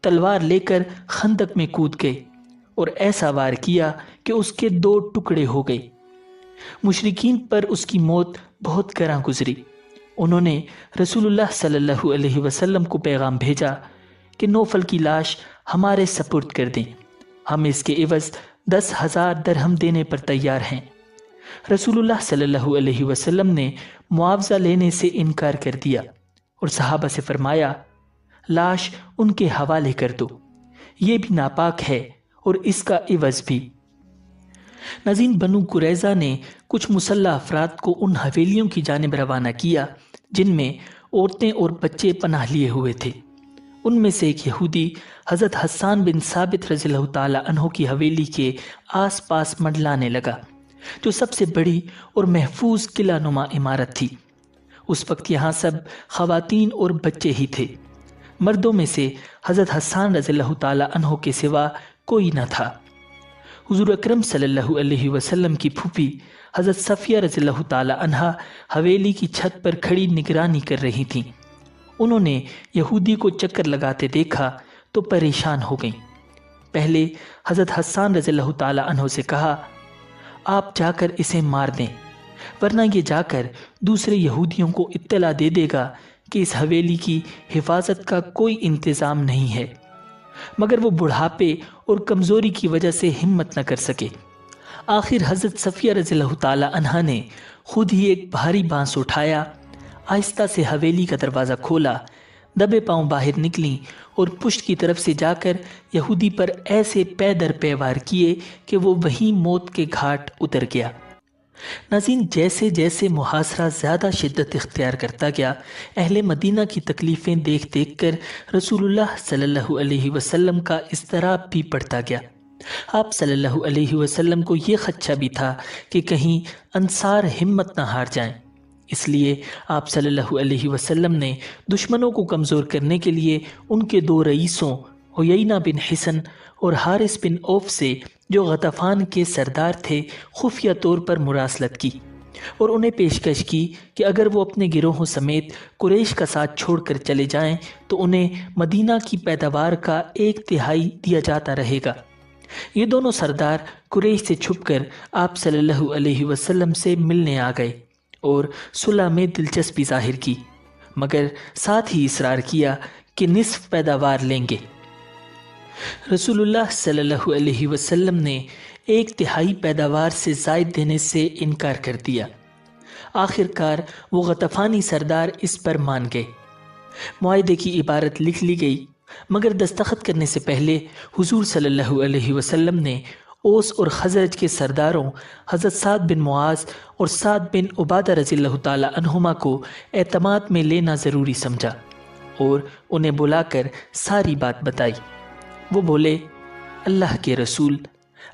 تلوار لے کر خندق میں کود گئے اور ایسا وار کیا کہ اس کے 2 ٹکڑے ہو گئے۔ مشرکین پر اس کی موت بہت گراں گزری۔ انہوں نے رسول اللہ صلی اللہ علیہ وسلم کو پیغام بھیجا کہ نوفل کی لاش ہمارے سپرد کر دیں، ہم اس کے عوض 10,000 درہم دینے پر تیار ہیں۔ رسول اللہ صلی اللہ علیہ وسلم نے معاوضہ لینے سے انکار کر دیا اور صحابہ سے فرمایا، لاش ان کے حوالے کر دو، یہ بھی ناپاک ہے اور اس کا عوض بھی۔ ناظرین، بنو قریظہ نے کچھ مسلح افراد کو ان حویلیوں کی جانب روانہ کیا جن میں عورتیں اور بچے پناہ لیے ہوئے تھے۔ ان میں سے ایک یہودی حضرت حسان بن ثابت رضی اللہ تعالی عنہ کی حویلی کے آس پاس منڈلانے لگا، جو سب سے بڑی اور محفوظ قلعہ نما عمارت تھی۔ اس وقت یہاں سب خواتین اور بچے ہی تھے۔ مردوں میں سے حضرت حسان رضی اللہ تعالی عنہ کے سوا کوئی نہ تھا۔ حضور اکرم صلی اللہ علیہ وسلم کی پھوپھی حضرت صفیہ رضی اللہ تعالی عنہا حویلی کی چھت پر کھڑی نگرانی کر رہی تھیں۔ انہوں نے یہودی کو چکر لگاتے دیکھا تو پریشان ہو گئیں۔ پہلے حضرت حسان رضی اللہ تعالی عنہ سے کہا، آپ جا کر اسے مار دیں، ورنہ یہ جا کر دوسرے یہودیوں کو اطلاع دے دے گا کہ اس حویلی کی حفاظت کا کوئی انتظام نہیں ہے۔ مگر وہ بڑھاپے اور کمزوری کی وجہ سے ہمت نہ کر سکے۔ آخر حضرت صفیہ رضی اللہ تعالی عنہا نے خود ہی ایک بھاری بانس اٹھایا، آہستہ سے حویلی کا دروازہ کھولا، دبے پاؤں باہر نکلیں اور پشت کی طرف سے جا کر یہودی پر ایسے پے در پے وار کیے کہ وہ وہیں موت کے گھاٹ اتر گیا۔ ناظرین، جیسے جیسے محاصرہ زیادہ شدت اختیار کرتا گیا، اہل مدینہ کی تکلیفیں دیکھ دیکھ کر رسول اللہ صلی اللہ علیہ وسلم کا اضطراب بھی بڑھتا گیا۔ آپ صلی اللہ علیہ وسلم کو یہ خدشہ بھی تھا کہ کہیں انصار ہمت نہ ہار جائیں۔ اس لیے آپ صلی اللہ علیہ وسلم نے دشمنوں کو کمزور کرنے کے لیے ان کے دو رئیسوں عیینہ بن حصن اور حارث بن عوف سے، جو غطفان کے سردار تھے، خفیہ طور پر مراسلت کی اور انہیں پیشکش کی کہ اگر وہ اپنے گروہوں سمیت قریش کا ساتھ چھوڑ کر چلے جائیں تو انہیں مدینہ کی پیداوار کا 1/3 دیا جاتا رہے گا۔ یہ دونوں سردار قریش سے چھپ کر آپ صلی اللہ علیہ وسلم سے ملنے آ گئے اور صلح میں دلچسپی ظاہر کی، مگر ساتھ ہی اصرار کیا کہ نصف پیداوار لیں گے۔ رسول اللہ صلی اللہ علیہ وسلم نے 1/3 پیداوار سے زائد دینے سے انکار کر دیا۔ آخر کار وہ غطفانی سردار اس پر مان گئے۔ معاہدے کی عبارت لکھ لی گئی، مگر دستخط کرنے سے پہلے حضور صلی اللہ علیہ وسلم نے اوس اور خزرج کے سرداروں حضرت سعد بن معاذ اور سعد بن عبادہ رضی اللہ تعالی عنہما کو اعتماد میں لینا ضروری سمجھا اور انہیں بلا کر ساری بات بتائی۔ وہ بولے، اللہ کے رسول،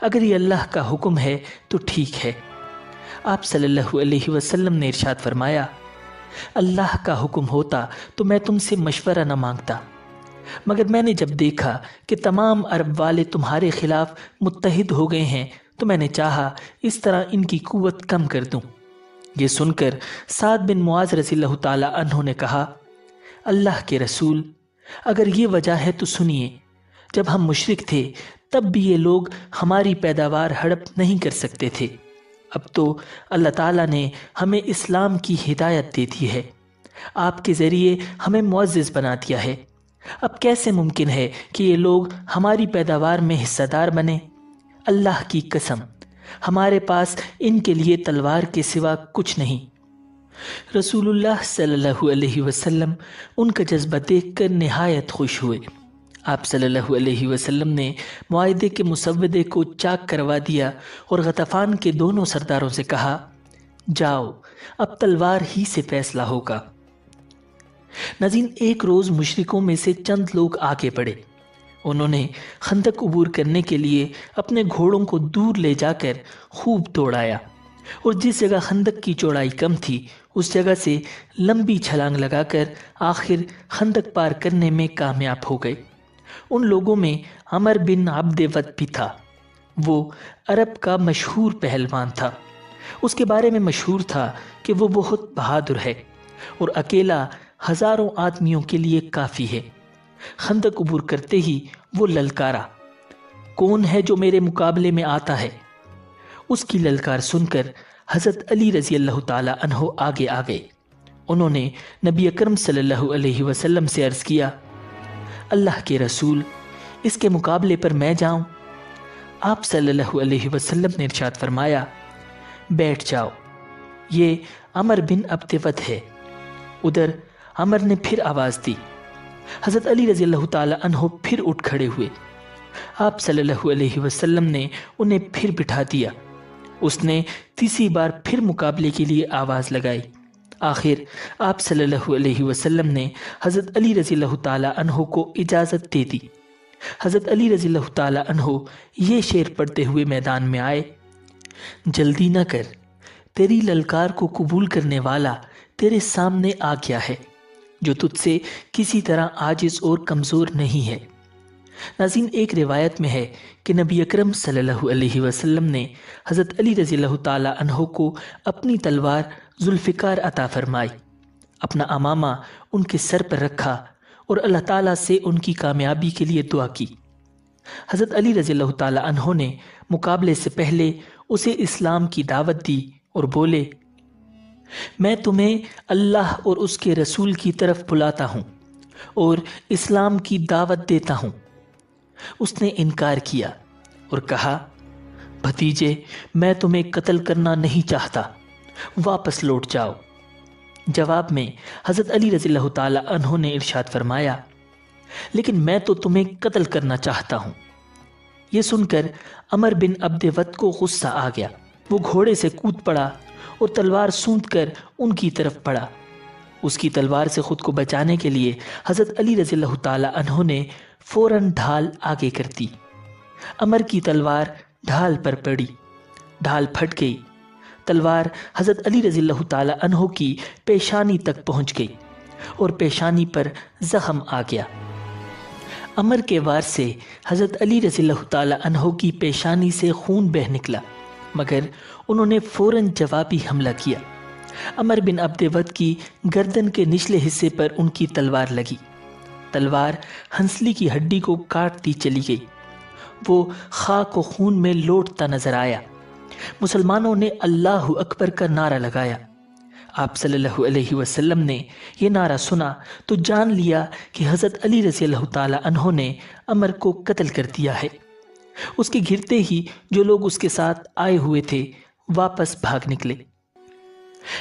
اگر یہ اللہ کا حکم ہے تو ٹھیک ہے۔ آپ صلی اللہ علیہ وسلم نے ارشاد فرمایا، اللہ کا حکم ہوتا تو میں تم سے مشورہ نہ مانگتا، مگر میں نے جب دیکھا کہ تمام عرب والے تمہارے خلاف متحد ہو گئے ہیں تو میں نے چاہا اس طرح ان کی قوت کم کر دوں۔ یہ سن کر سعد بن معاذ رضی اللہ تعالی عنہ نے کہا، اللہ کے رسول، اگر یہ وجہ ہے تو سنیے، جب ہم مشرک تھے تب بھی یہ لوگ ہماری پیداوار ہڑپ نہیں کر سکتے تھے، اب تو اللہ تعالیٰ نے ہمیں اسلام کی ہدایت دے دی ہے، آپ کے ذریعے ہمیں معزز بنا دیا ہے، اب کیسے ممکن ہے کہ یہ لوگ ہماری پیداوار میں حصہ دار بنیں؟ اللہ کی قسم، ہمارے پاس ان کے لیے تلوار کے سوا کچھ نہیں۔ رسول اللہ صلی اللہ علیہ وسلم ان کا جذبہ دیکھ کر نہایت خوش ہوئے۔ آپ صلی اللہ علیہ وسلم نے معاہدے کے مسودے کو چاک کروا دیا اور غطفان کے دونوں سرداروں سے کہا، جاؤ، اب تلوار ہی سے فیصلہ ہوگا۔ ناظرین، ایک روز مشرکوں میں سے چند لوگ آگے بڑھے۔ انہوں نے خندق عبور کرنے کے لیے اپنے گھوڑوں کو دور لے جا کر خوب دوڑایا اور جس جگہ خندق کی چوڑائی کم تھی اس جگہ سے لمبی چھلانگ لگا کر آخر خندق پار کرنے میں کامیاب ہو گئے۔ ان لوگوں میں عمر بن عبد ود بھی تھا۔ وہ عرب کا مشہور پہلوان تھا۔ اس کے بارے میں مشہور تھا کہ وہ بہت بہادر ہے اور اکیلا ہزاروں آدمیوں کے لیے کافی ہے۔ خندق عبور کرتے ہی وہ للکارا، کون ہے جو میرے مقابلے میں آتا ہے؟ اس کی للکار سن کر حضرت علی رضی اللہ تعالی عنہ آگے آ گئے۔ انہوں نے نبی اکرم صلی اللہ علیہ وسلم سے عرض کیا، اللہ کے رسول، اس کے مقابلے پر میں جاؤں؟ آپ صلی اللہ علیہ وسلم نے ارشاد فرمایا، بیٹھ جاؤ، یہ عمر بن عبد ود ہے۔ ادھر عمر نے پھر آواز دی۔ حضرت علی رضی اللہ تعالی عنہ پھر اٹھ کھڑے ہوئے۔ آپ صلی اللہ علیہ وسلم نے انہیں پھر بٹھا دیا۔ اس نے تیسری بار پھر مقابلے کے لیے آواز لگائی۔ آخر آپ صلی اللہ علیہ وسلم نے حضرت علی رضی اللہ تعالیٰ عنہ کو اجازت دے دی۔ حضرت علی رضی اللہ تعالیٰ عنہ یہ شعر پڑھتے ہوئے میدان میں آئے: جلدی نہ کر، تیری للکار کو قبول کرنے والا تیرے سامنے آ گیا ہے، جو تجھ سے کسی طرح عاجز اور کمزور نہیں ہے۔ ناظرین، ایک روایت میں ہے کہ نبی اکرم صلی اللہ علیہ وسلم نے حضرت علی رضی اللہ تعالیٰ عنہ کو اپنی تلوار ذوالفقار عطا فرمائی، اپنا امامہ ان کے سر پر رکھا اور اللہ تعالیٰ سے ان کی کامیابی کے لیے دعا کی۔ حضرت علی رضی اللہ تعالیٰ عنہ نے مقابلے سے پہلے اسے اسلام کی دعوت دی اور بولے: میں تمہیں اللہ اور اس کے رسول کی طرف بلاتا ہوں اور اسلام کی دعوت دیتا ہوں۔ اس نے انکار کیا اور کہا: بھتیجے، میں تمہیں قتل کرنا نہیں چاہتا، واپس لوٹ جاؤ۔ جواب میں حضرت علی رضی اللہ تعالیٰ عنہ نے ارشاد فرمایا: لیکن میں تو تمہیں قتل کرنا چاہتا ہوں۔ یہ سن کر عمر بن عبد ود کو غصہ آ گیا۔ وہ گھوڑے سے کود پڑا اور تلوار سونت کر ان کی طرف بڑھا۔ اس کی تلوار سے خود کو بچانے کے لیے حضرت علی رضی اللہ تعالیٰ عنہ نے فوراً ڈھال آگے کر دی۔ عمر کی تلوار ڈھال پر پڑی، ڈھال پھٹ گئی۔ تلوار حضرت علی رضی اللہ تعالیٰ عنہ کی پیشانی تک پہنچ گئی اور پیشانی پر زخم آ گیا۔ عمر کے وار سے حضرت علی رضی اللہ تعالیٰ عنہ کی پیشانی سے خون بہہ نکلا، مگر انہوں نے فوراً جوابی حملہ کیا۔ عمر بن عبد ود کی گردن کے نچلے حصے پر ان کی تلوار لگی۔ تلوار ہنسلی کی ہڈی کو کاٹتی چلی گئی۔ وہ خاک و خون میں لوٹتا نظر آیا۔ مسلمانوں نے اللہ اکبر کا نعرہ لگایا۔ آپ صلی اللہ علیہ وسلم نے یہ نعرہ سنا تو جان لیا کہ حضرت علی رضی اللہ تعالیٰ عنہ نے عمر کو قتل کر دیا ہے۔ اس کے گرتے ہی جو لوگ اس کے ساتھ آئے ہوئے تھے واپس بھاگ نکلے۔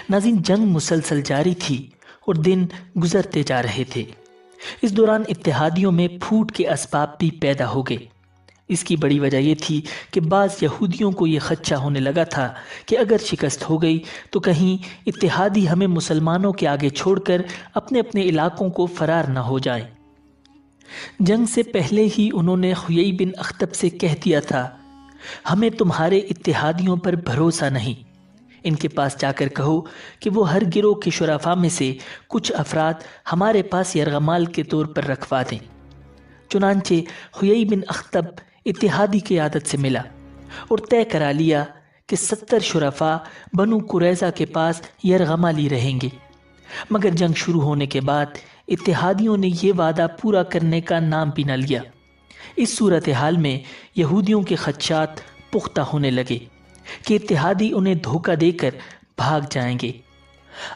ناظرین، جنگ مسلسل جاری تھی اور دن گزرتے جا رہے تھے۔ اس دوران اتحادیوں میں پھوٹ کے اسباب بھی پیدا ہو گئے۔ اس کی بڑی وجہ یہ تھی کہ بعض یہودیوں کو یہ خدشہ ہونے لگا تھا کہ اگر شکست ہو گئی تو کہیں اتحادی ہمیں مسلمانوں کے آگے چھوڑ کر اپنے اپنے علاقوں کو فرار نہ ہو جائیں۔ جنگ سے پہلے ہی انہوں نے حیی بن اخطب سے کہہ دیا تھا: ہمیں تمہارے اتحادیوں پر بھروسہ نہیں، ان کے پاس جا کر کہو کہ وہ ہر گروہ کے شرفاء میں سے کچھ افراد ہمارے پاس یرغمال کے طور پر رکھوا دیں۔ چنانچہ حیی بن اخطب اتحادی کی عادت سے ملا اور طے کرا لیا کہ 70 شرفاء بنو قریظہ کے پاس یرغمالی رہیں گے۔ مگر جنگ شروع ہونے کے بعد اتحادیوں نے یہ وعدہ پورا کرنے کا نام بھی نہ لیا۔ اس صورتحال میں یہودیوں کے خدشات پختہ ہونے لگے کہ اتحادی انہیں دھوکہ دے کر بھاگ جائیں گے۔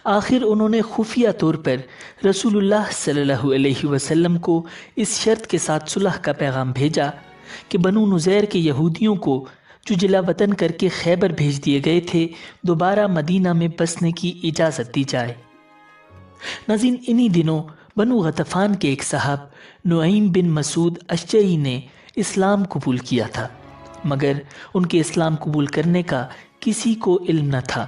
آخر انہوں نے خفیہ طور پر رسول اللہ صلی اللہ علیہ وسلم کو اس شرط کے ساتھ صلح کا پیغام بھیجا کہ بنو نذیر کے یہودیوں کو جو جلا وطن کر کے خیبر بھیج دیے گئے تھے دوبارہ مدینہ میں بسنے کی اجازت دی جائے۔ ناظرین، انہی دنوں بنو غطفان کے ایک صاحب نعیم بن مسعود اشجعی نے اسلام قبول کیا تھا، مگر ان کے اسلام قبول کرنے کا کسی کو علم نہ تھا۔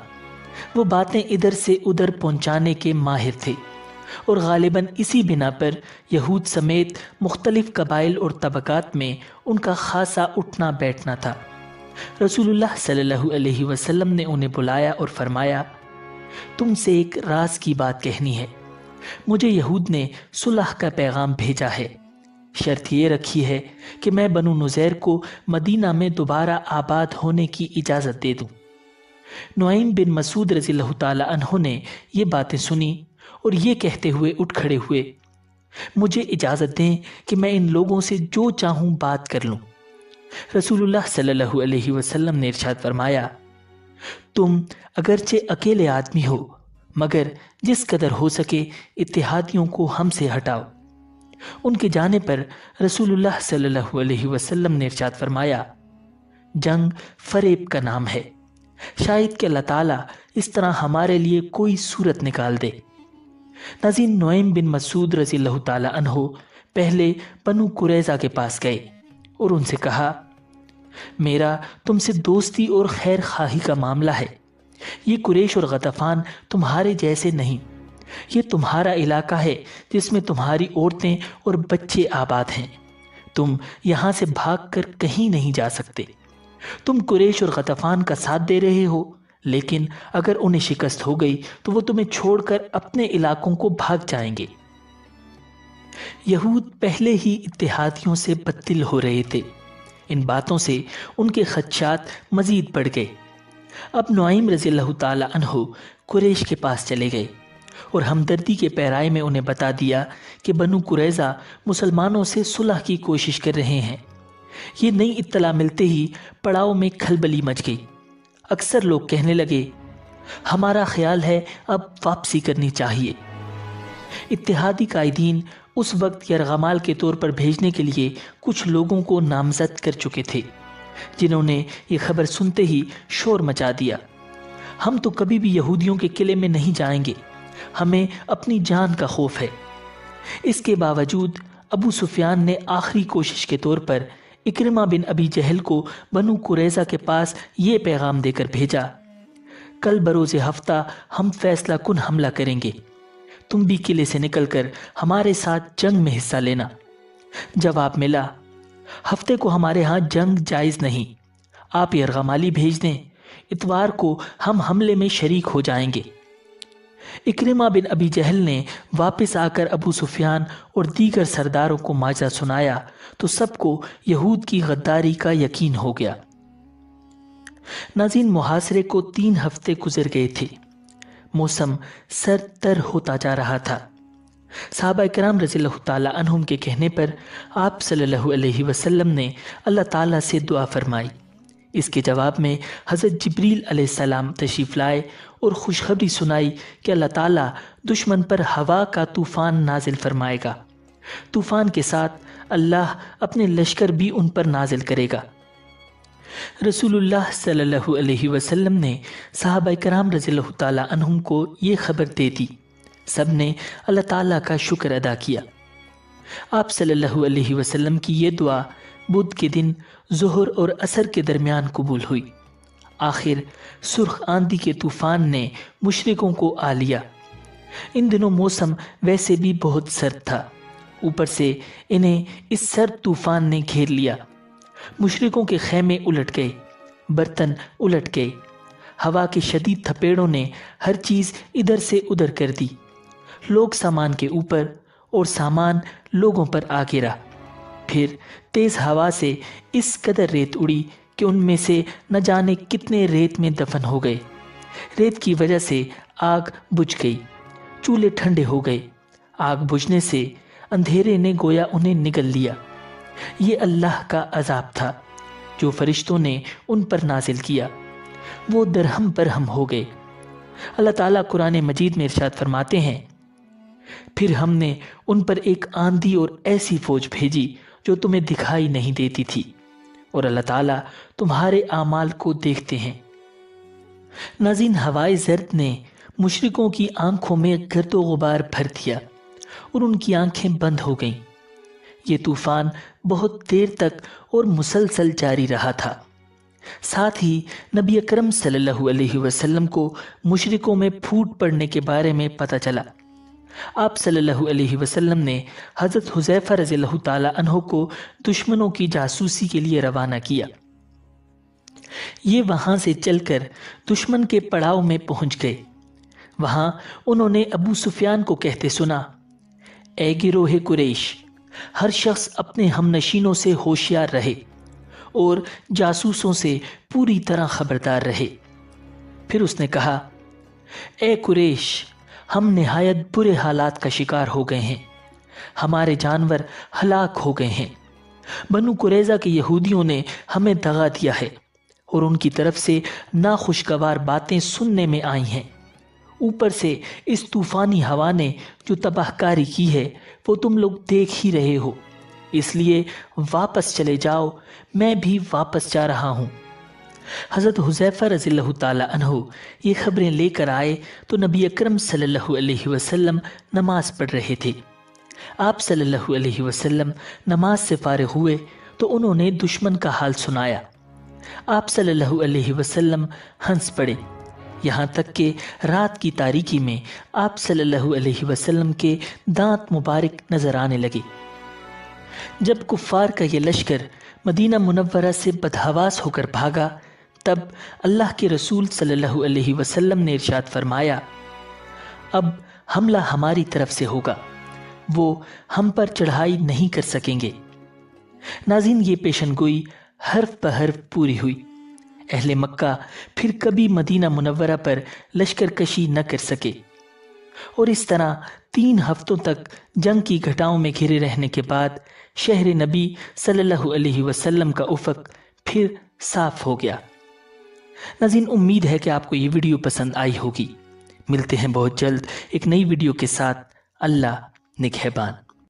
وہ باتیں ادھر سے ادھر پہنچانے کے ماہر تھے اور غالباً اسی بنا پر یہود سمیت مختلف قبائل اور طبقات میں ان کا خاصا اٹھنا بیٹھنا تھا۔ رسول اللہ صلی اللہ علیہ وسلم نے انہیں بلایا اور فرمایا: تم سے ایک راز کی بات کہنی ہے۔ مجھے یہود نے صلح کا پیغام بھیجا ہے، شرط یہ رکھی ہے کہ میں بنو نذیر کو مدینہ میں دوبارہ آباد ہونے کی اجازت دے دوں۔ نعیم بن مسعود رضی اللہ تعالیٰ عنہ نے یہ باتیں سنی اور یہ کہتے ہوئے اٹھ کھڑے ہوئے: مجھے اجازت دیں کہ میں ان لوگوں سے جو چاہوں بات کر لوں۔ رسول اللہ صلی اللہ علیہ وسلم نے ارشاد فرمایا: تم اگرچہ اکیلے آدمی ہو مگر جس قدر ہو سکے اتحادیوں کو ہم سے ہٹاؤ۔ ان کے جانے پر رسول اللہ صلی اللہ علیہ وسلم نے ارشاد فرمایا: جنگ فریب کا نام ہے، شاید کہ اللہ تعالیٰ اس طرح ہمارے لیے کوئی صورت نکال دے۔ ناظرین، نعیم بن مسعود رضی اللہ تعالیٰ عنہ پہلے بنو قریظہ کے پاس گئے اور ان سے کہا: میرا تم سے دوستی اور خیر خواہی کا معاملہ ہے، یہ قریش اور غطفان تمہارے جیسے نہیں، یہ تمہارا علاقہ ہے جس میں تمہاری عورتیں اور بچے آباد ہیں، تم یہاں سے بھاگ کر کہیں نہیں جا سکتے۔ تم قریش اور غطفان کا ساتھ دے رہے ہو، لیکن اگر انہیں شکست ہو گئی تو وہ تمہیں چھوڑ کر اپنے علاقوں کو بھاگ جائیں گے۔ یہود پہلے ہی اتحادیوں سے بددل ہو رہے تھے۔ ان باتوں سے ان کے خدشات مزید بڑھ گئے۔ اب نعیم رضی اللہ تعالی عنہ قریش کے پاس چلے گئے اور ہمدردی کے پیرائے میں انہیں بتا دیا کہ بنو قریظہ مسلمانوں سے صلح کی کوشش کر رہے ہیں۔ یہ نئی اطلاع ملتے ہی پڑاؤ میں کھلبلی مچ گئی۔ اکثر لوگ کہنے لگے، ہمارا خیال ہے اب واپسی کرنی چاہیے۔ اتحادی قائدین اس وقت یرغمال کے طور پر بھیجنے کے لیے کچھ لوگوں کو نامزد کر چکے تھے، جنہوں نے یہ خبر سنتے ہی شور مچا دیا، ہم تو کبھی بھی یہودیوں کے قلعے میں نہیں جائیں گے، ہمیں اپنی جان کا خوف ہے۔ اس کے باوجود ابو سفیان نے آخری کوشش کے طور پر اکرمہ بن ابی جہل کو بنو قریظہ کے پاس یہ پیغام دے کر بھیجا، کل بروز ہفتہ ہم فیصلہ کن حملہ کریں گے، تم بھی قلعے سے نکل کر ہمارے ساتھ جنگ میں حصہ لینا۔ جواب ملا، ہفتے کو ہمارے ہاں جنگ جائز نہیں، آپ یرغمالی بھیج دیں، اتوار کو ہم حملے میں شریک ہو جائیں گے۔ اکرمہ بن ابی جہل نے واپس آ کر ابو سفیان اور دیگر سرداروں کو ماجرا سنایا تو سب کو یہود کی غداری کا یقین ہو گیا۔ ناظرین، محاصرے کو 3 ہفتے گزر گئے تھے۔ موسم سرد تر ہوتا جا رہا تھا۔ صحابہ کرام رضی اللہ تعالی عنہم کے کہنے پر آپ صلی اللہ علیہ وسلم نے اللہ تعالیٰ سے دعا فرمائی۔ اس کے جواب میں حضرت جبریل علیہ السلام تشریف لائے اور خوشخبری سنائی کہ اللہ تعالیٰ دشمن پر ہوا کا طوفان نازل فرمائے گا، طوفان کے ساتھ اللہ اپنے لشکر بھی ان پر نازل کرے گا۔ رسول اللہ صلی اللہ علیہ وسلم نے صحابہ کرام رضی اللہ تعالیٰ عنہم کو یہ خبر دے دی۔ سب نے اللہ تعالیٰ کا شکر ادا کیا۔ آپ صلی اللہ علیہ وسلم کی یہ دعا بدھ کے دن ظہر اور عصر کے درمیان قبول ہوئی۔ آخر سرخ آندھی کے طوفان نے مشرکوں کو آ لیا۔ ان دنوں موسم ویسے بھی بہت سرد تھا، اوپر سے انہیں اس سرد طوفان نے گھیر لیا۔ مشرکوں کے خیمے الٹ گئے، برتن الٹ گئے، ہوا کے شدید تھپیڑوں نے ہر چیز ادھر سے ادھر کر دی، لوگ سامان کے اوپر اور سامان لوگوں پر آ گرا۔ پھر تیز ہوا سے اس قدر ریت اڑی کہ ان میں سے نہ جانے کتنے ریت میں دفن ہو گئے۔ ریت کی وجہ سے آگ بجھ گئی، چولہے ٹھنڈے ہو گئے۔ آگ بجھنے سے اندھیرے نے گویا انہیں نگل لیا۔ یہ اللہ کا عذاب تھا جو فرشتوں نے ان پر نازل کیا، وہ درہم برہم ہو گئے۔ اللہ تعالیٰ قرآن مجید میں ارشاد فرماتے ہیں، پھر ہم نے ان پر ایک آندھی اور ایسی فوج بھیجی جو تمہیں دکھائی نہیں دیتی تھی، اور اللہ تعالیٰ تمہارے اعمال کو دیکھتے ہیں۔ ناظرین، ہوائے زرد نے مشرکوں کی آنکھوں میں گرد و غبار بھر دیا اور ان کی آنکھیں بند ہو گئیں۔ یہ طوفان بہت دیر تک اور مسلسل جاری رہا تھا۔ ساتھ ہی نبی اکرم صلی اللہ علیہ وسلم کو مشرکوں میں پھوٹ پڑنے کے بارے میں پتہ چلا۔ آپ صلی اللہ علیہ وسلم نے حضرت حذیفہ رضی اللہ تعالی عنہ کو دشمنوں کی جاسوسی کے لیے روانہ کیا۔ یہ وہاں سے چل کر دشمن کے پڑاؤ میں پہنچ گئے۔ وہاں انہوں نے ابو سفیان کو کہتے سنا، اے گروہ قریش، ہر شخص اپنے ہم نشینوں سے ہوشیار رہے اور جاسوسوں سے پوری طرح خبردار رہے۔ پھر اس نے کہا، اے قریش، ہم نہایت برے حالات کا شکار ہو گئے ہیں، ہمارے جانور ہلاک ہو گئے ہیں۔ بنو قریظہ کے یہودیوں نے ہمیں دغا دیا ہے اور ان کی طرف سے ناخوشگوار باتیں سننے میں آئی ہیں۔ اوپر سے اس طوفانی ہوا نے جو تباہ کاری کی ہے وہ تم لوگ دیکھ ہی رہے ہو، اس لیے واپس چلے جاؤ، میں بھی واپس جا رہا ہوں۔ حضرت حذیفہ رضی اللہ تعالی عنہ یہ خبریں لے کر آئے تو نبی اکرم صلی اللہ علیہ وسلم نماز پڑھ رہے تھے۔ آپ صلی اللہ علیہ وسلم نماز سے فارغ ہوئے تو انہوں نے دشمن کا حال سنایا۔ آپ صلی اللہ علیہ وسلم ہنس پڑے، یہاں تک کہ رات کی تاریکی میں آپ صلی اللہ علیہ وسلم کے دانت مبارک نظر آنے لگے۔ جب کفار کا یہ لشکر مدینہ منورہ سے بدحواس ہو کر بھاگا، تب اللہ کے رسول صلی اللہ علیہ وسلم نے ارشاد فرمایا، اب حملہ ہماری طرف سے ہوگا، وہ ہم پر چڑھائی نہیں کر سکیں گے۔ ناظرین، یہ پیشن گوئی حرف بحرف پوری ہوئی۔ اہل مکہ پھر کبھی مدینہ منورہ پر لشکر کشی نہ کر سکے، اور اس طرح 3 ہفتوں تک جنگ کی گھٹاؤں میں گھرے رہنے کے بعد شہر نبی صلی اللہ علیہ وسلم کا افق پھر صاف ہو گیا۔ ناظرین، امید ہے کہ آپ کو یہ ویڈیو پسند آئی ہوگی۔ ملتے ہیں بہت جلد ایک نئی ویڈیو کے ساتھ۔ اللہ نگہبان۔